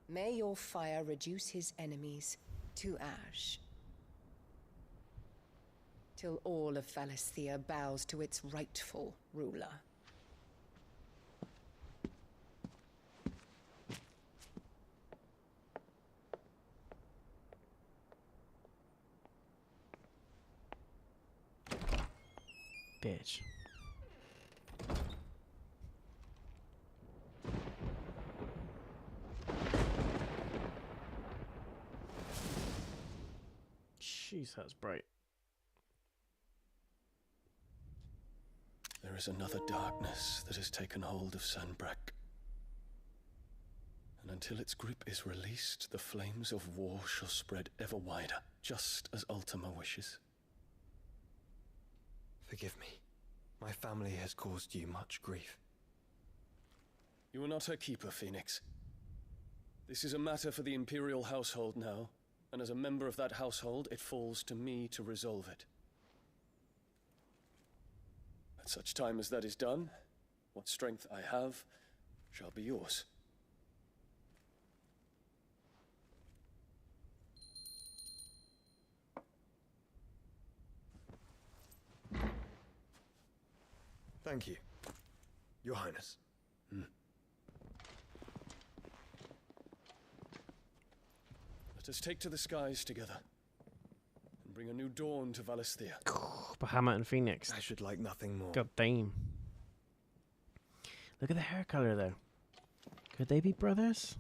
May your fire reduce his enemies to ash. Till all of Valisthea bows to its rightful ruler. Bitch. Jeez, that's bright. There is another darkness that has taken hold of Sanbreque. And until its grip is released, the flames of war shall spread ever wider, just as Ultima wishes. Forgive me. My family has caused you much grief. You are not her keeper, Phoenix. This is a matter for the Imperial household now, and as a member of that household, it falls to me to resolve it. At such time as that is done, what strength I have shall be yours. Thank you, Your Highness. Let us take to the skies together, and bring a new dawn to Valisthea. Bahamut and Phoenix. I should like nothing more. God damn. Look at the hair color, though. Could they be brothers?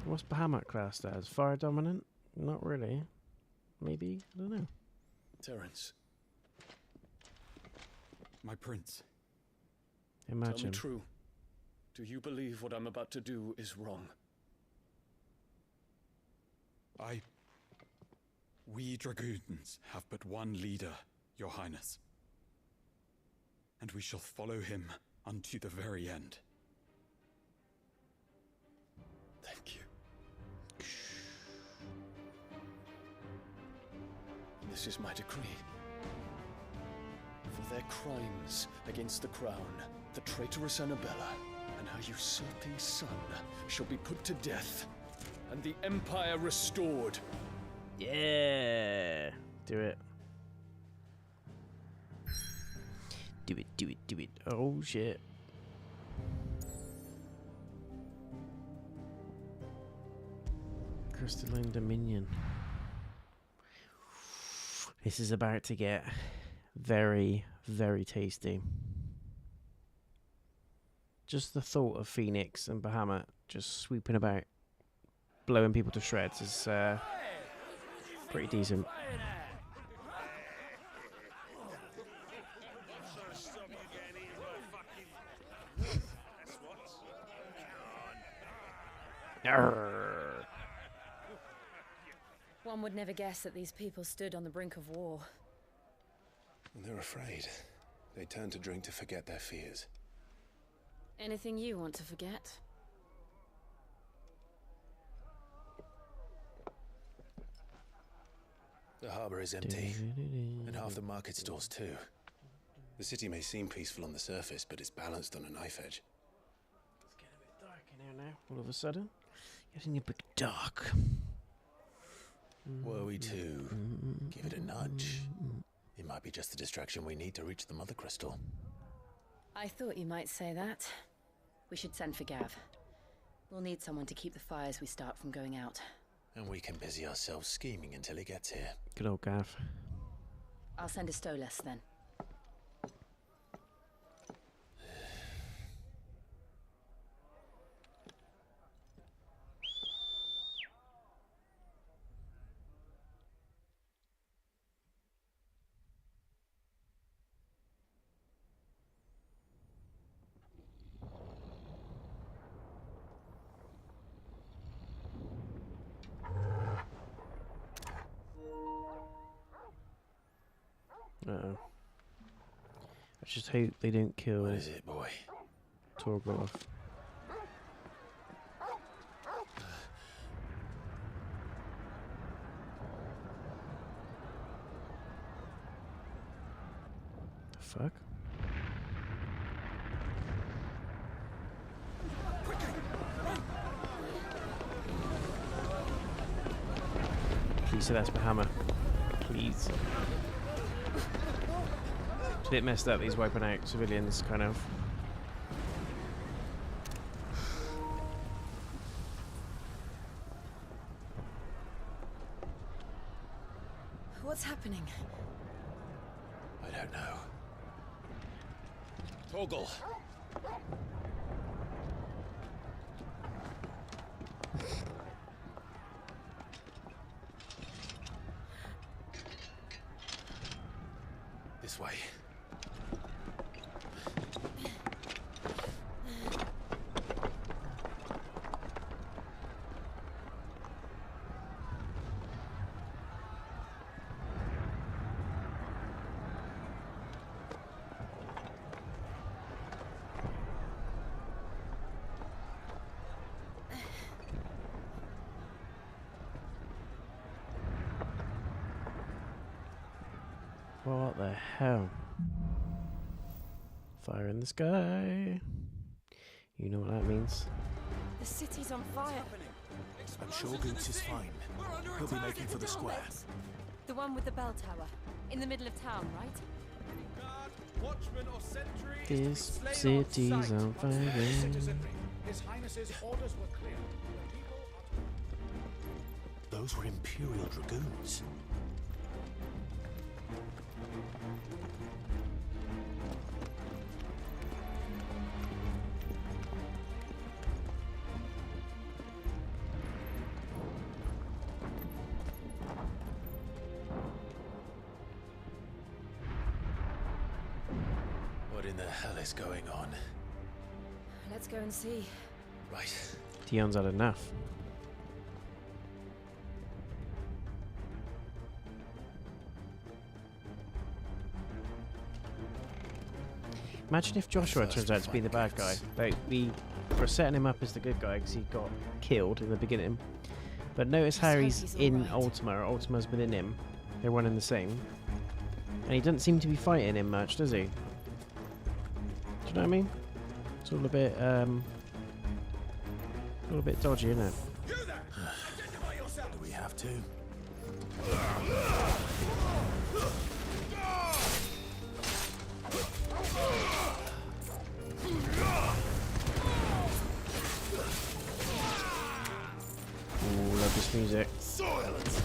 What's Bahamut classed as? Fire dominant? Not really. Maybe? I don't know. Terence. My prince. Imagine. Tell me true. Do you believe what I'm about to do is wrong? We dragoons have but one leader, Your Highness. And we shall follow him unto the very end. Thank you. This is my decree. For their crimes against the crown, the traitorous Annabella and her usurping son shall be put to death, and the Empire restored. Yeah. Do it. Do it, do it, do it. Oh, shit. Crystalline Dominion. This is about to get very, very tasty. Just the thought of Phoenix and Bahamut just sweeping about, blowing people to shreds is pretty decent. One would never guess that these people stood on the brink of war. They're afraid. They turn to drink to forget their fears. Anything you want to forget? The harbour is empty, and half the market stalls too. The city may seem peaceful on the surface, but it's balanced on a knife edge. It's getting a bit dark in here now, all of a sudden. Getting a bit dark. Were we to give it a nudge, it might be just the distraction we need to reach the Mother Crystal. I thought you might say that. We should send for Gav. We'll need someone to keep the fires we start from going out. And we can busy ourselves scheming until he gets here. Good old Gav. I'll send a Stolas then. Uh-oh. I just hope they don't kill... What is it, boy? Torgolov. The fuck? Please say that's Bahamut. Please. It's a bit messed up, these wiping out civilians, kind of. What's happening? I don't know. Torgal! This way. What the hell? Fire in the sky. You know what that means. The city's on fire. I'm sure Goots is fine. He'll be making for the square. The one with the bell tower. In the middle of town, right? This city's on fire. His Highness's orders were clear. Those were Imperial Dragoons. What in the hell is going on? Let's go and see. Right. Dion's had enough. Imagine if Joshua turns out to be the bad guy. Like, we were setting him up as the good guy because he got killed in the beginning. But notice how he's in Ultima, or Ultima's within him. They're one and the same. And he doesn't seem to be fighting him much, does he? Do you know what I mean? It's all a bit dodgy, isn't it? Do we have to? Ooh, love this music. Silence!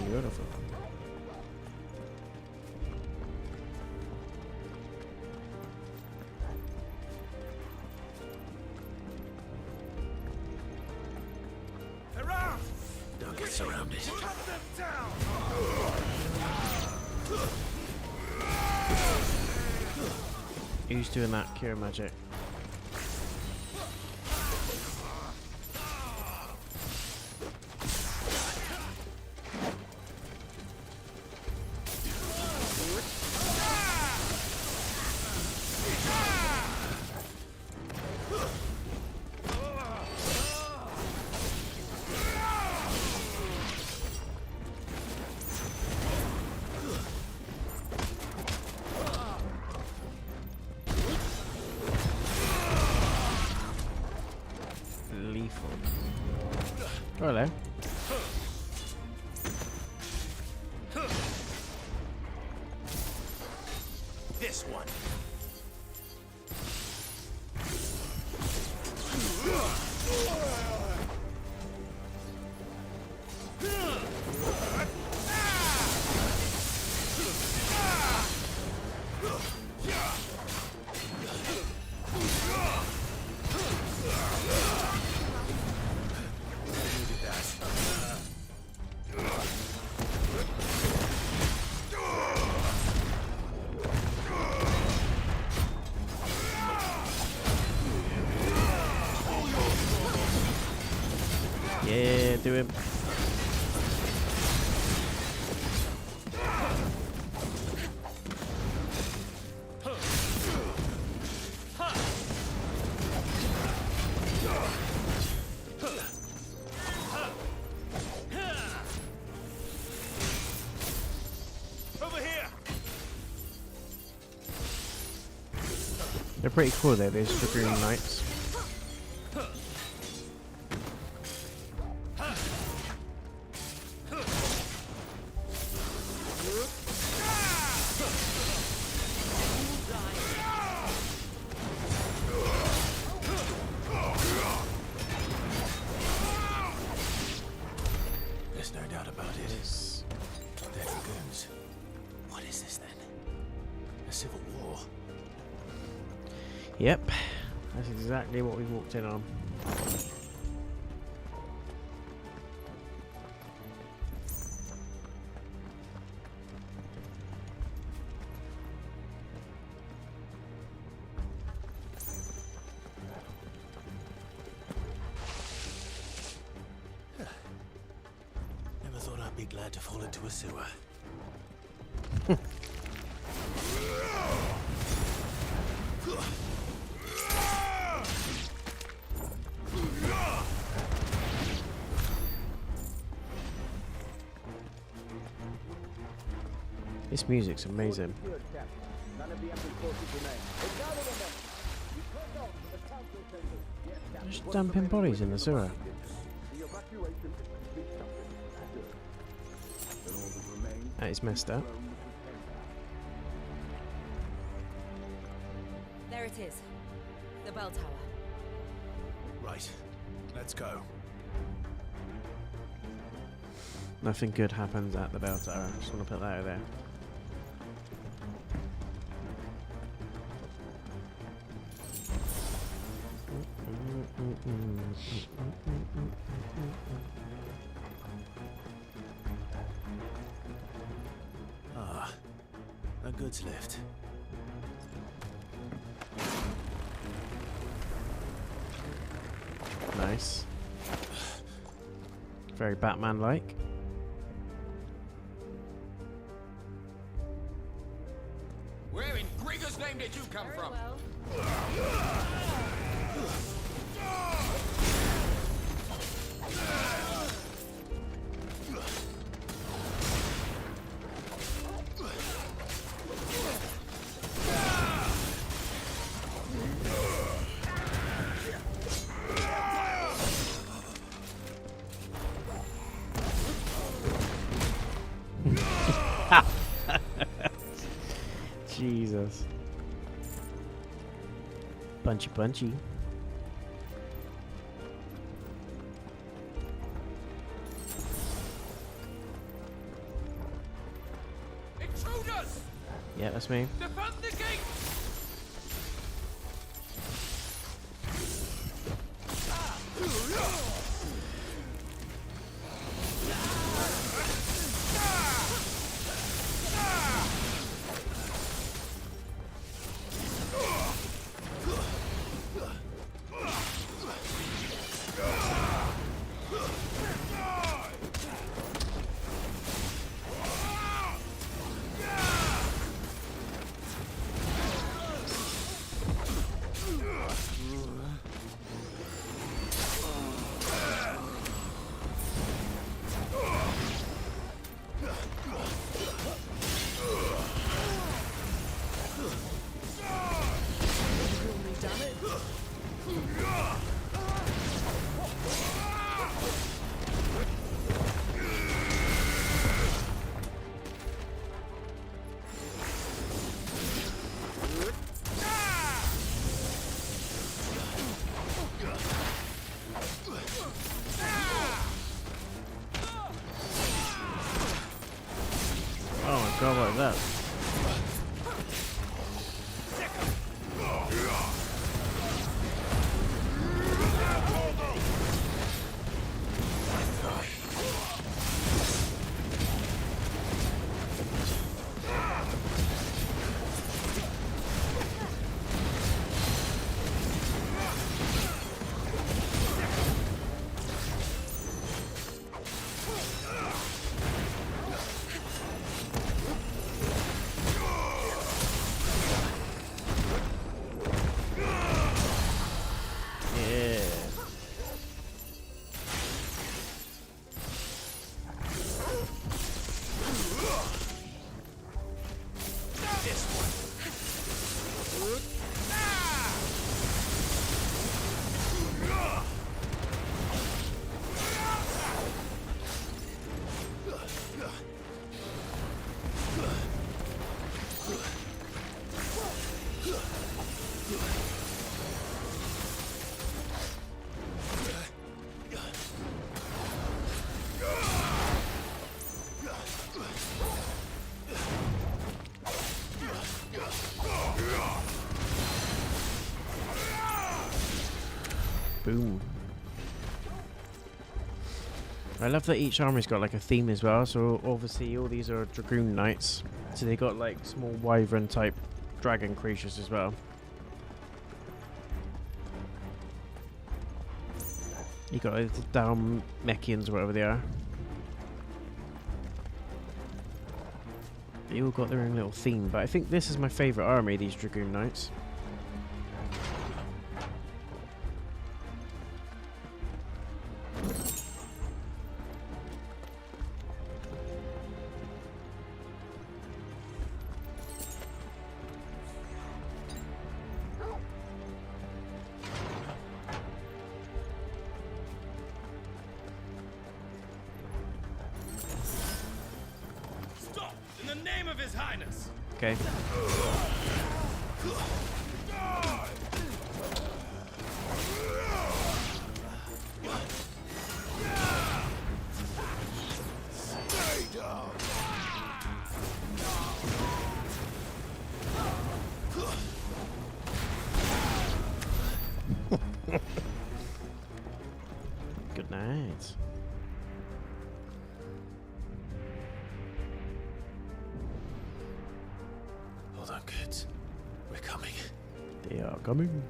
Beautiful. Don't get surrounded. Who's doing that cure magic? Hello. This one. Yeah, do him. Over here. They're pretty cool though, those Dragoon Knights. There's no doubt about it. They're dragoons. What is this then? A civil war? Yep, that's exactly what we walked in on. Never thought I'd be glad to fall into a sewer. This music's amazing. Just dumping bodies in the sewer. That is messed up. There it is. The bell tower. Right. Let's go. Nothing good happens at the bell tower. Just want to put that out there. Ah, a goods lift. Nice. Very Batman-like. Where in Grigger's name did you come from? Jesus. Punchy. Intruders! Yeah, that's me. Defend the gate! Go like that. Boom. I love that each army's got like a theme as well. So obviously all these are Dragoon Knights. So they got like small wyvern type dragon creatures as well. You got the Dalmatians or whatever they are. They all got their own little theme, but I think this is my favourite army, these Dragoon Knights. Okay. Good night. Hold on, kids. We're coming. They are coming.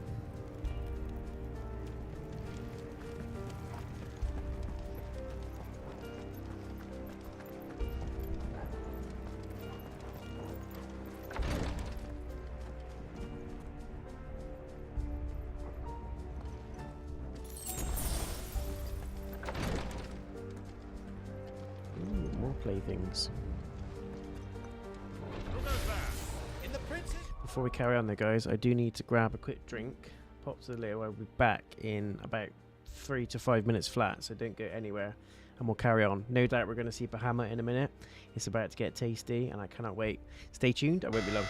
playthings. Before we carry on though, guys, I do need to grab a quick drink, pop to the loo. I'll be back in about 3 to 5 minutes flat, so don't go anywhere, and we'll carry on. No doubt we're going to see Bahamut in a minute. It's about to get tasty, and I cannot wait. Stay tuned, I won't be long.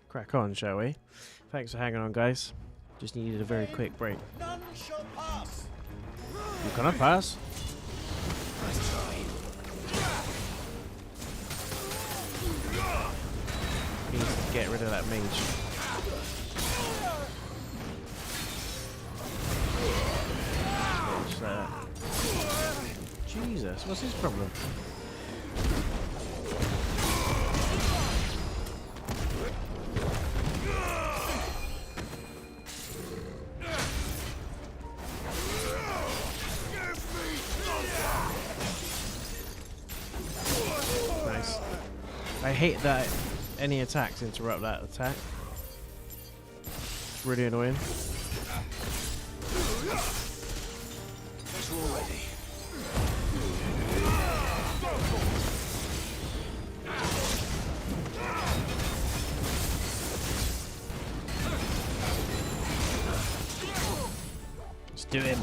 Crack on, shall we? Thanks for hanging on, guys. Just needed a very quick break. None shall pass. You cannot pass. Nice try. He needs to get rid of that mage. Just like that. Jesus, what's his problem? I hate that any attacks interrupt that attack. It's really annoying. Guess we're all ready. Do him.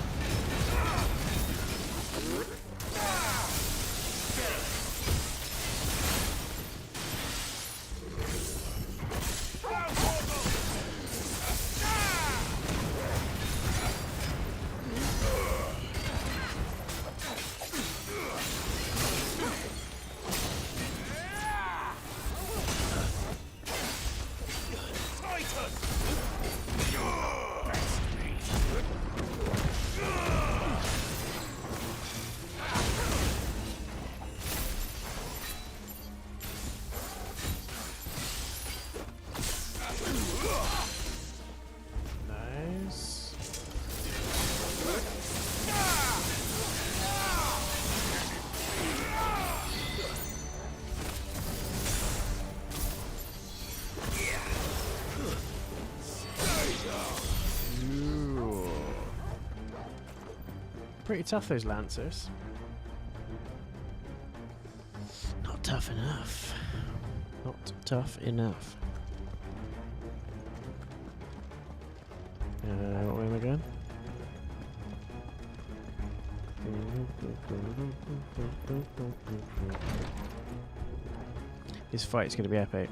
Pretty tough, those Lancers. Not tough enough. Not tough enough. What way am I going? This fight's going to be epic.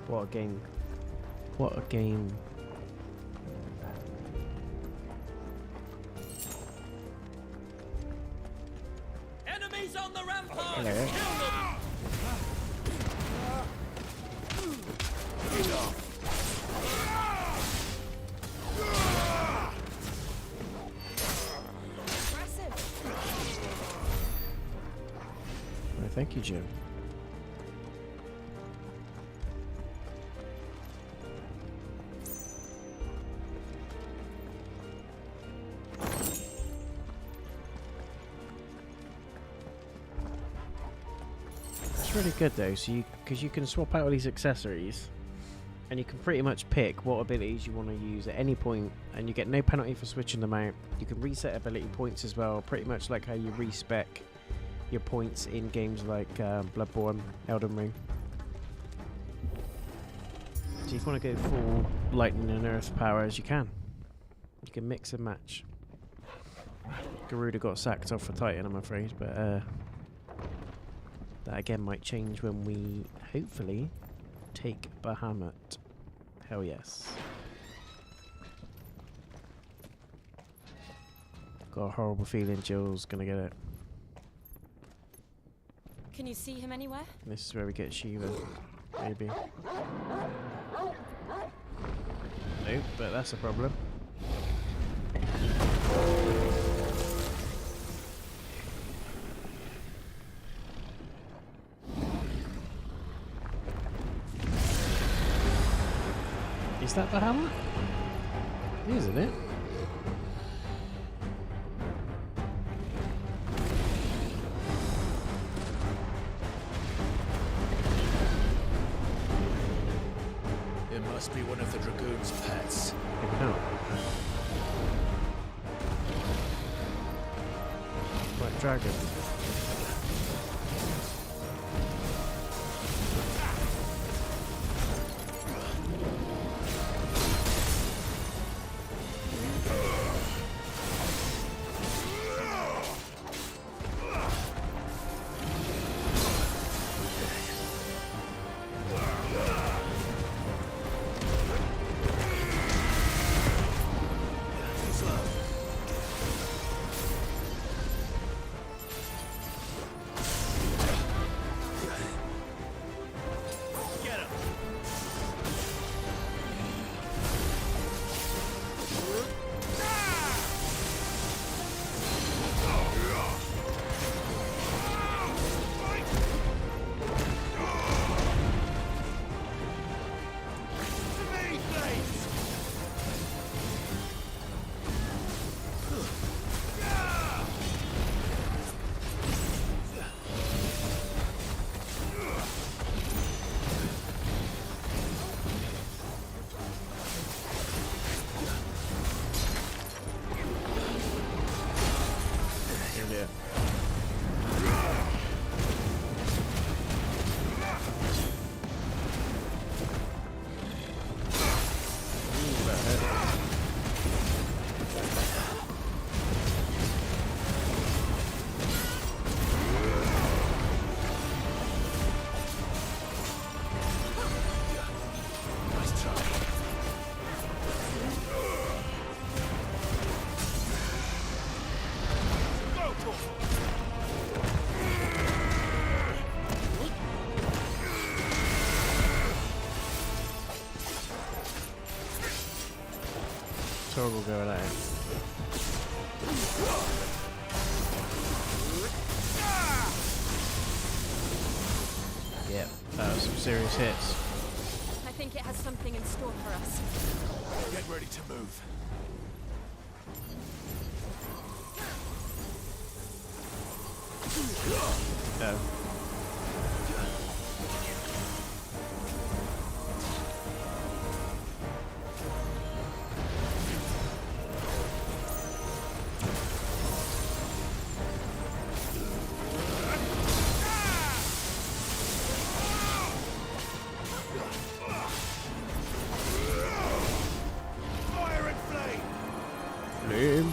What a game. What a game. Enemies on the rampart! Hello. Thank you, Jim. It's really good though, so because you can swap out all these accessories, and you can pretty much pick what abilities you want to use at any point, and you get no penalty for switching them out. You can reset ability points as well, pretty much like how you respec your points in games like Bloodborne, Elden Ring. So if you want to go full lightning and earth powers, you can. You can mix and match. Garuda got sacked off for Titan, I'm afraid, but that again might change when we hopefully take Bahamut. Hell yes. Got a horrible feeling Jill's gonna get it. Can you see him anywhere? This is where we get Shiva, maybe. Nope, but that's a problem. Is that Bahamut? Isn't it? Must be one of the Dragoon's pets. Maybe not. White dragon. Toggle going at it. Yep, that was some serious hits. I think it has something in store for us. Get ready to move. No. Fire and flame. Flame.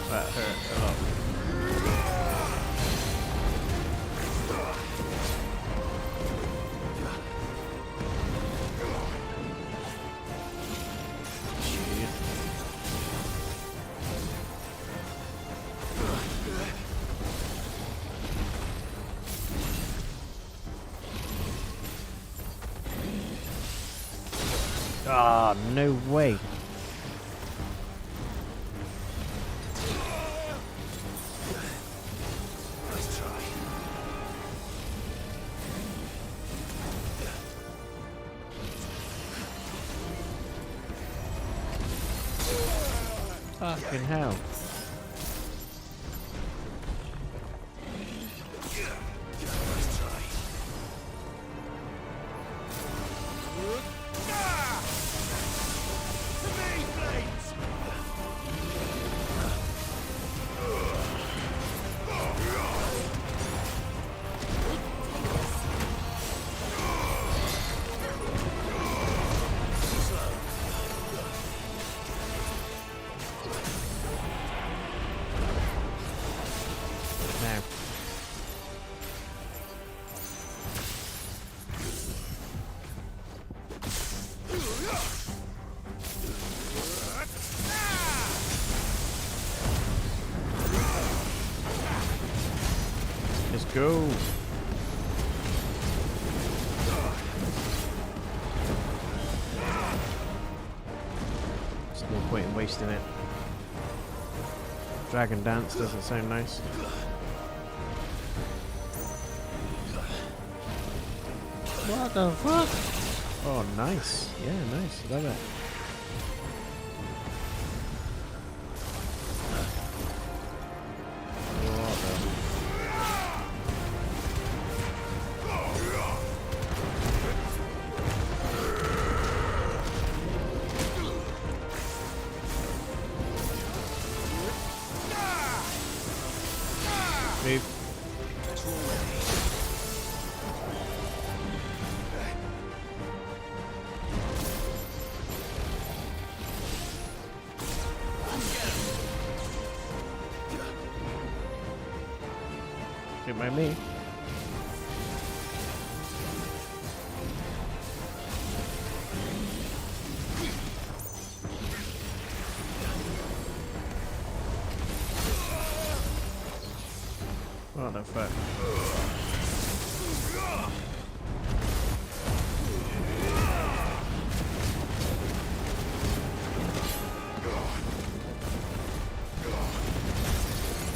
That hurt a lot. Ah, no way. Nice try. Fucking hell. Nice try. To me, flames! Now. Let's go. There's no point in wasting it. Dragon dance doesn't sound nice. What the fuck? Oh, nice. Yeah, nice. Love it. Move. Don't mind me. What the fuck?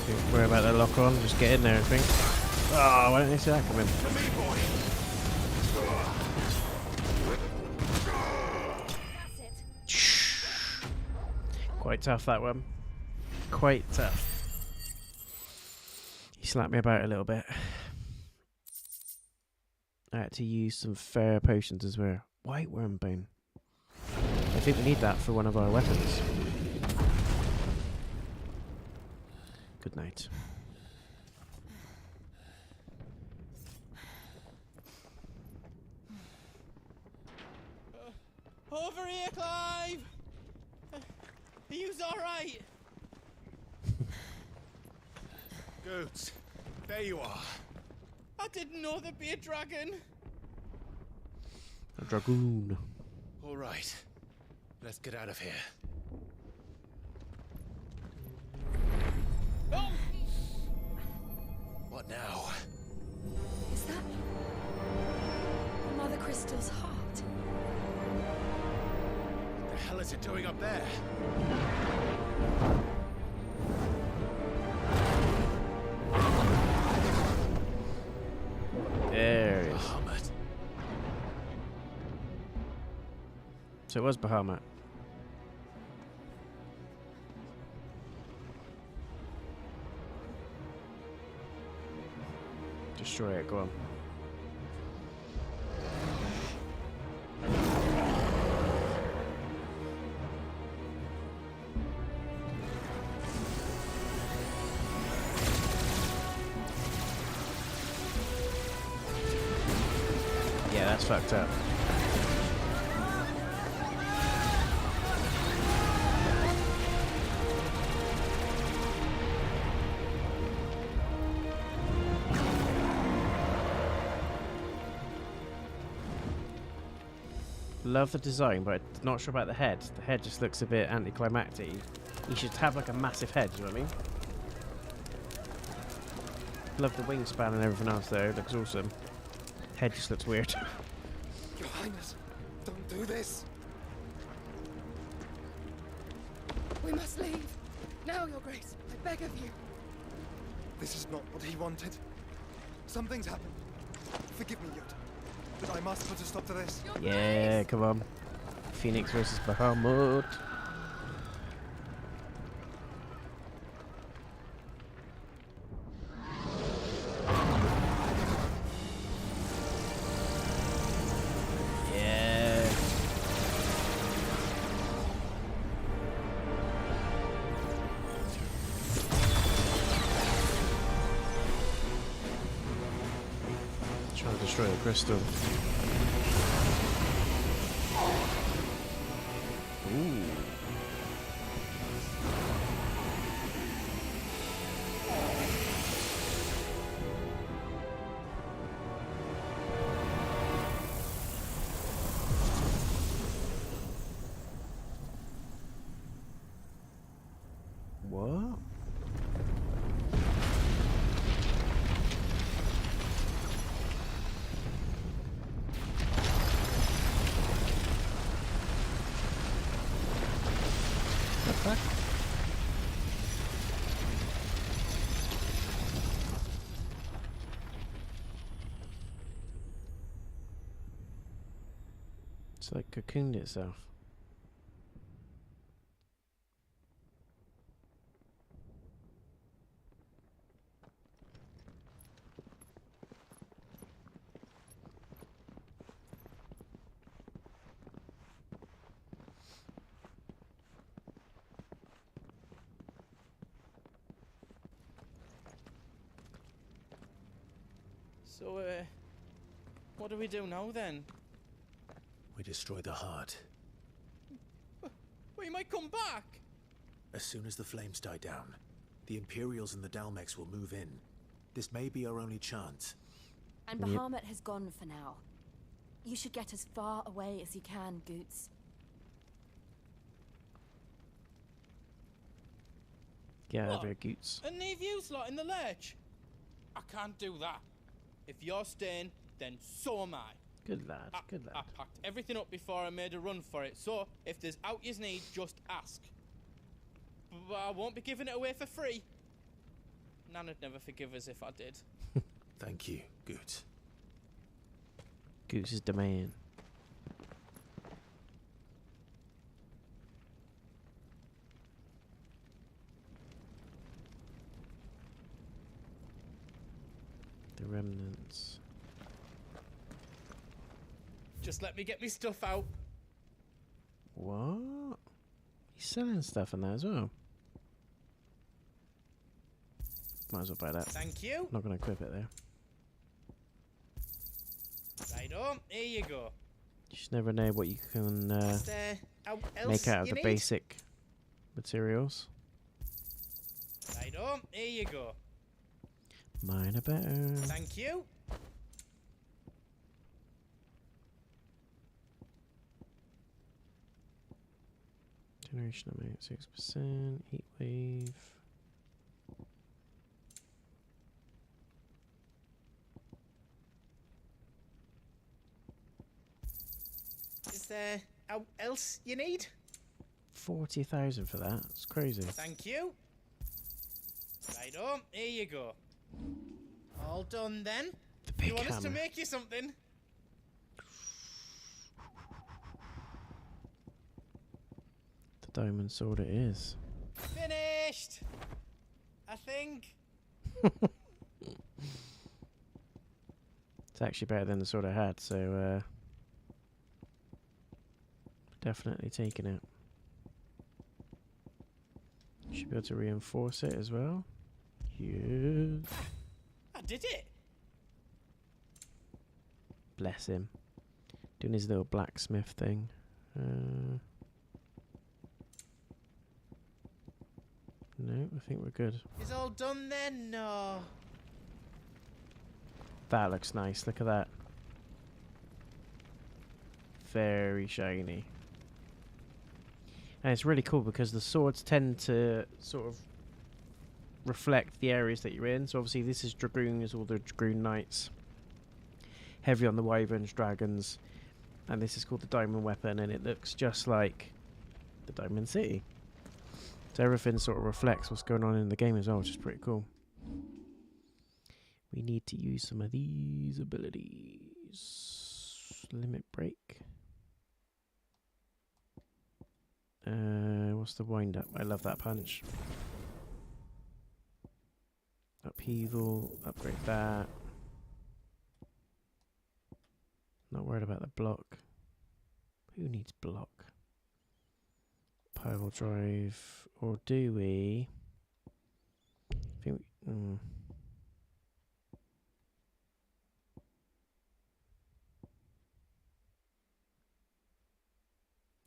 Don't worry about the lock on, just get in there, I think. Oh, why don't they see that coming? Quite tough, that one. Quite tough. He slapped me about a little bit. I had to use some fair potions as well. White worm bone. I think we need that for one of our weapons. Good night. Over here, Clive! Are you alright? Goods, there you are. I didn't know there'd be a dragon. A dragoon. All right. Let's get out of here. Oh! What now? Is that Mother Crystal's heart? What the hell is it doing up there? There it is. Bahamut. So it was Bahamut. Destroy it, go on. Yeah, that's fucked up. Love the design, but not sure about the head. The head just looks a bit anticlimactic. You should have like a massive head, you know what I mean? Love the wingspan and everything else though, it looks awesome. Head just looks weird. Your Highness, don't do this. We must leave. Now, Your Grace, I beg of you. This is not what he wanted. Something's happened. Forgive me, Yoda, but I must put a stop to this. Yeah, come on. Phoenix versus Bahamut. Trying to destroy the crystal. Ooh. What? Fuck? It's like cocooned itself. So, what do we do now then? We destroy the heart. We might come back! As soon as the flames die down, the Imperials and the Dalmex will move in. This may be our only chance. And Bahamut has gone for now. You should get as far away as you can, Goots. Get out of here, Goots. And leave you lot in the lurch? I can't do that. If you're staying, then so am I. Good lad, good lad. I packed everything up before I made a run for it, so if there's out yous need, just ask. But I won't be giving it away for free. Nana'd never forgive us if I did. Thank you, Goots. Goots is the man. The remnants. Just let me get me stuff out. What? He's selling stuff in there as well. Might as well buy that. Thank you. Not going to equip it there. Right on, here you go. You just never know what you can make out of the basic materials. Right on, here you go. Mine are better. Thank you. Generation amount 6%. Heat wave. Is there else you need? 40,000 for that. It's crazy. Thank you. Right on, here you go. All done then. The big You want us to hammer. make you something? The diamond sword it is. Finished! I think. It's actually better than the sword I had, so definitely taking it. Should be able to reinforce it as well. Yes. I did it! Bless him. Doing his little blacksmith thing. No, I think we're good. Is all done then? No. That looks nice. Look at that. Very shiny. And it's really cool because the swords tend to sort of reflect the areas that you're in. So obviously this is Dragoons, all the Dragoon Knights. Heavy on the Wyverns, Dragons. And this is called the Diamond Weapon, and it looks just like the Diamond City. So everything sort of reflects what's going on in the game as well, which is pretty cool. We need to use some of these abilities. Limit break. What's the wind up? I love that punch. Upheaval, upgrade that. Not worried about the block. Who needs block? Pile drive, or do we? I think we,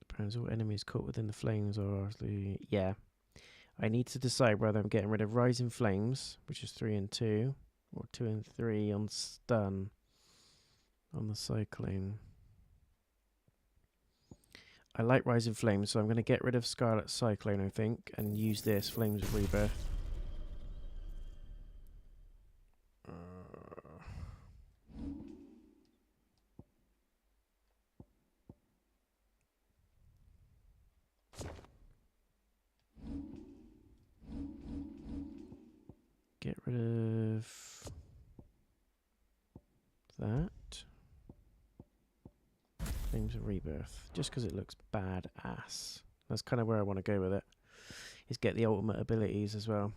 Depends all enemies caught within the flames or yeah. I need to decide whether I'm getting rid of Rising Flames, which is 3 and 2, or 2 and 3 on stun on the cyclone. I like Rising Flames, so I'm going to get rid of Scarlet Cyclone, I think, and use this Flames of Rebirth. Get rid of that. Flames of Rebirth, just because it looks badass. That's kind of where I want to go with it. Is get the ultimate abilities as well.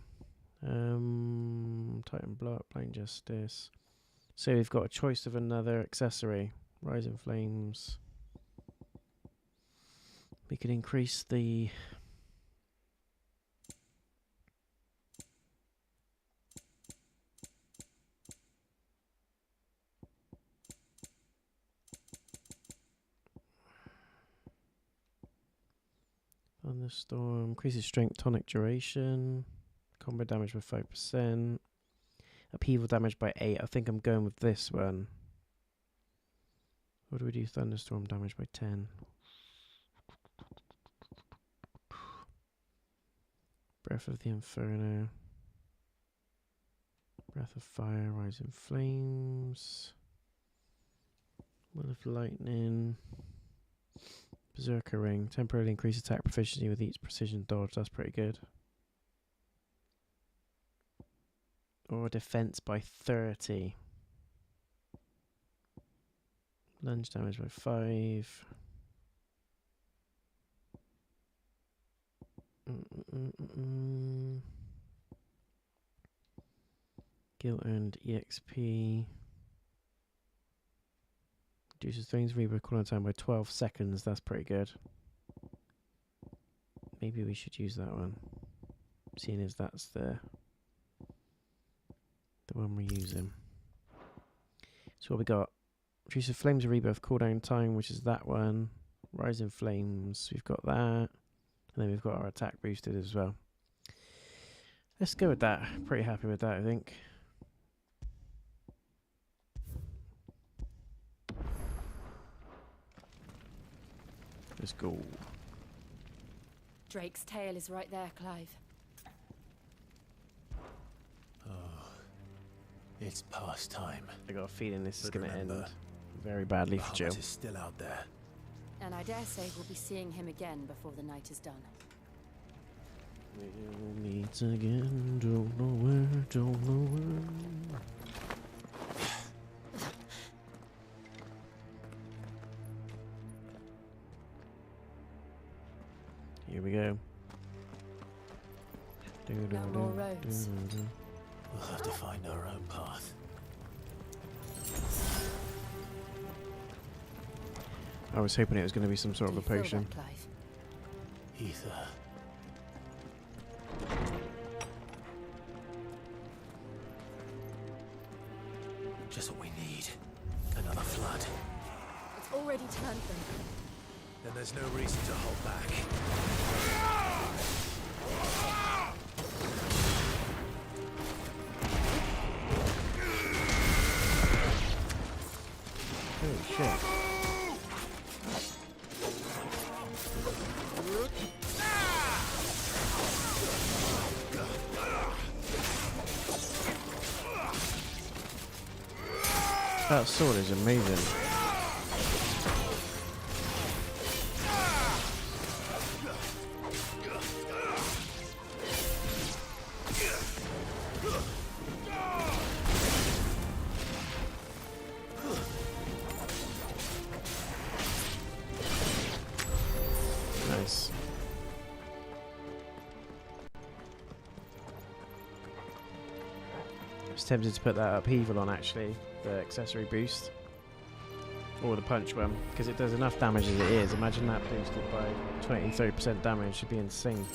Titan Block, Blind Justice. So we've got a choice of another accessory. Rising Flames. We can increase the Thunderstorm, increases strength, tonic duration, combo damage by 5%, upheaval damage by 8. I think I'm going with this one. What do we do? Thunderstorm damage by 10. Breath of the Inferno. Breath of Fire, Rising Flames. Will of Lightning. Berserker Ring. Temporarily increase attack proficiency with each precision dodge. That's pretty good. Or defense by 30. Lunge damage by 5. Guild earned EXP. Reduces things rebirth cooldown time by 12 seconds. That's pretty good. Maybe we should use that one, seeing as that's the one we're using. So what we got? Reduces Flames of Rebirth cooldown time, which is that one. Rising Flames, we've got that. And then we've got our attack boosted as well. Let's go with that. Pretty happy with that, I think. Let's go. Drake's tail is right there, Clive. Oh, it's past time. I got a feeling this is But going to end remember, very badly for Jill. Bahamut is still out there. And I dare say we'll be seeing him again before the night is done. We'll meet again, don't know where, don't know where. Here we go. No more roads. We'll have to find our own path. I was hoping it was going to be some sort of a potion. Ether. Just what we need. Another flood. It's already turned them. Then there's no reason to hold back. Holy shit. That sword is amazing. Nice. I was tempted to put that upheaval on actually, the accessory boost. Or the punch one, because it does enough damage as it is. Imagine that boosted by 20-30% damage, should be insane.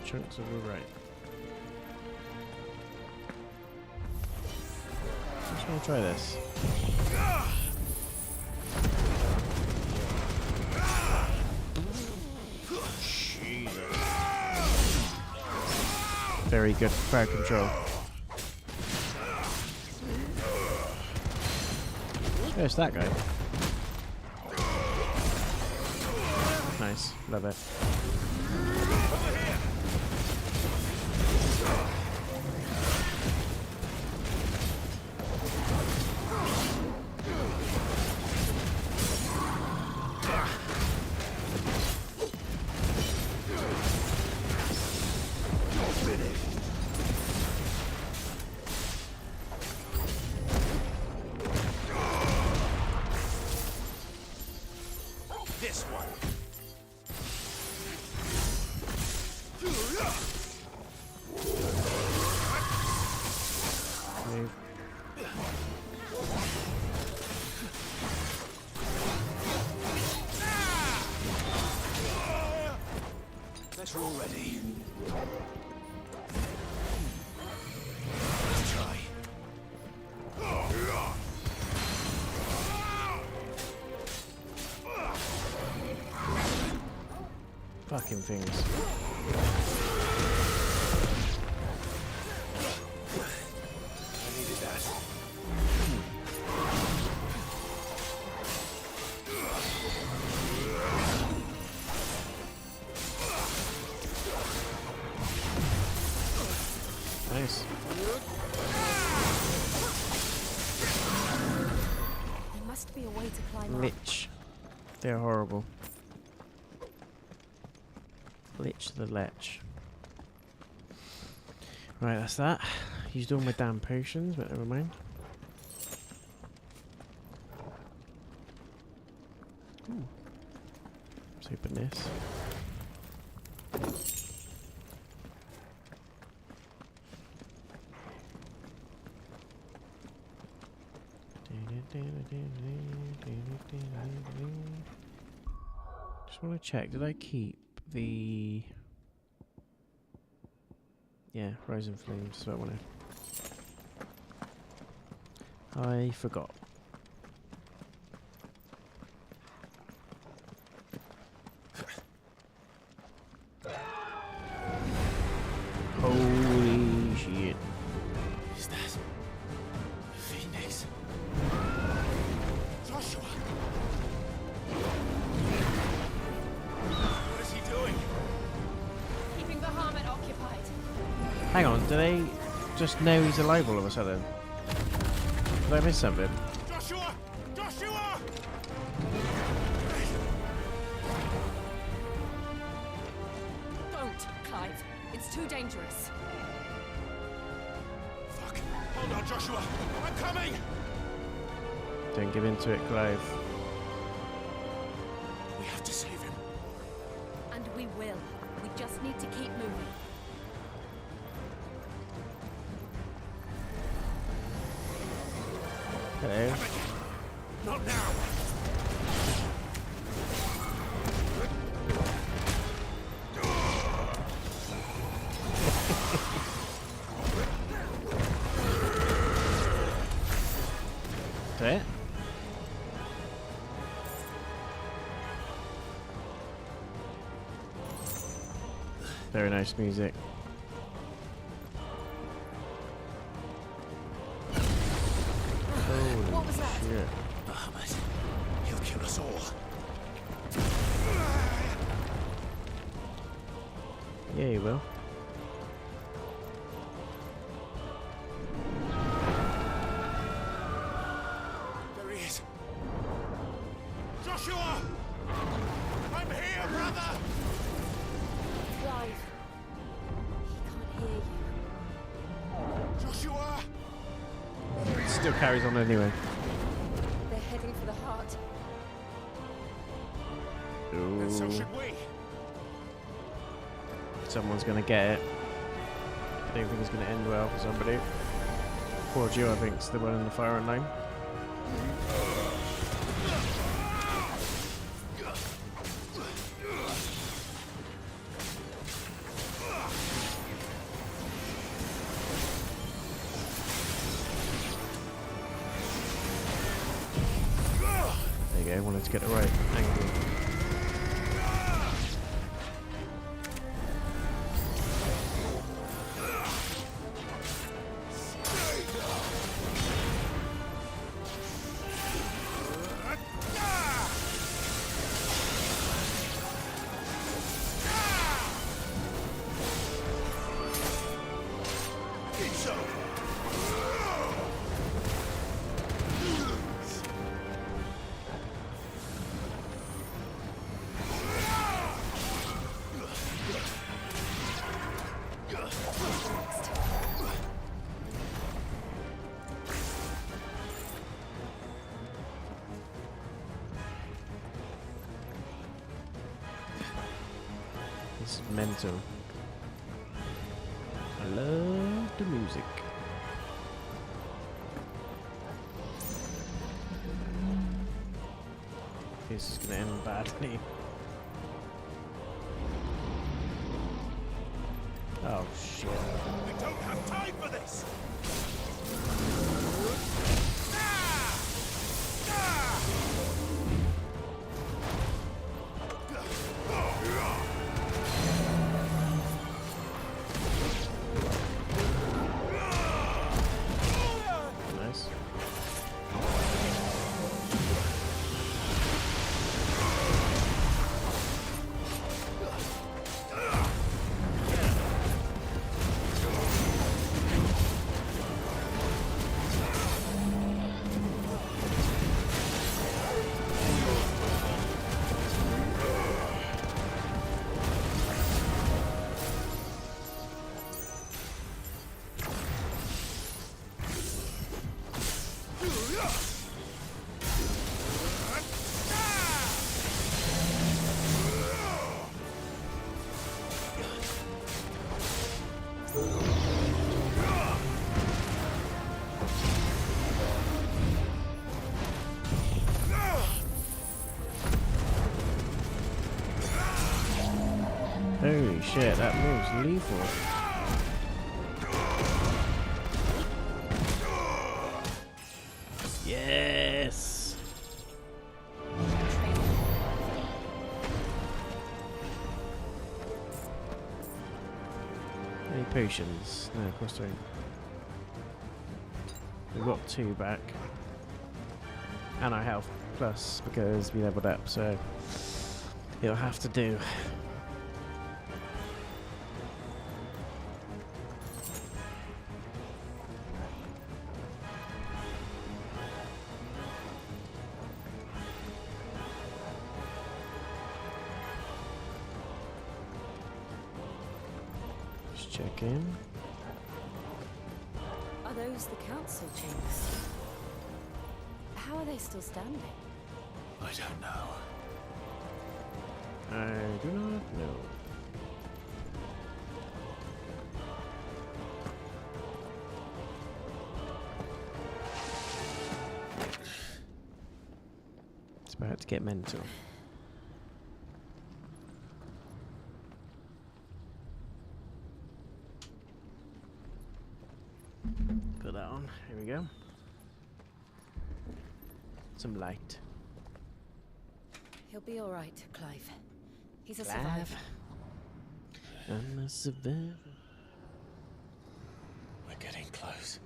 Chunks of right. Just want to try this. Very good crowd control. There's that guy. Nice, love it. This one. Move. Let's roll ready. Let's try. Fucking things. I needed that. Nice. There must be a way to climb up. Lich. They're horrible. Lich the Lech. Right, that's that. Used all my damn potions, but never mind. Ooh. Let's open this. Just want to check, did I keep the... Yeah, Rising Flames, so I want to... I forgot. Holy shit. Is that Phoenix? Joshua! What is he doing? Do they just know he's alive all of a sudden? Did I miss something? Joshua! Joshua! Don't, Clive. It's too dangerous. Fuck. Hold on, Joshua. I'm coming! Don't give in to it, Clive. We have to save him. And we will. We just need to keep moving. Hello. Not now. There. Very nice music. What was that? Shit. Bahamut. He'll kill us all. Yeah, he will. There he is. Joshua! I'm here, brother! Clive. He can't hear you. Joshua! It still carries on anyway. They're heading for the heart. And so Ooh. should we. Someone's gonna get it. I don't think it's gonna end well for somebody. Poor Joe, I think, is the one in the firing line. There you go, wanted to get the right angle. This is mental. I love the music. This is gonna end badly. Oh shit. We don't have time for this! Nice. Holy shit, that move's lethal. Yes! Any potions? No, of course don't. We've got 2 back. And our health plus because we leveled up, so it'll have to do. Just check in. Are those the council chambers? How are they still standing? I don't know. I do not know. It's about to get mental. Put that on. Here we go. Some light. He'll be all right, Clive. He's a Clive. survivor. I'm a survivor. We're getting close.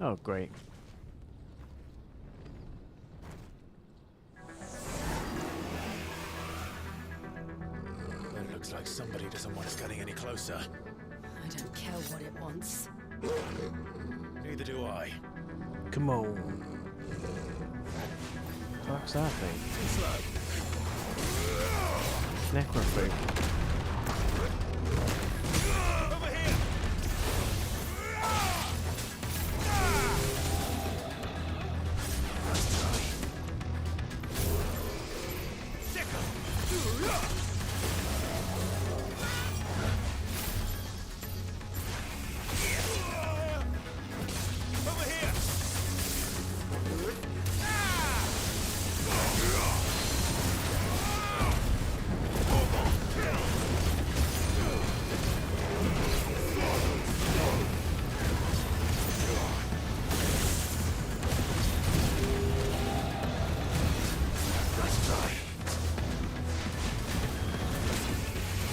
Oh, great. It looks like somebody doesn't want us getting any closer. I don't care what it wants. Neither do I. Come on. Fuck's that thing? Necrophobe.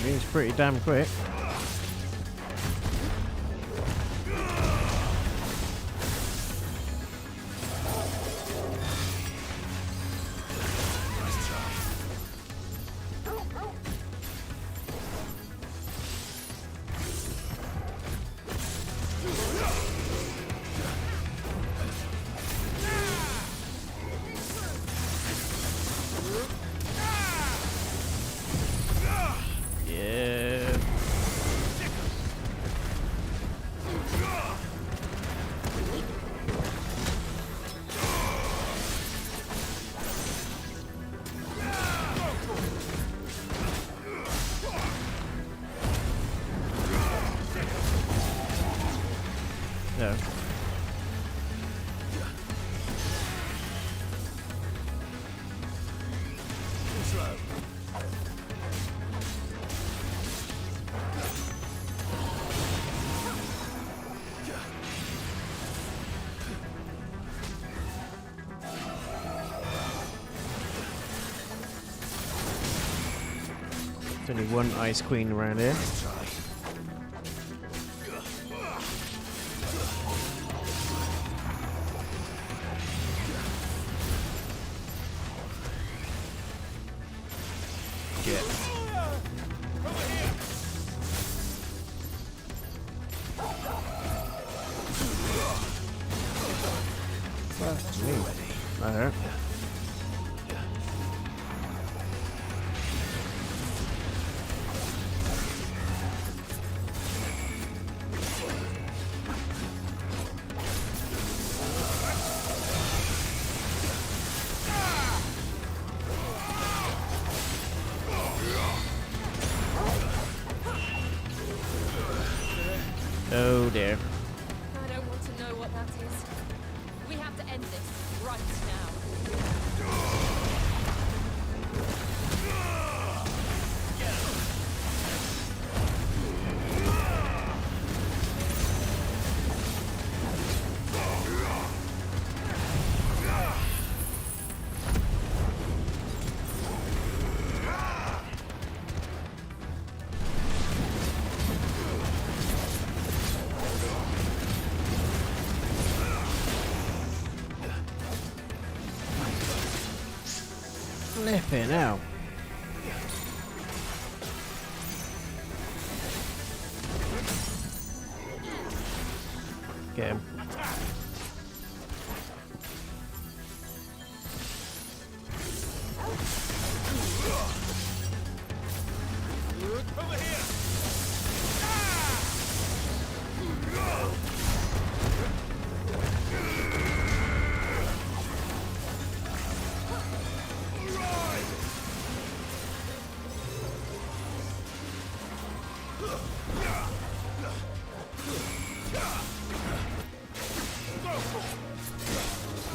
Moves pretty damn quick. No. There's only one Ice Queen around here. Oh dear. I don't want to know what that is. We have to end this right now. Flipping out.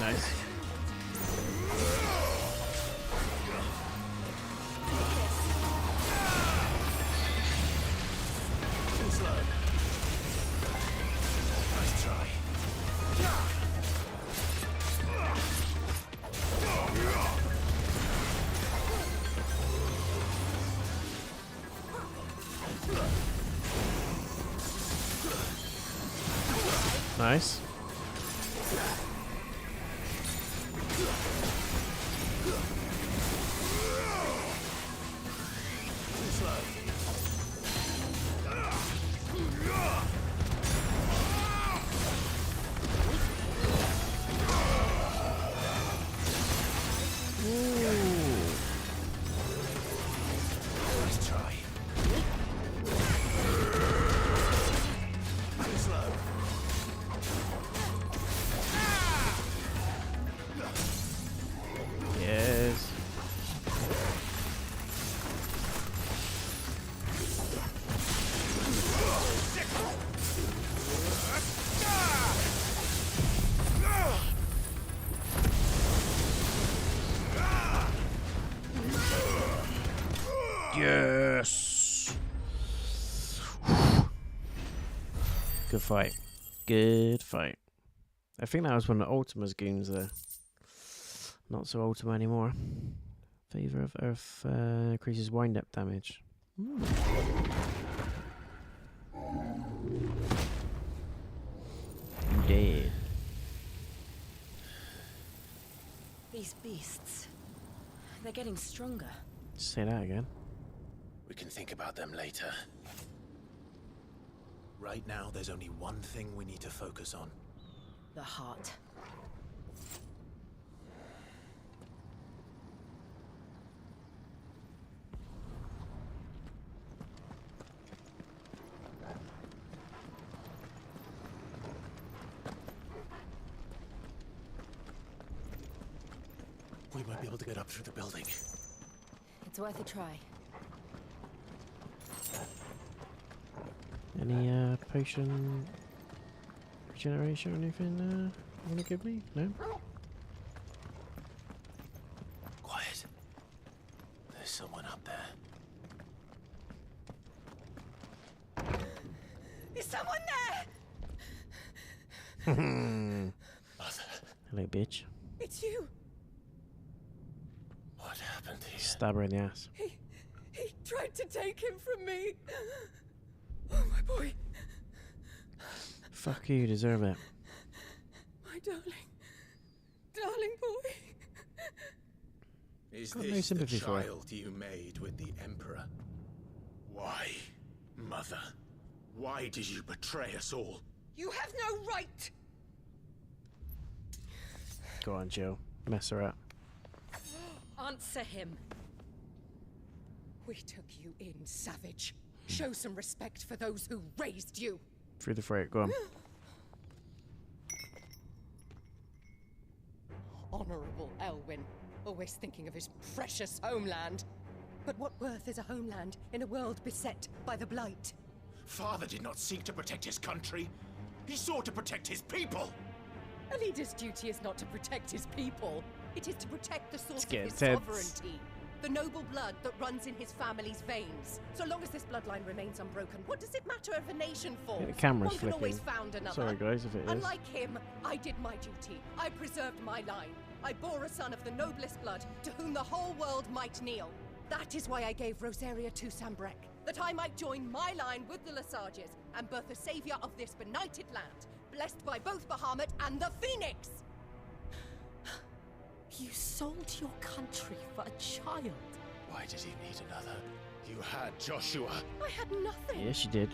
Nice. Too slow. Nice try. Nice. Too slow. Nice try. Too slow. Yes. Yes. Good fight. Good fight. I think that was one of Ultima's goons there. Not so Ultima anymore. Favor of Earth increases wind-up damage. Dead. These beasts, they're getting stronger. Say that again. We can think about them later. Right now, there's only one thing we need to focus on. The heart. We might be able to get up through the building. It's worth a try. Any potion regeneration or anything you want to give me? No? Quiet. There's someone up there. Is someone there? Hello, bitch. It's you. What happened here? Stab her in the ass. He tried to take him from me. Oh, my boy. Fuck you, you deserve it. My darling. Darling boy. Is Got no this the sympathy for it. child you made with the Emperor? Why, Mother? Why did you betray us all? You have no right. Go on, Jill. Mess her up. Answer him. We took you in, savage. Show some respect for those who raised you. Through the throat, go on. Honorable Elwyn, always thinking of his precious homeland. But what worth is a homeland in a world beset by the Blight? Father did not seek to protect his country. He sought to protect his people. A leader's duty is not to protect his people. It is to protect the source of getting his tense. sovereignty. The noble blood that runs in his family's veins. So long as this bloodline remains unbroken, what does it matter if a nation falls? Yeah, the camera's One can always flicking. found another. Sorry, guys, if it is. Unlike him, I did my duty. I preserved my line. I bore a son of the noblest blood, to whom the whole world might kneel. That is why I gave Rosaria to Sambrek, that I might join my line with the Lesages and birth a savior of this benighted land, blessed by both Bahamut and the Phoenix! You sold your country for a child. Why did he need another? You had Joshua. I had nothing. Yes, you did.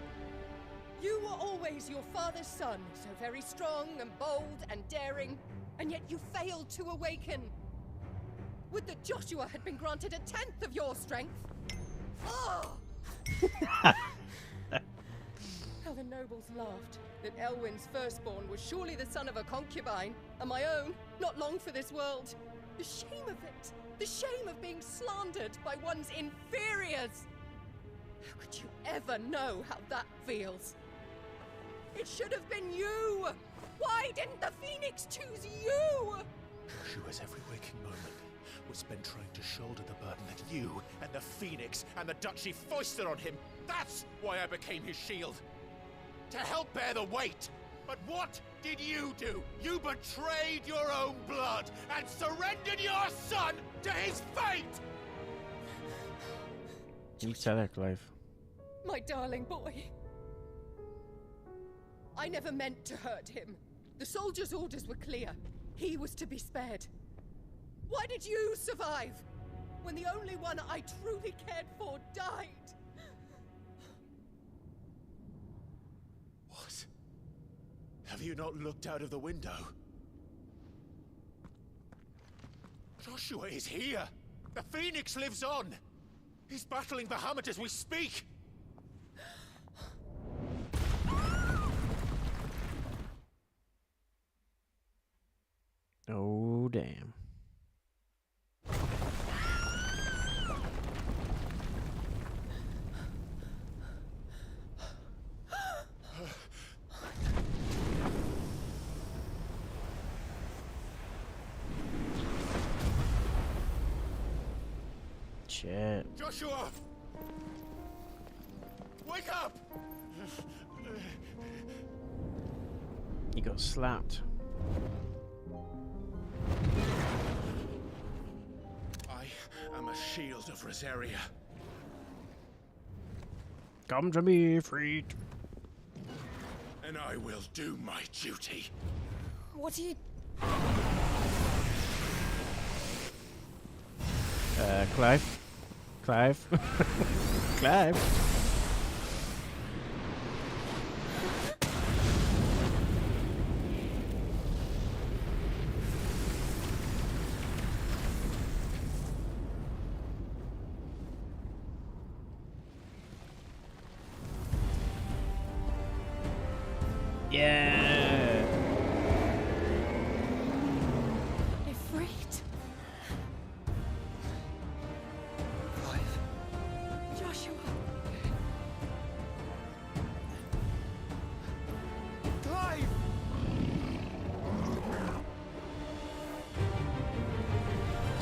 You were always your father's son, so very strong and bold and daring, and yet you failed to awaken. Would that Joshua had been granted 1/10 of your strength? Oh! How the nobles laughed that Elwyn's firstborn was surely the son of a concubine, and my own, not long for this world. The shame of it! The shame of being slandered by one's inferiors! How could you ever know how that feels? It should have been you! Why didn't the Phoenix choose you? as every waking moment was spent trying to shoulder the burden that you and the Phoenix and the Duchy foisted on him. That's why I became his shield. To help bear the weight. But what did you do? You betrayed your own blood and surrendered your son to his fate! You tell her, Clive. My darling boy. I never meant to hurt him. The soldiers' orders were clear. He was to be spared. Why did you survive when the only one I truly cared for died? What? Have you not looked out of the window? Joshua is here! The Phoenix lives on! He's battling Bahamut as we speak! Oh, damn. Shit. Joshua! Wake up! You got slapped. I am a shield of Rosaria. Come to me, Ifrit. And I will do my duty. What are you... Clive? Clive? Clive? Yeah! Ifrit? Clive. Joshua. Clive!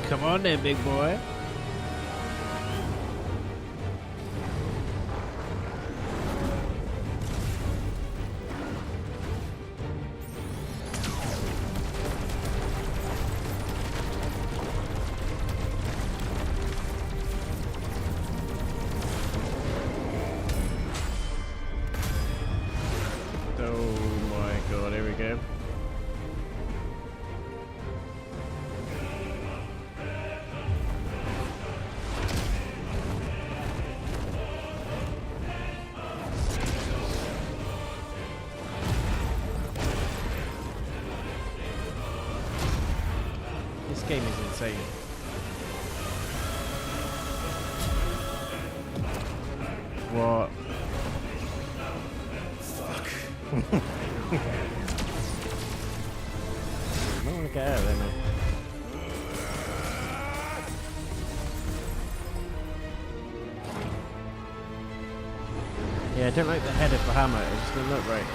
Come on then, big boy. This game is insane. What? Fuck. I don't want to get out of there, mate. Yeah, I don't like the head of Bahamut. It just doesn't look right.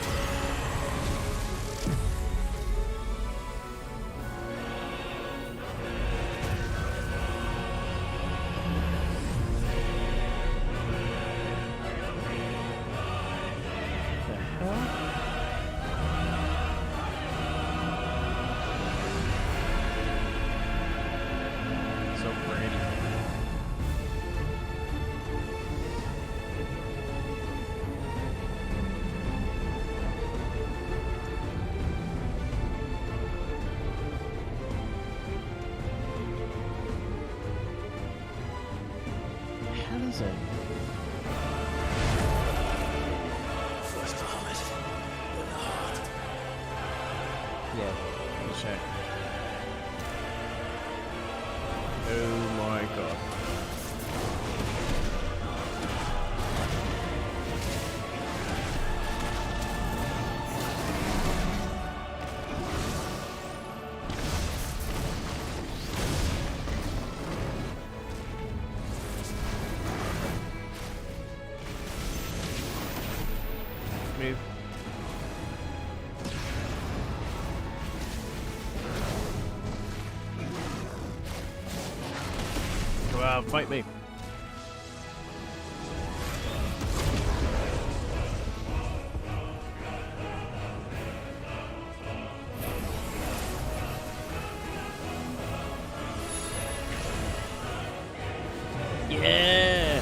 First Bahamut, then the heart. Yeah, we'll check. Oh my god. Move. Fight me. Yeah.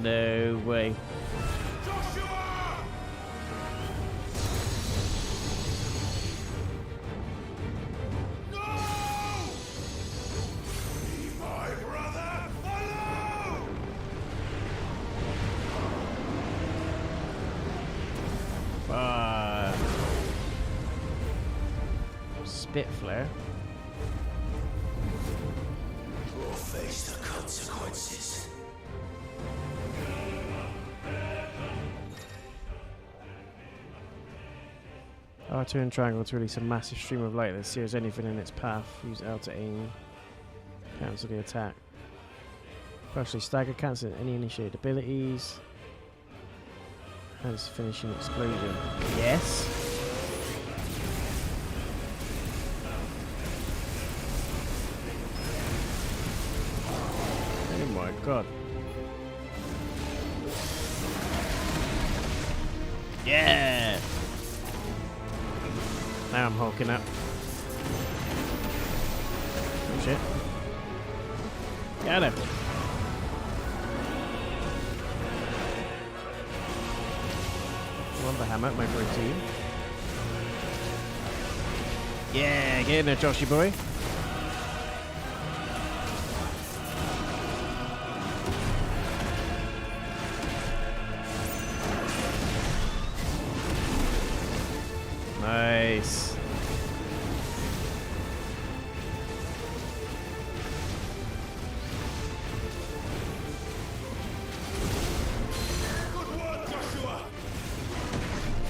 No way. Spit flare. We'll face the consequences. R2 and triangle to release a massive stream of light that sears anything in its path. Use L to aim. Cancel the attack. Partially stagger, cancel any initiated abilities. Has finishing explosion. Yes. Oh my god. Yeah. Now I'm hulking up. Oh shit. Got him. One Bahamut, my protein. Yeah, get in there, Joshy boy. Nice.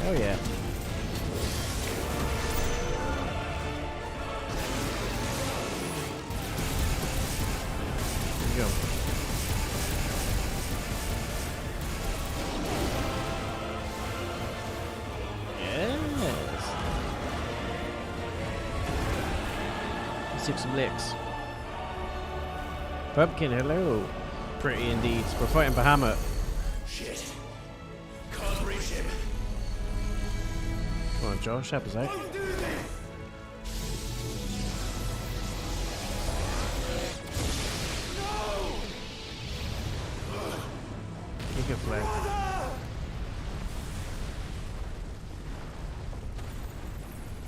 Oh yeah. Here we go. Yes. Let's take some licks. Pumpkin, hello. Pretty indeed. We're fighting Bahamut. Shit. Can't reach him. Come on, Josh, help us out. You can play.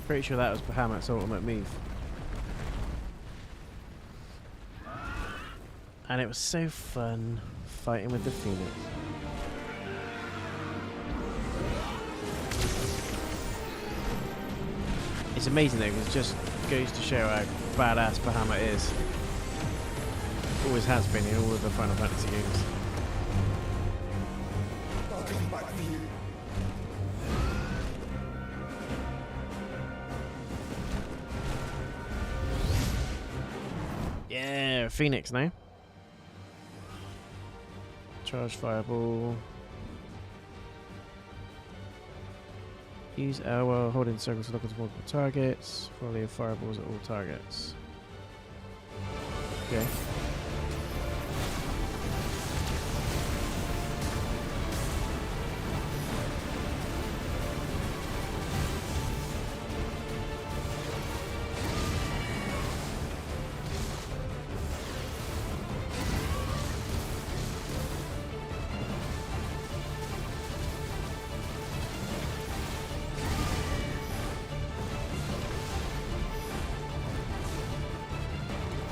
Pretty sure that was Bahamut's ultimate move. And it was so fun fighting with the Phoenix. It's amazing though, because it just goes to show how badass Bahamut is. Always has been in all of the Final Fantasy games. I'll come back for you. Yeah, Phoenix now. Charge Fireball. Use L while holding circles to look at multiple targets. Volley of fireballs at all targets. Okay.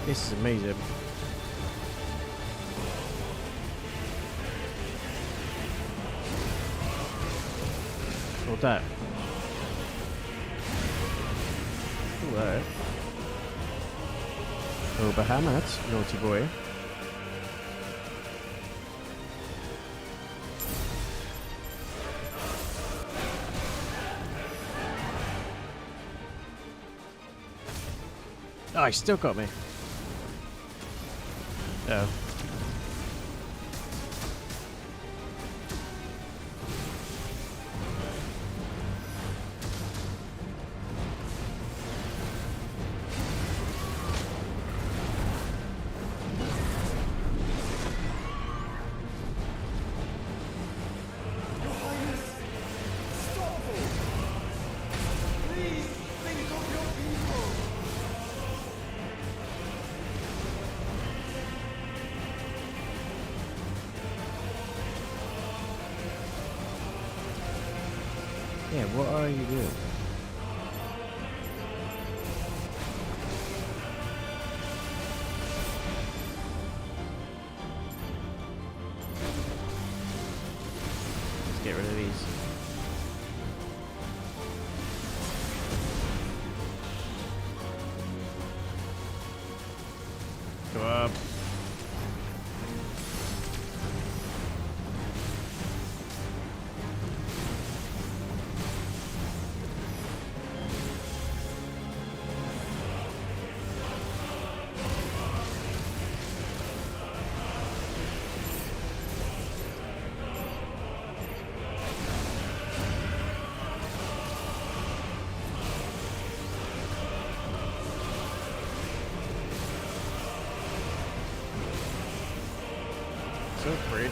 This is amazing. Hold that. Ooh, alright. Oh, Bahamut, naughty boy. Oh, he still got me. Oh. Yeah, what are you doing? Let's get rid of these. Go up. So pretty.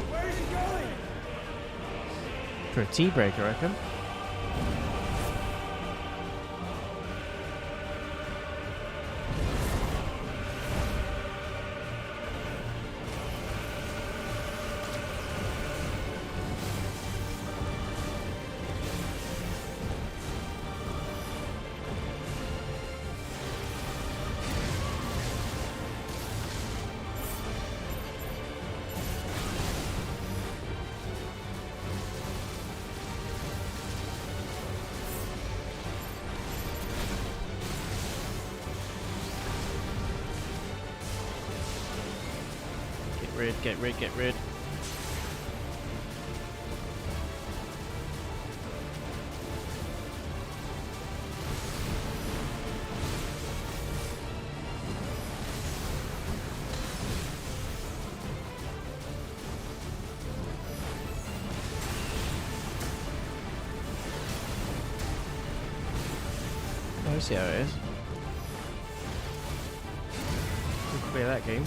Where is he going? For a tea break, I reckon. Get rid. I see how it is. We could play that game.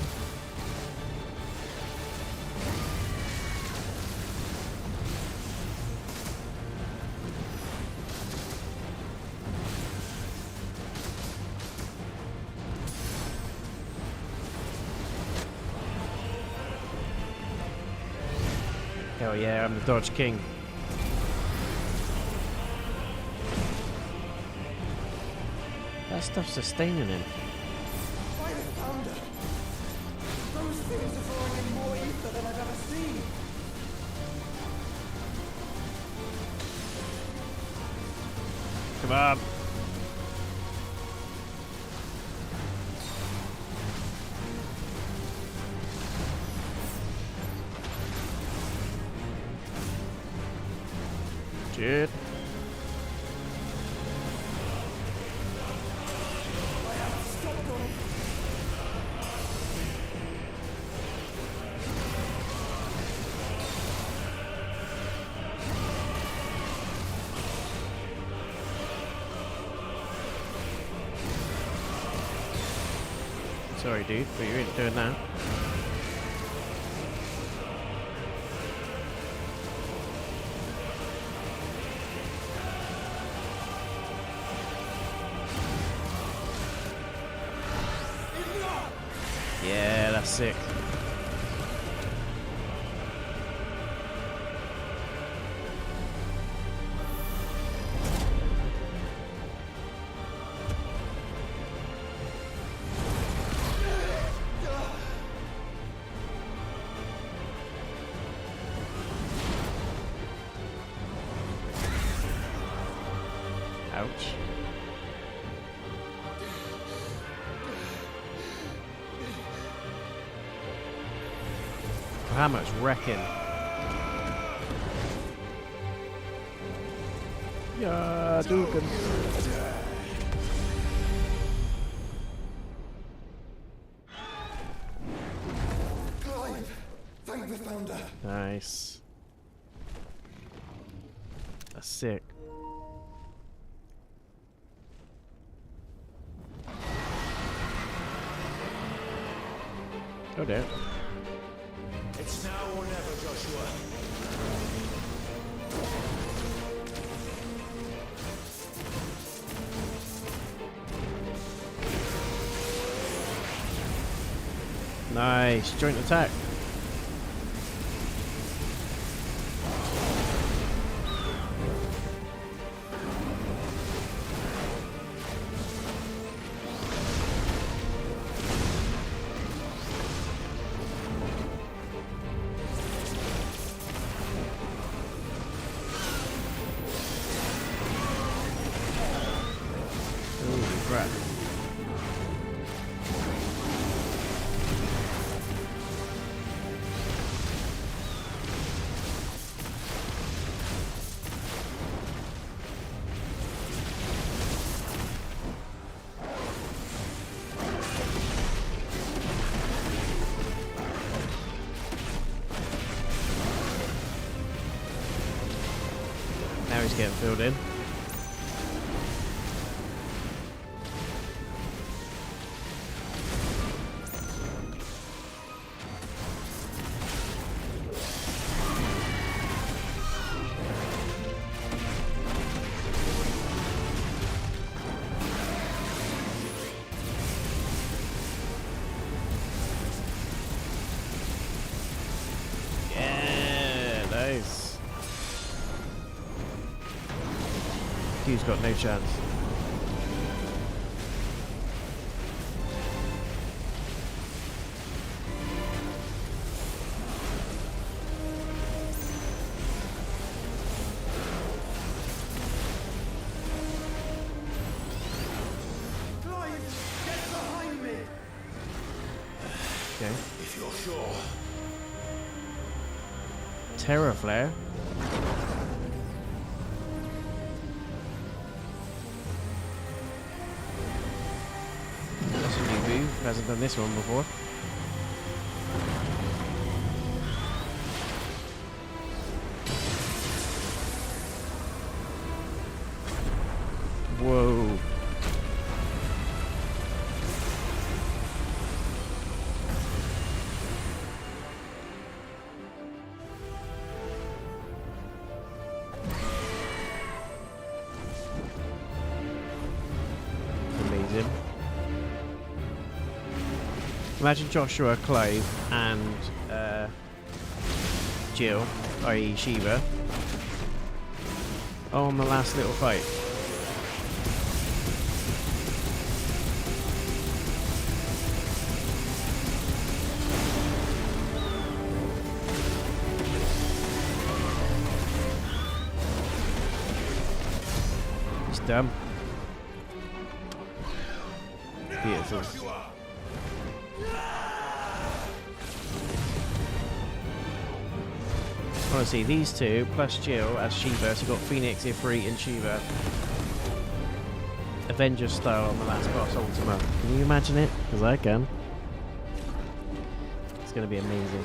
Hell yeah, I'm the Dodge King. That stuff's sustaining him. By the thunder! Those things are throwing in more ether than I've ever seen! Come on. Shit. Sorry, dude, but you ain't doing that. Yeah, that's sick. Ouch. Bahamut's wrecking. Yeah, Dugan. Clive! Thank the founder! Nice. That's sick. Oh damn. It's now or never, Joshua. Nice. Joint attack. he's getting filled in. Q's got no chance. Clive, get behind me. Okay. If you're sure. Terror Flare. That's a new move. Hasn't done this one before. Whoa. Amazing. Imagine Joshua, Clive, and Jill, i.e. Shiva, on the last little fight. He's dumb. Beautiful. Honestly, these two plus Jill as Shiva, so you've got Phoenix, Ifrit, and Shiva. Avengers style on the last boss, Ultima. Can you imagine it? Because I can. It's going to be amazing.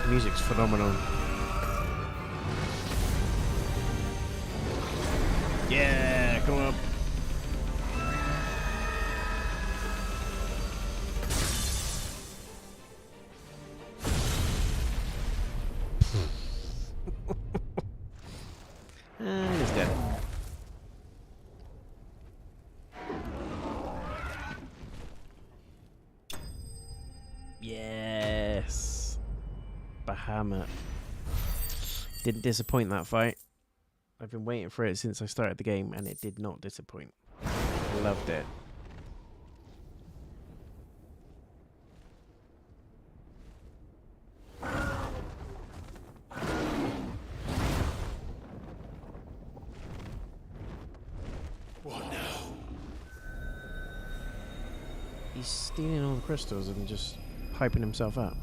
The music's phenomenal. Yeah, come on. He's dead. Yes. Bahamut. Didn't disappoint that fight. I've been waiting for it since I started the game, and it did not disappoint. Loved it. What now? He's stealing all the crystals and just hyping himself up.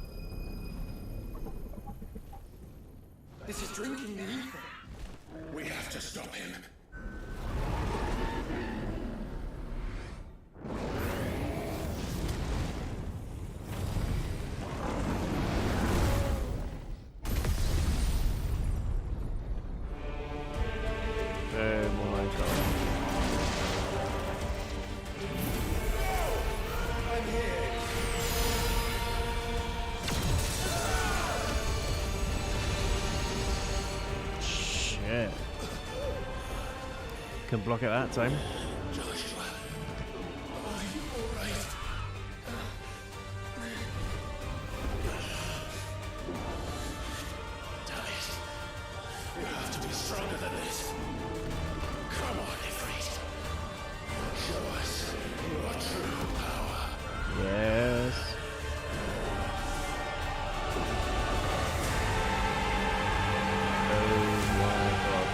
This is drinking the ether. We have to stop him. Oh my god. I'm here. Shit. Couldn't block it that time. Joshua, are you alright? Damn it. You have to be stronger than this. Come on, Ifrit. Show us your true power. Yes. Oh my god.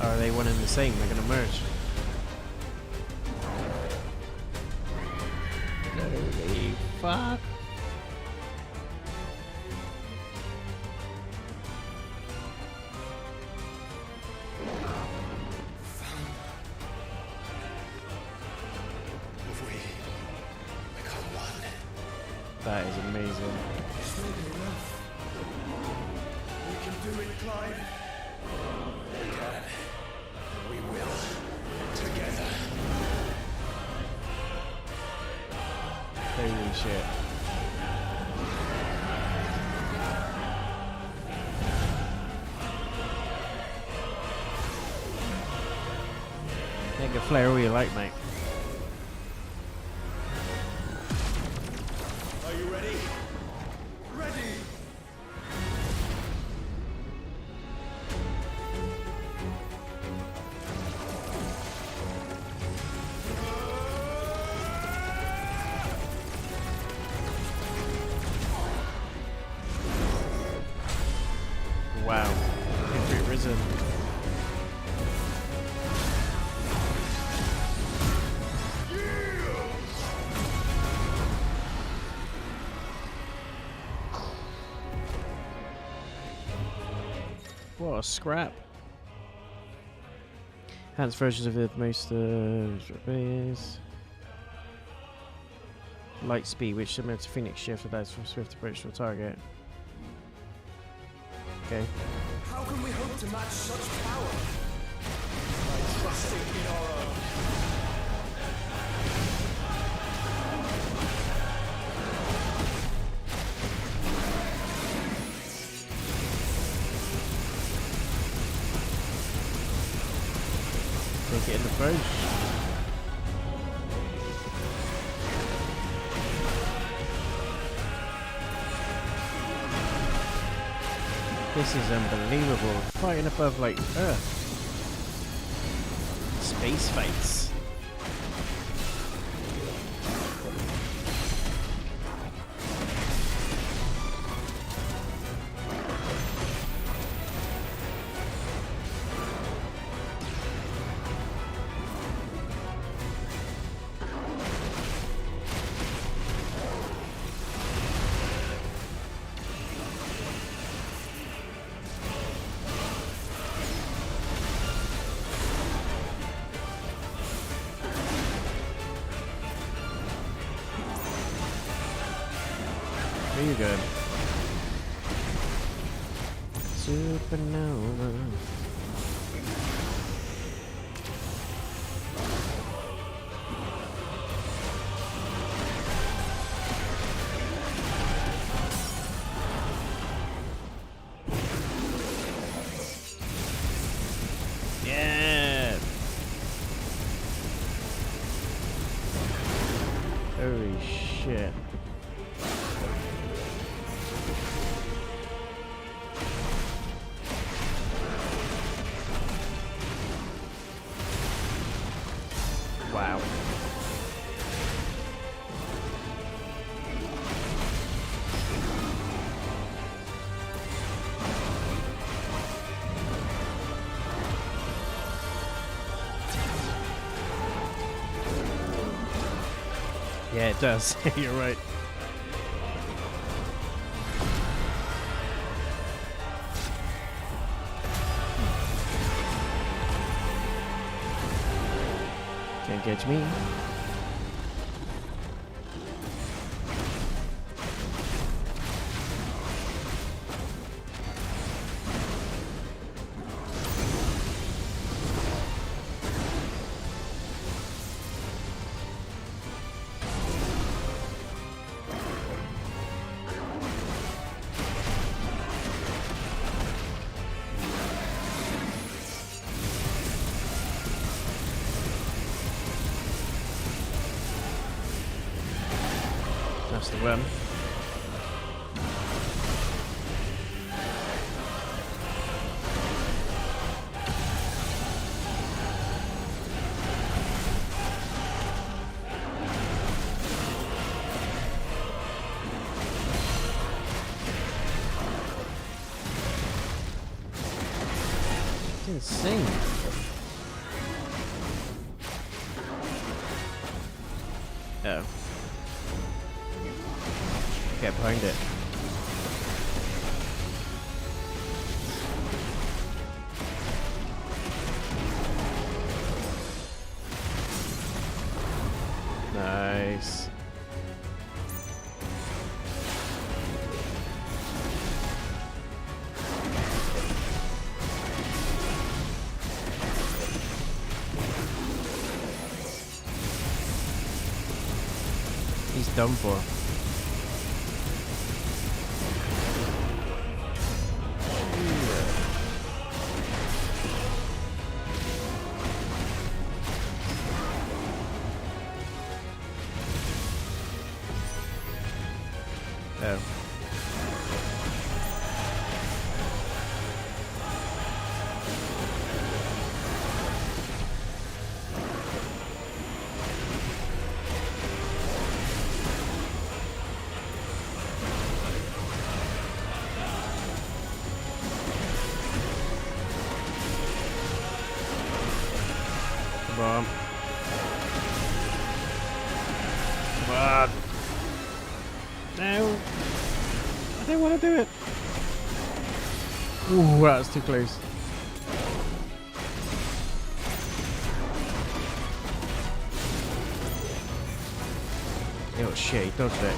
Are they one and the same? They're gonna merge. Holy fuck. shit. You can flare all you like, mate. Are you ready? Ready! Wow. Ifrit risen. What a scrap. Enhanced versions of the most light speed, which similar to Phoenix shift allows for swift approach to a target. Okay. How can we hope to match such power? By trusting in our own. Take it in the face. This is unbelievable. Fighting above like Earth. Space fights. Really good. Supernova. Yeah. Holy shit. Wow. Yeah, it does. You're right. Can't catch me. That's the one. It's insane. Oh. Get behind it. Nice. He's done for. Come on. Come on. No. I don't want to do it. Ooh, that was too close. Oh shit, he dodged it.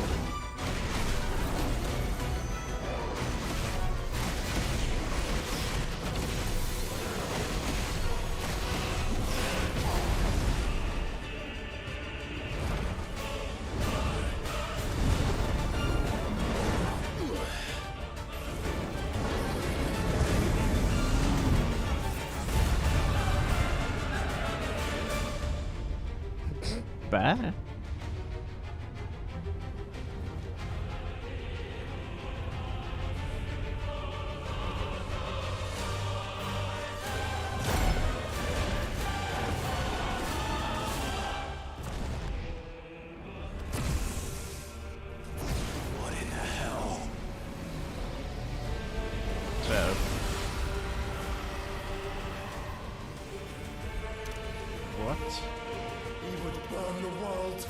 Bye. What in the hell? So. What? He would burn the world.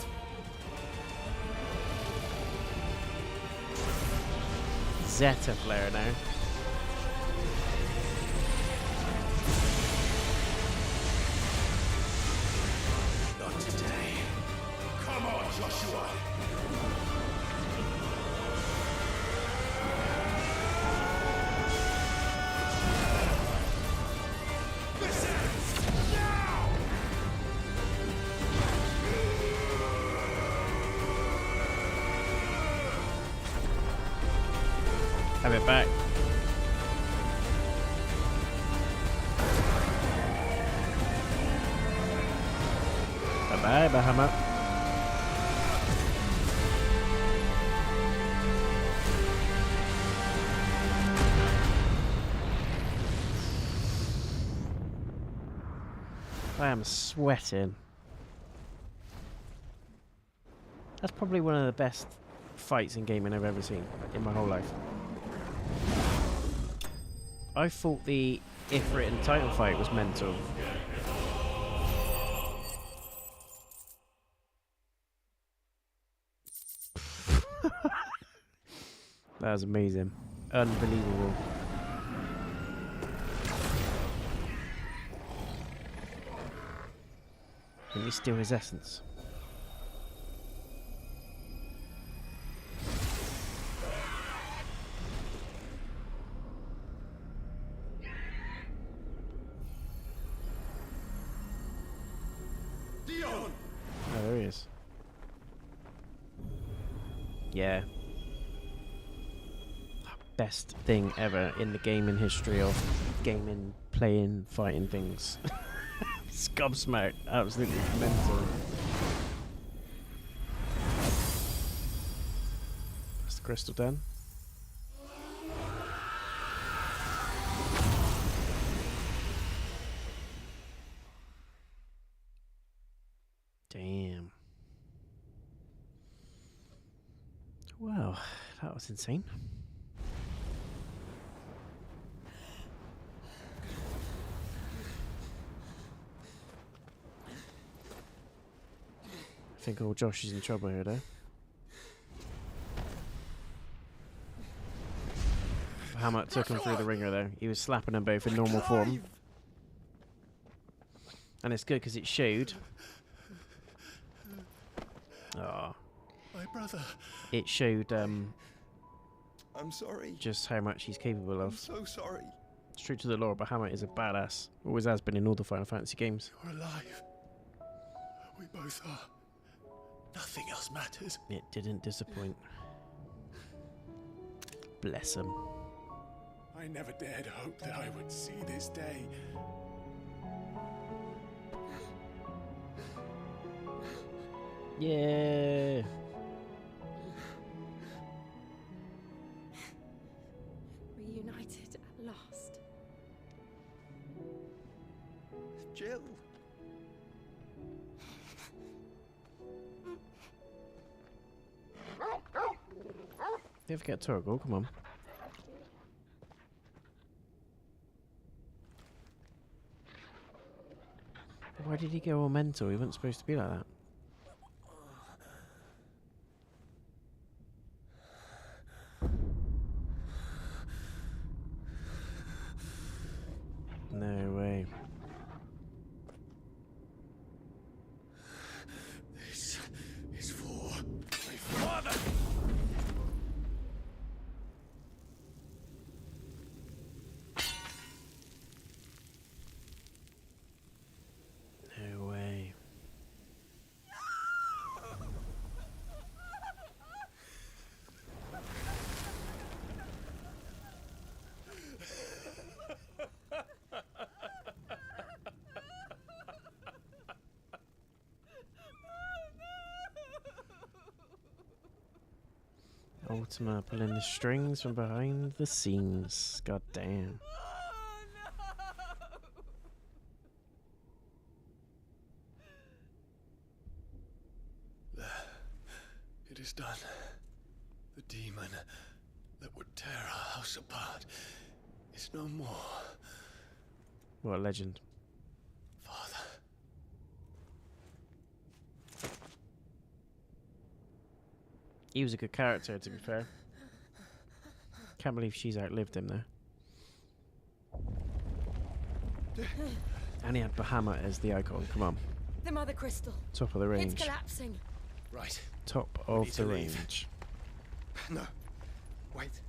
Zeta flare now. Not today. Come on, Joshua. This ends now. Have it back. Bye-bye, Bahamut. I am sweating. That's probably one of the best fights in gaming I've ever seen in my whole life. I thought the Ifrit and title fight was mental. That was amazing. Unbelievable. Can you steal his essence? Oh, there he is. Yeah. Best thing ever in the gaming history of gaming, playing, fighting things. Gobsmacked. Absolutely mental. That's the crystal done. Damn. Wow, that was insane. I think old Josh is in trouble here, though. Bahamut took him through the ringer, though. He was slapping them both in normal form. And it's good because it showed. Oh. My brother. It showed I'm sorry. just how much he's capable of. I'm so sorry. It's true to the lore, Bahamut is a badass. Always has been in all the Final Fantasy games. You're alive. We both are. Nothing else matters. It didn't disappoint. Bless him. I never dared hope that I would see this day. Yeah. Reunited at last. Jill. Don't forget Torgal, come on. Why did he go all mental? He wasn't supposed to be like that. No way. This is for my father! No way. Ultima pulling the strings from behind the scenes. God damn. There. It is done. The demon that would tear our house apart is no more. What a legend. Father. He was a good character, to be fair. Can't believe she's outlived him, though. And he had Bahamut as the icon. Come on. The mother crystal. Top of the range. It's collapsing. Right. Top of the range. No. Wait.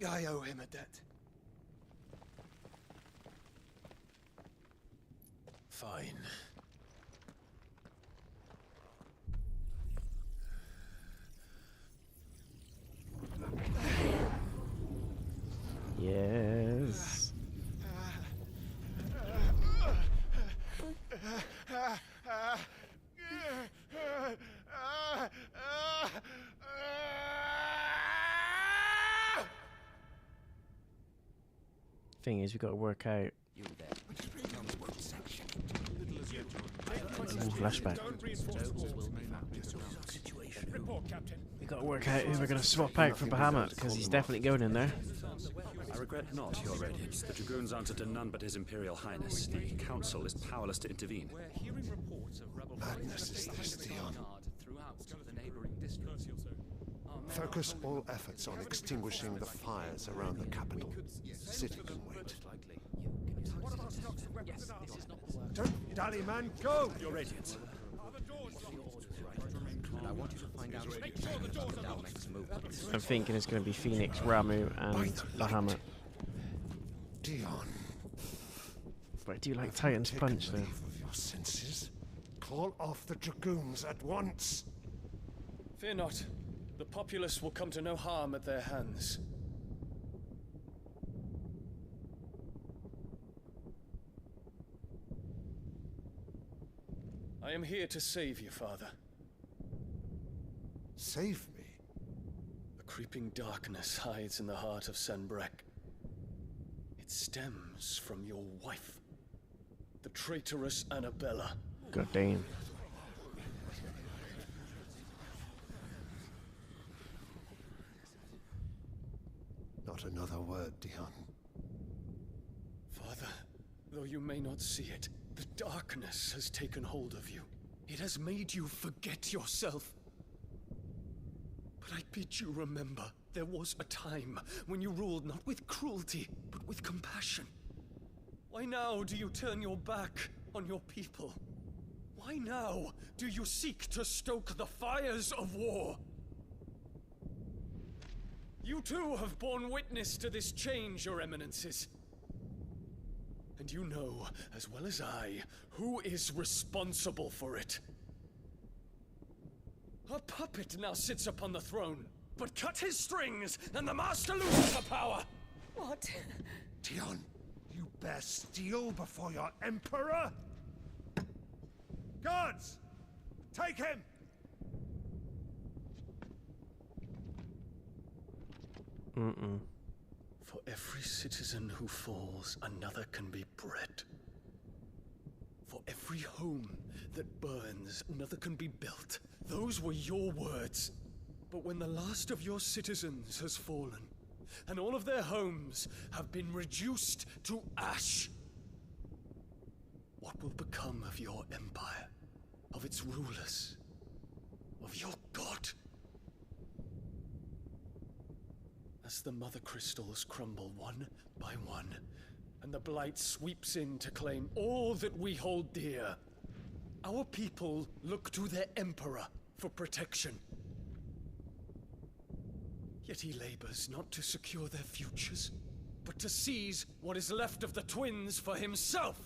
I owe him a debt. Fine. Yes. Thing is, we've got to work out. Flashback. We've got to work out who we're going to swap out for Bahamut, because he's definitely going in there. I regret not, Your Radiance. The Dragoons answer to none but His Imperial Highness. The Council is powerless to intervene. Madness is this, Dion. Focus all efforts on extinguishing the fires around the capital. The city can wait. Don't dally, man, go! Your Radiance. And I want you to find out Dalmec's movements. I'm thinking it's going to be Phoenix, Ramu, and Bahamut. Dion. But I do like Titan's Punch, though. Your senses. Call off the Dragoons at once. Fear not. The populace will come to no harm at their hands. I am here to save you, Father. Save me? A creeping darkness hides in the heart of Sanbreque. It stems from your wife, the traitorous Annabella. God damn. Not another word, Dion. Father, though you may not see it, the darkness has taken hold of you. It has made you forget yourself. But I bid you remember, there was a time when you ruled not with cruelty, but with compassion. Why now do you turn your back on your people? Why now do you seek to stoke the fires of war? You too have borne witness to this change, Your Eminences. And you know, as well as I, who is responsible for it. A puppet now sits upon the throne, but cut his strings, and the Master loses her power! What? Dion, you bear steel before your Emperor? Guards! Take him! For every citizen who falls, another can be bred. For every home that burns, another can be built. those were your words. But when the last of your citizens has fallen, and all of their homes have been reduced to ash, what will become of your empire, of its rulers, of your god? As the mother crystals crumble one by one, and the blight sweeps in to claim all that we hold dear, our people look to their emperor for protection. Yet he labors not to secure their futures, but to seize what is left of the twins for himself.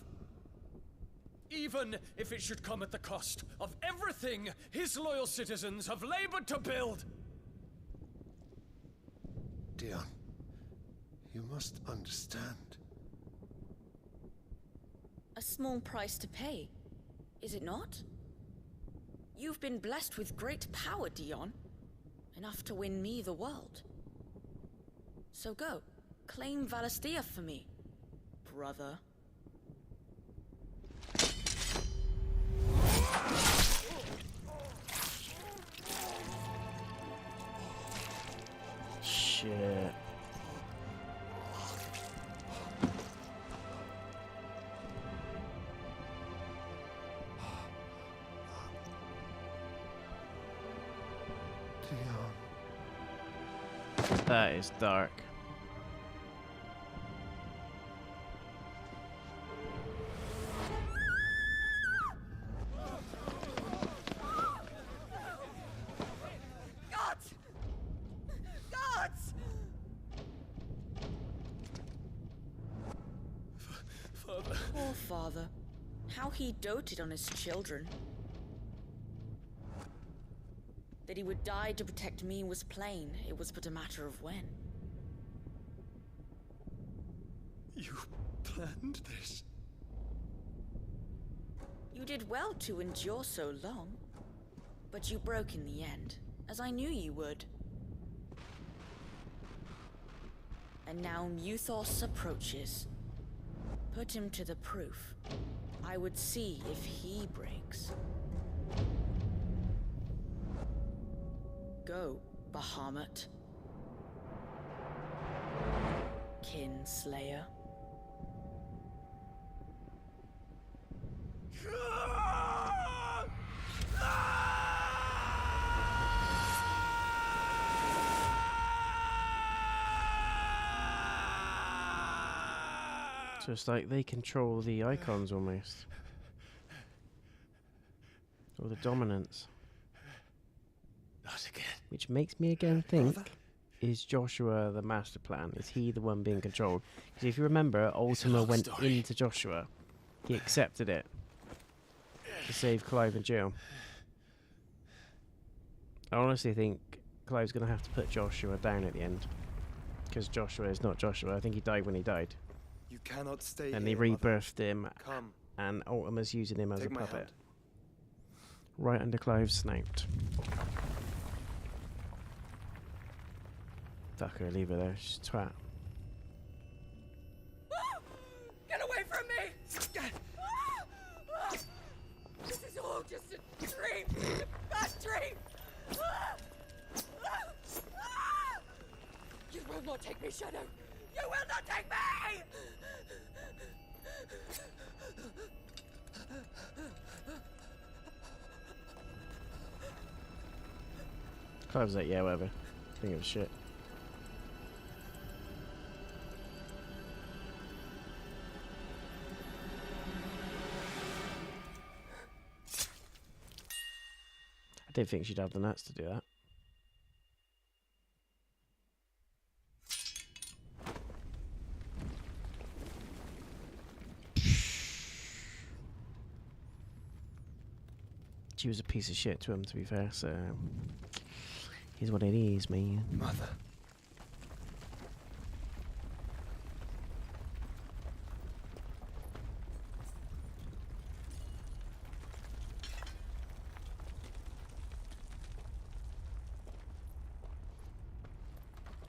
Even if it should come at the cost of everything his loyal citizens have labored to build. Dion, you must understand. A small price to pay, is it not? You've been blessed with great power, Dion. Enough to win me the world. So go, claim Valisthea for me, brother. Shit. That is dark. Gods! Gods! Father. Poor father. How he doted on his children. That he would die to protect me was plain. It was but a matter of when. You planned this? You did well to endure so long. But you broke in the end, as I knew you would. And now Mythos approaches. Put him to the proof. I would see if he breaks. Go, Bahamut. Kinslayer. So it's like they control the icons almost. Or the dominance. Not again. Which makes me again think, is Joshua the master plan? Is he the one being controlled? Because if you remember, Ultima went into Joshua. He accepted it to save Clive and Jill. I honestly think Clive's going to have to put Joshua down at the end. Because Joshua is not Joshua. I think he died when he died. You cannot stay and here, they rebirthed him. Come. And Ultima's using him as Take a my puppet. hand. Right under Clive's snout. Fuck her, leave her there. She's a twat. Get away from me! This is all just a dream! A bad dream! You will not take me, Shadow! You will not take me! Clive's like, yeah, whatever. Think of shit. I don't think she'd have the nuts to do that. She was a piece of shit to him, to be fair, so here's what it is, man. Mother.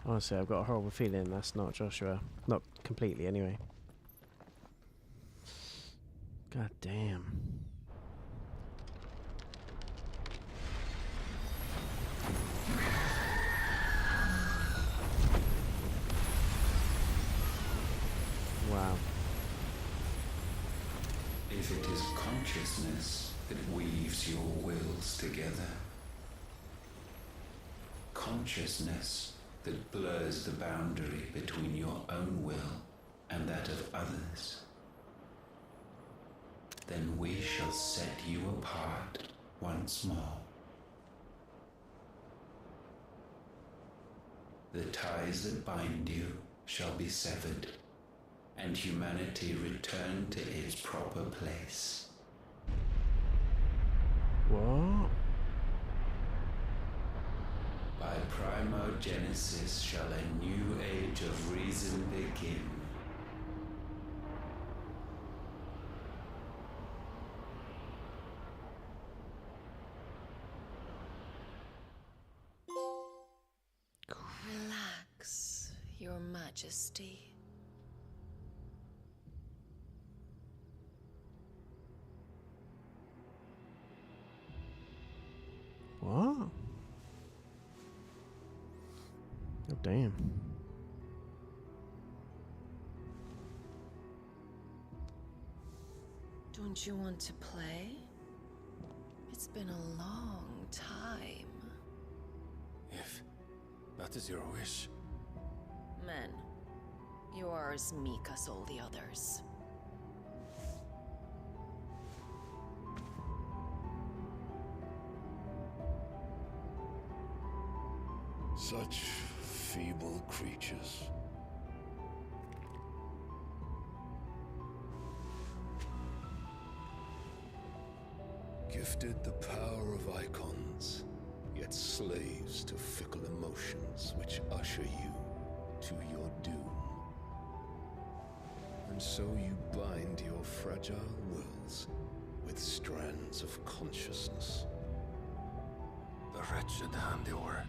Honestly, I've got a horrible feeling that's not Joshua. Not completely, anyway. God damn. consciousness that weaves your wills together. Consciousness that blurs the boundary between your own will and that of others. Then we shall set you apart once more. The ties that bind you shall be severed, and humanity return to its proper place. What? By primogenesis shall a new age of reason begin. Relax, Your Majesty. What? Oh, damn. Don't you want to play? It's been a long time. If that is your wish. Men, you are as meek as all the others. Such feeble creatures. Gifted the power of icons, yet slaves to fickle emotions which usher you to your doom. And so you bind your fragile wills with strands of consciousness. The wretched handiwork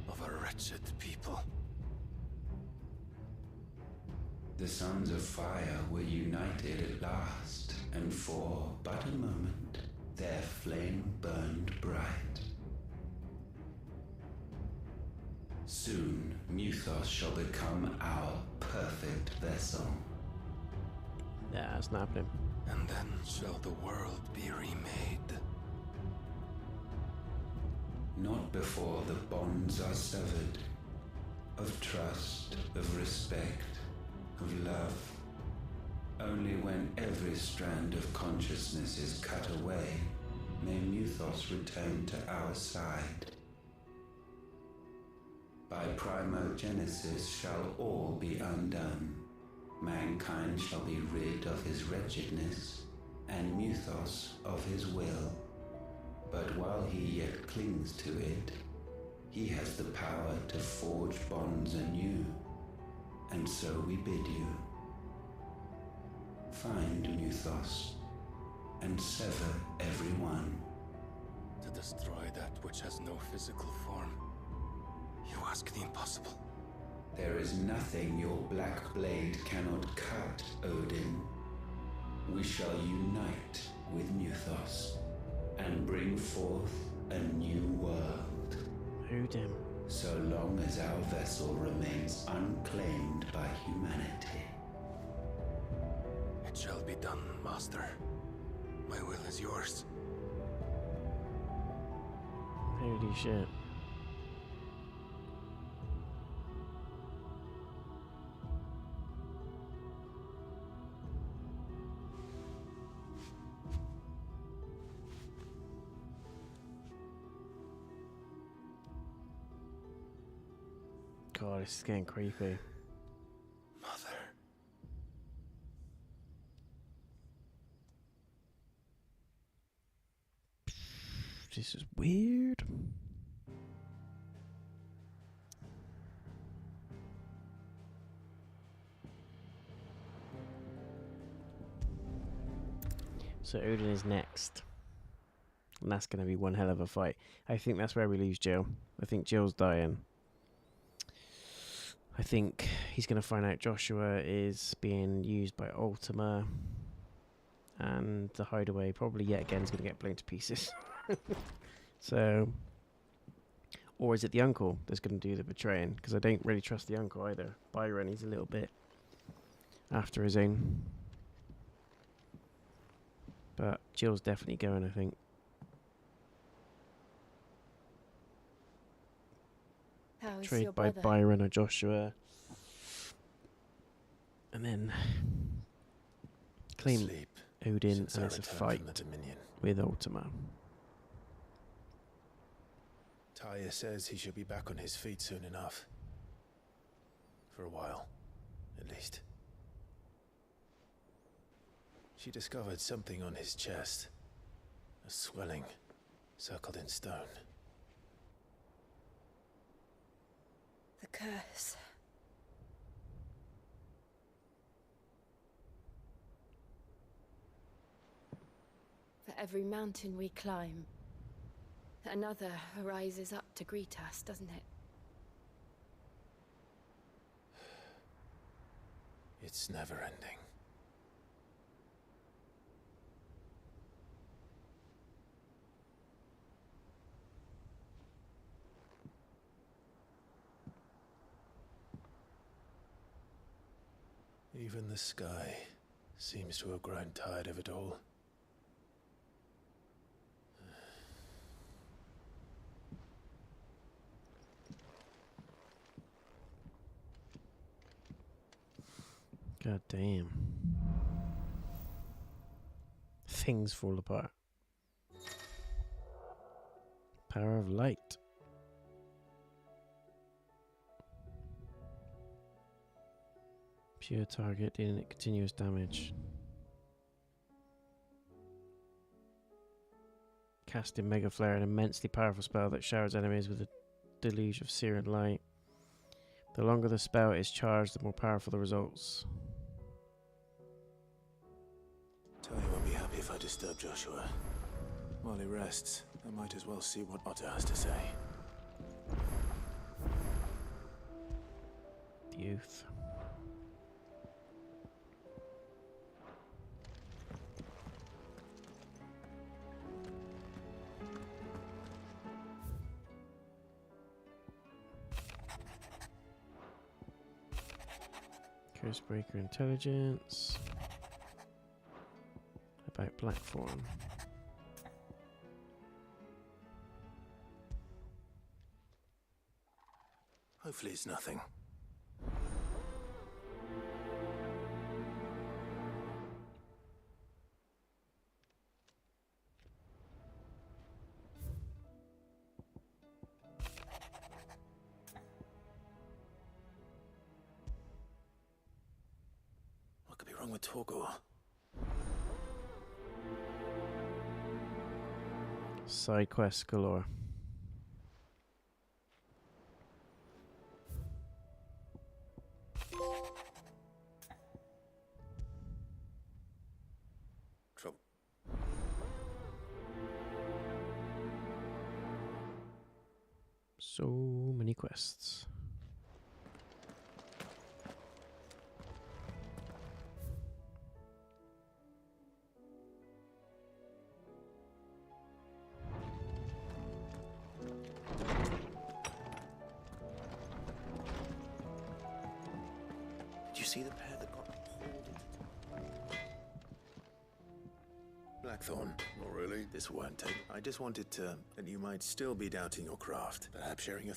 of a wretched people. The sons of fire were united at last, and for but a moment, their flame burned bright. Soon, Mythos shall become our perfect vessel. Yeah, that's not happening. And then shall the world be remade. Not before the bonds are severed, of trust, of respect, of love. Only when every strand of consciousness is cut away, may Mythos return to our side. By primogenesis shall all be undone. Mankind shall be rid of his wretchedness, and Mythos of his will. But while he yet clings to it, he has the power to forge bonds anew, and so we bid you. Find Mythos, and sever everyone. To destroy that which has no physical form. You ask the impossible. There is nothing your black blade cannot cut, Odin. We shall unite with Mythos, and bring forth a new world. Odin. So long as our vessel remains unclaimed by humanity. It shall be done, Master. My will is yours. Holy shit. God, this is getting creepy. Mother. This is weird. So Odin is next. And that's going to be one hell of a fight. I think that's where we lose Jill. I think Jill's dying. I think he's going to find out Joshua is being used by Ultima. And the hideaway probably yet again is going to get blown to pieces. So, or is it the uncle that's going to do the betraying? Because I don't really trust the uncle either. Byron, he's a little bit after his own. But Jill's definitely going, I think. How is Trade your by brother? Byron or Joshua. And then claim Sleep Odin, since and I it's a returned fight from the Dominion. with Ultima. Taya says he should be back on his feet soon enough. For a while, at least. She discovered something on his chest. A swelling, circled in stone. The curse. For every mountain we climb, another rises up to greet us, doesn't it? It's never ending. Even the sky seems to have grown tired of it all. God damn. Things fall apart. Power of light. Pure target dealing continuous damage. Casting Mega Flare, an immensely powerful spell that showers enemies with a deluge of searing light. The longer the spell is charged, the more powerful the results. Taya won't be happy if I disturb Joshua. While he rests, I might as well see what Otter has to say. Youth. Cursebreaker intelligence. About Blackthorn. Hopefully it's nothing. What could be wrong with Torgor? Side quests galore. Trouble. So many quests. Did you see the pair that got hauled into... Blackthorn? Not really. This won't take. I just wanted to... that you might still be doubting your craft. Perhaps sharing a...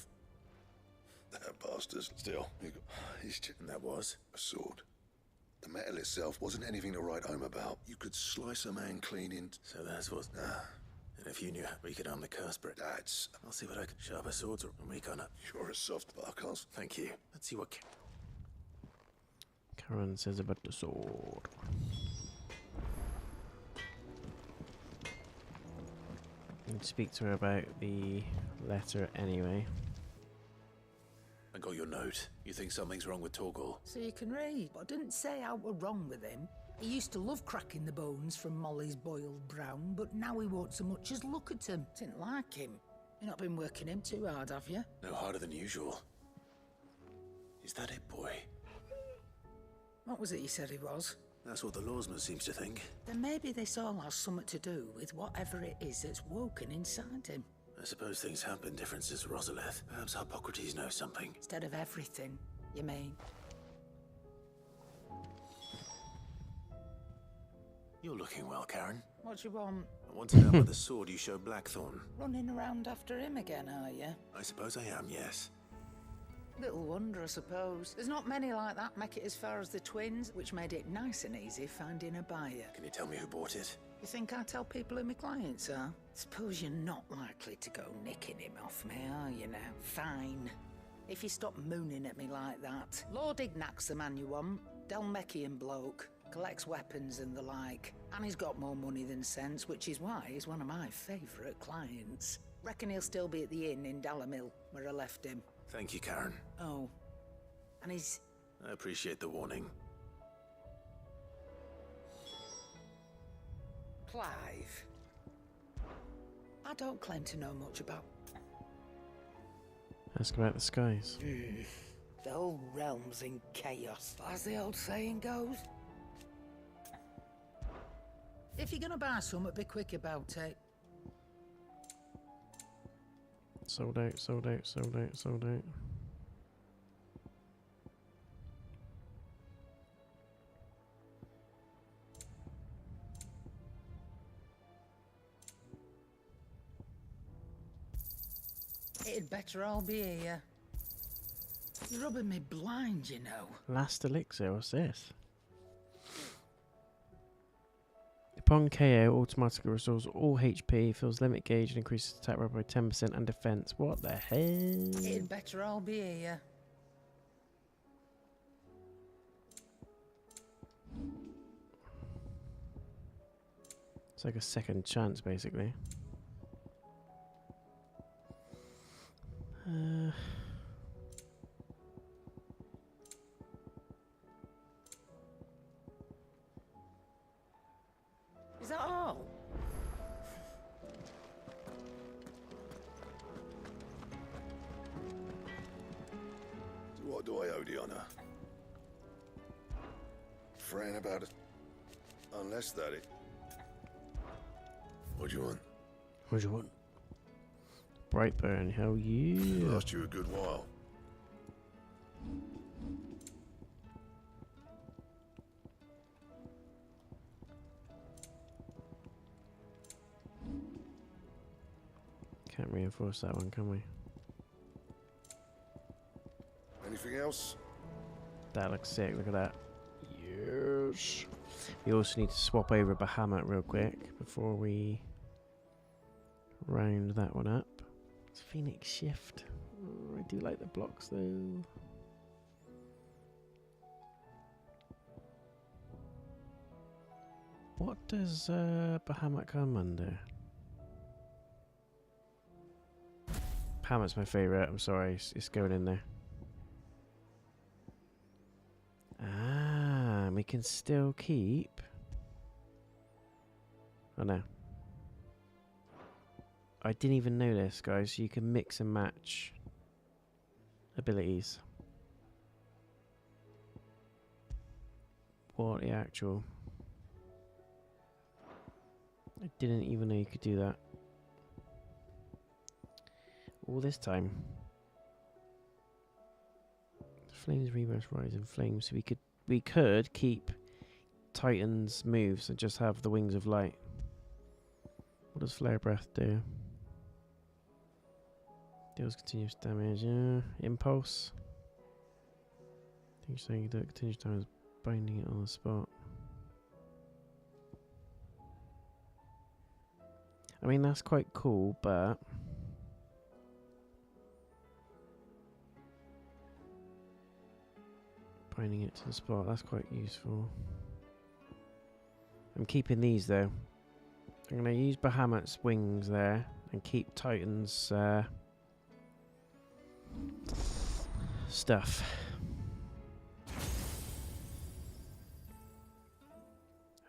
That bastard. Still, he's And that was? a sword. The metal itself wasn't anything to write home about. You could slice a man clean in. So that's what... And if you knew how we could arm the curse brick... That's... I'll see what I can... Sharper swords or we gonna... You're a soft barcos. Thank you. Let's see what... Karen says about the sword. I'd speak to her about the letter anyway. I got your note. You think something's wrong with Torgor? So you can read. But I didn't say how we're wrong with him. He used to love cracking the bones from Molly's boiled brown, but now he won't so much as look at him. Didn't like him. You've not been working him too hard, have you? No harder than usual. Is that it, boy? What was it he said he was? That's what the lawsman seems to think. Then maybe this all has something to do with whatever it is that's woken inside him. I suppose things have been different since Rosalith. Perhaps Hippocrates knows something. Instead of everything, you mean? You're looking well, Karen. What you want? I want to know about the sword you showed Blackthorn. Running around after him again, are you? I suppose I am, yes. Little wonder, I suppose. There's not many like that make it as far as the twins, which made it nice and easy finding a buyer. Can you tell me who bought it? You think I tell people who my clients are? Suppose you're not likely to go nicking him off me, are you now? Fine. If you stop mooning at me like that. Lord Ignac's the man you want. Dalmekian bloke. Collects weapons and the like. And he's got more money than sense, which is why he's one of my favourite clients. Reckon he'll still be at the inn in Dalamil, where I left him. Thank you, Karen. Oh. And he's... I appreciate the warning. Clive. I don't claim to know much about... Ask about the skies. The whole realm's in chaos, as the old saying goes. If you're gonna buy something, be quick about it. Sold out, sold out, sold out, sold out. It'd better all be here. You're rubbing me blind, you know. Last elixir, what's this? Upon KO, automatically restores all HP, fills limit gauge, and increases attack roll by 10% and defense. What the hell? It'd better all be here. It's like a second chance, basically. Is that all? What do I owe the honor? Fretting about it. Unless that it. What do you want? What do you want? Brightburn, hell yeah. Lost you a good while. Can't reinforce that one, can we? Anything else? That looks sick, look at that. Yes. We also need to swap over Bahamut real quick before we round that one up. It's Phoenix Shift. Oh, I do like the blocks though. What does Bahamut come under? Bahamut's my favourite, I'm sorry, it's going in there. Ah, we can still keep... Oh no. I didn't even know this, guys. You can mix and match abilities. What the actual... I didn't even know you could do that. All this time. Flames reverse rising flames. So we could keep Titan's moves and just have the wings of light. What does flare breath do? Deals continuous damage. Impulse. I think you're saying you do it continuous damage, binding it on the spot. I mean, that's quite cool, but binding it to the spot, that's quite useful. I'm keeping these though. I'm going to use Bahamut's wings there and keep Titan's stuff. I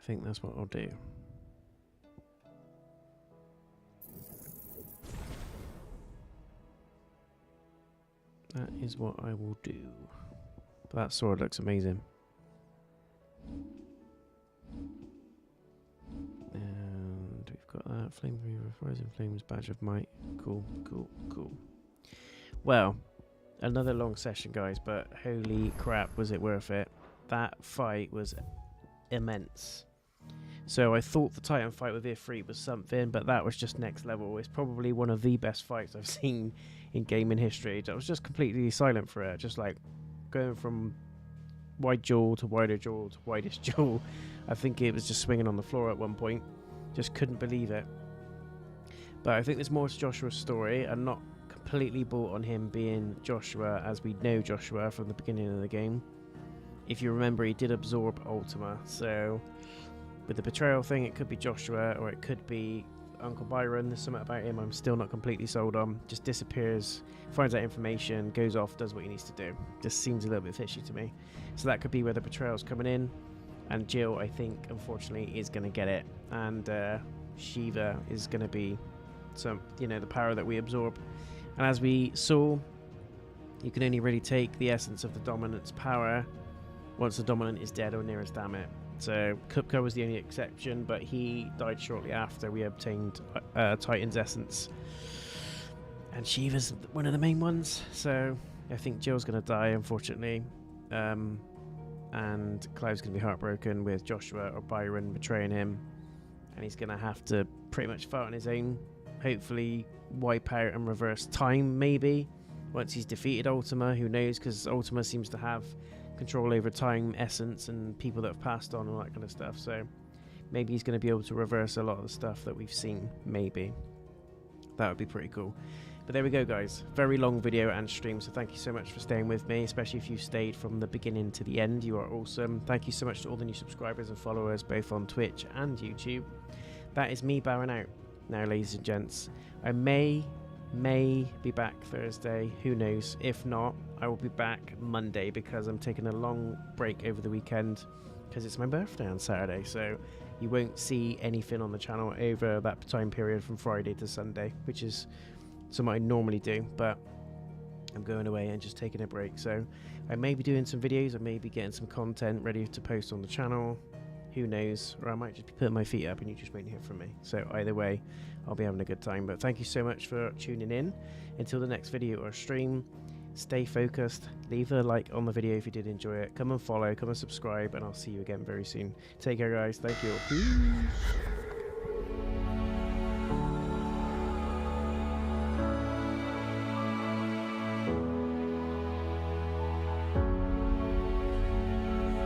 think that's what I'll do. That is what I will do. But that sword looks amazing. And we've got that. Flame Reaver, Rising Flames, Badge of Might. Cool, cool, cool. Well, another long session, guys, but holy crap, was it worth it. That fight was immense. So I thought the Titan fight with Ifrit was something, but that was just next level. It's probably one of the best fights I've seen in gaming history. I was just completely silent for it, just like going from wide jaw to wider jaw to widest jaw. I think it was just swinging on the floor at one point. Just couldn't believe it. But I think there's more to Joshua's story. I'm not completely bought on him being Joshua as we know Joshua from the beginning of the game. If you remember, he did absorb Ultima, so with the betrayal thing, it could be Joshua or it could be Uncle Byron. There's something about him I'm still not completely sold on. Just disappears, finds out information, goes off, does what he needs to do. Just seems a little bit fishy to me. So that could be where the betrayal's coming in. And Jill, I think, unfortunately, is going to get it. And Shiva is going to be the power that we absorb. And as we saw, you can only really take the essence of the dominant's power once the dominant is dead or nearest damn it. So Kupka was the only exception, but he died shortly after we obtained Titan's essence. And Shiva's one of the main ones, so I think Jill's going to die, unfortunately. And Clive's going to be heartbroken with Joshua or Byron betraying him. And he's going to have to pretty much fight on his own. Hopefully wipe out and reverse time, maybe. Once he's defeated Ultima, who knows, because Ultima seems to have control over time, essence, and people that have passed on and all that kind of stuff. So maybe he's going to be able to reverse a lot of the stuff that we've seen. Maybe that would be pretty cool. But there we go, guys. Very long video and stream, so thank you so much for staying with me, especially if you stayed from the beginning to the end. You are awesome. Thank you so much to all the new subscribers and followers, both on Twitch and YouTube. That is me bowing out now, ladies and gents. I may be back Thursday, who knows. If not, I will be back Monday because I'm taking a long break over the weekend because it's my birthday on Saturday, so you won't see anything on the channel over that time period from Friday to Sunday, which is something I normally do, but I'm going away and just taking a break. So I may be doing some videos, I may be getting some content ready to post on the channel, who knows, or I might just be putting my feet up and you just won't hear from me. So either way, I'll be having a good time. But thank you so much for tuning in. Until the next video or stream, stay focused, leave a like on the video if you did enjoy it, come and follow, come and subscribe, and I'll see you again very soon. Take care, guys. Thank you. Peace.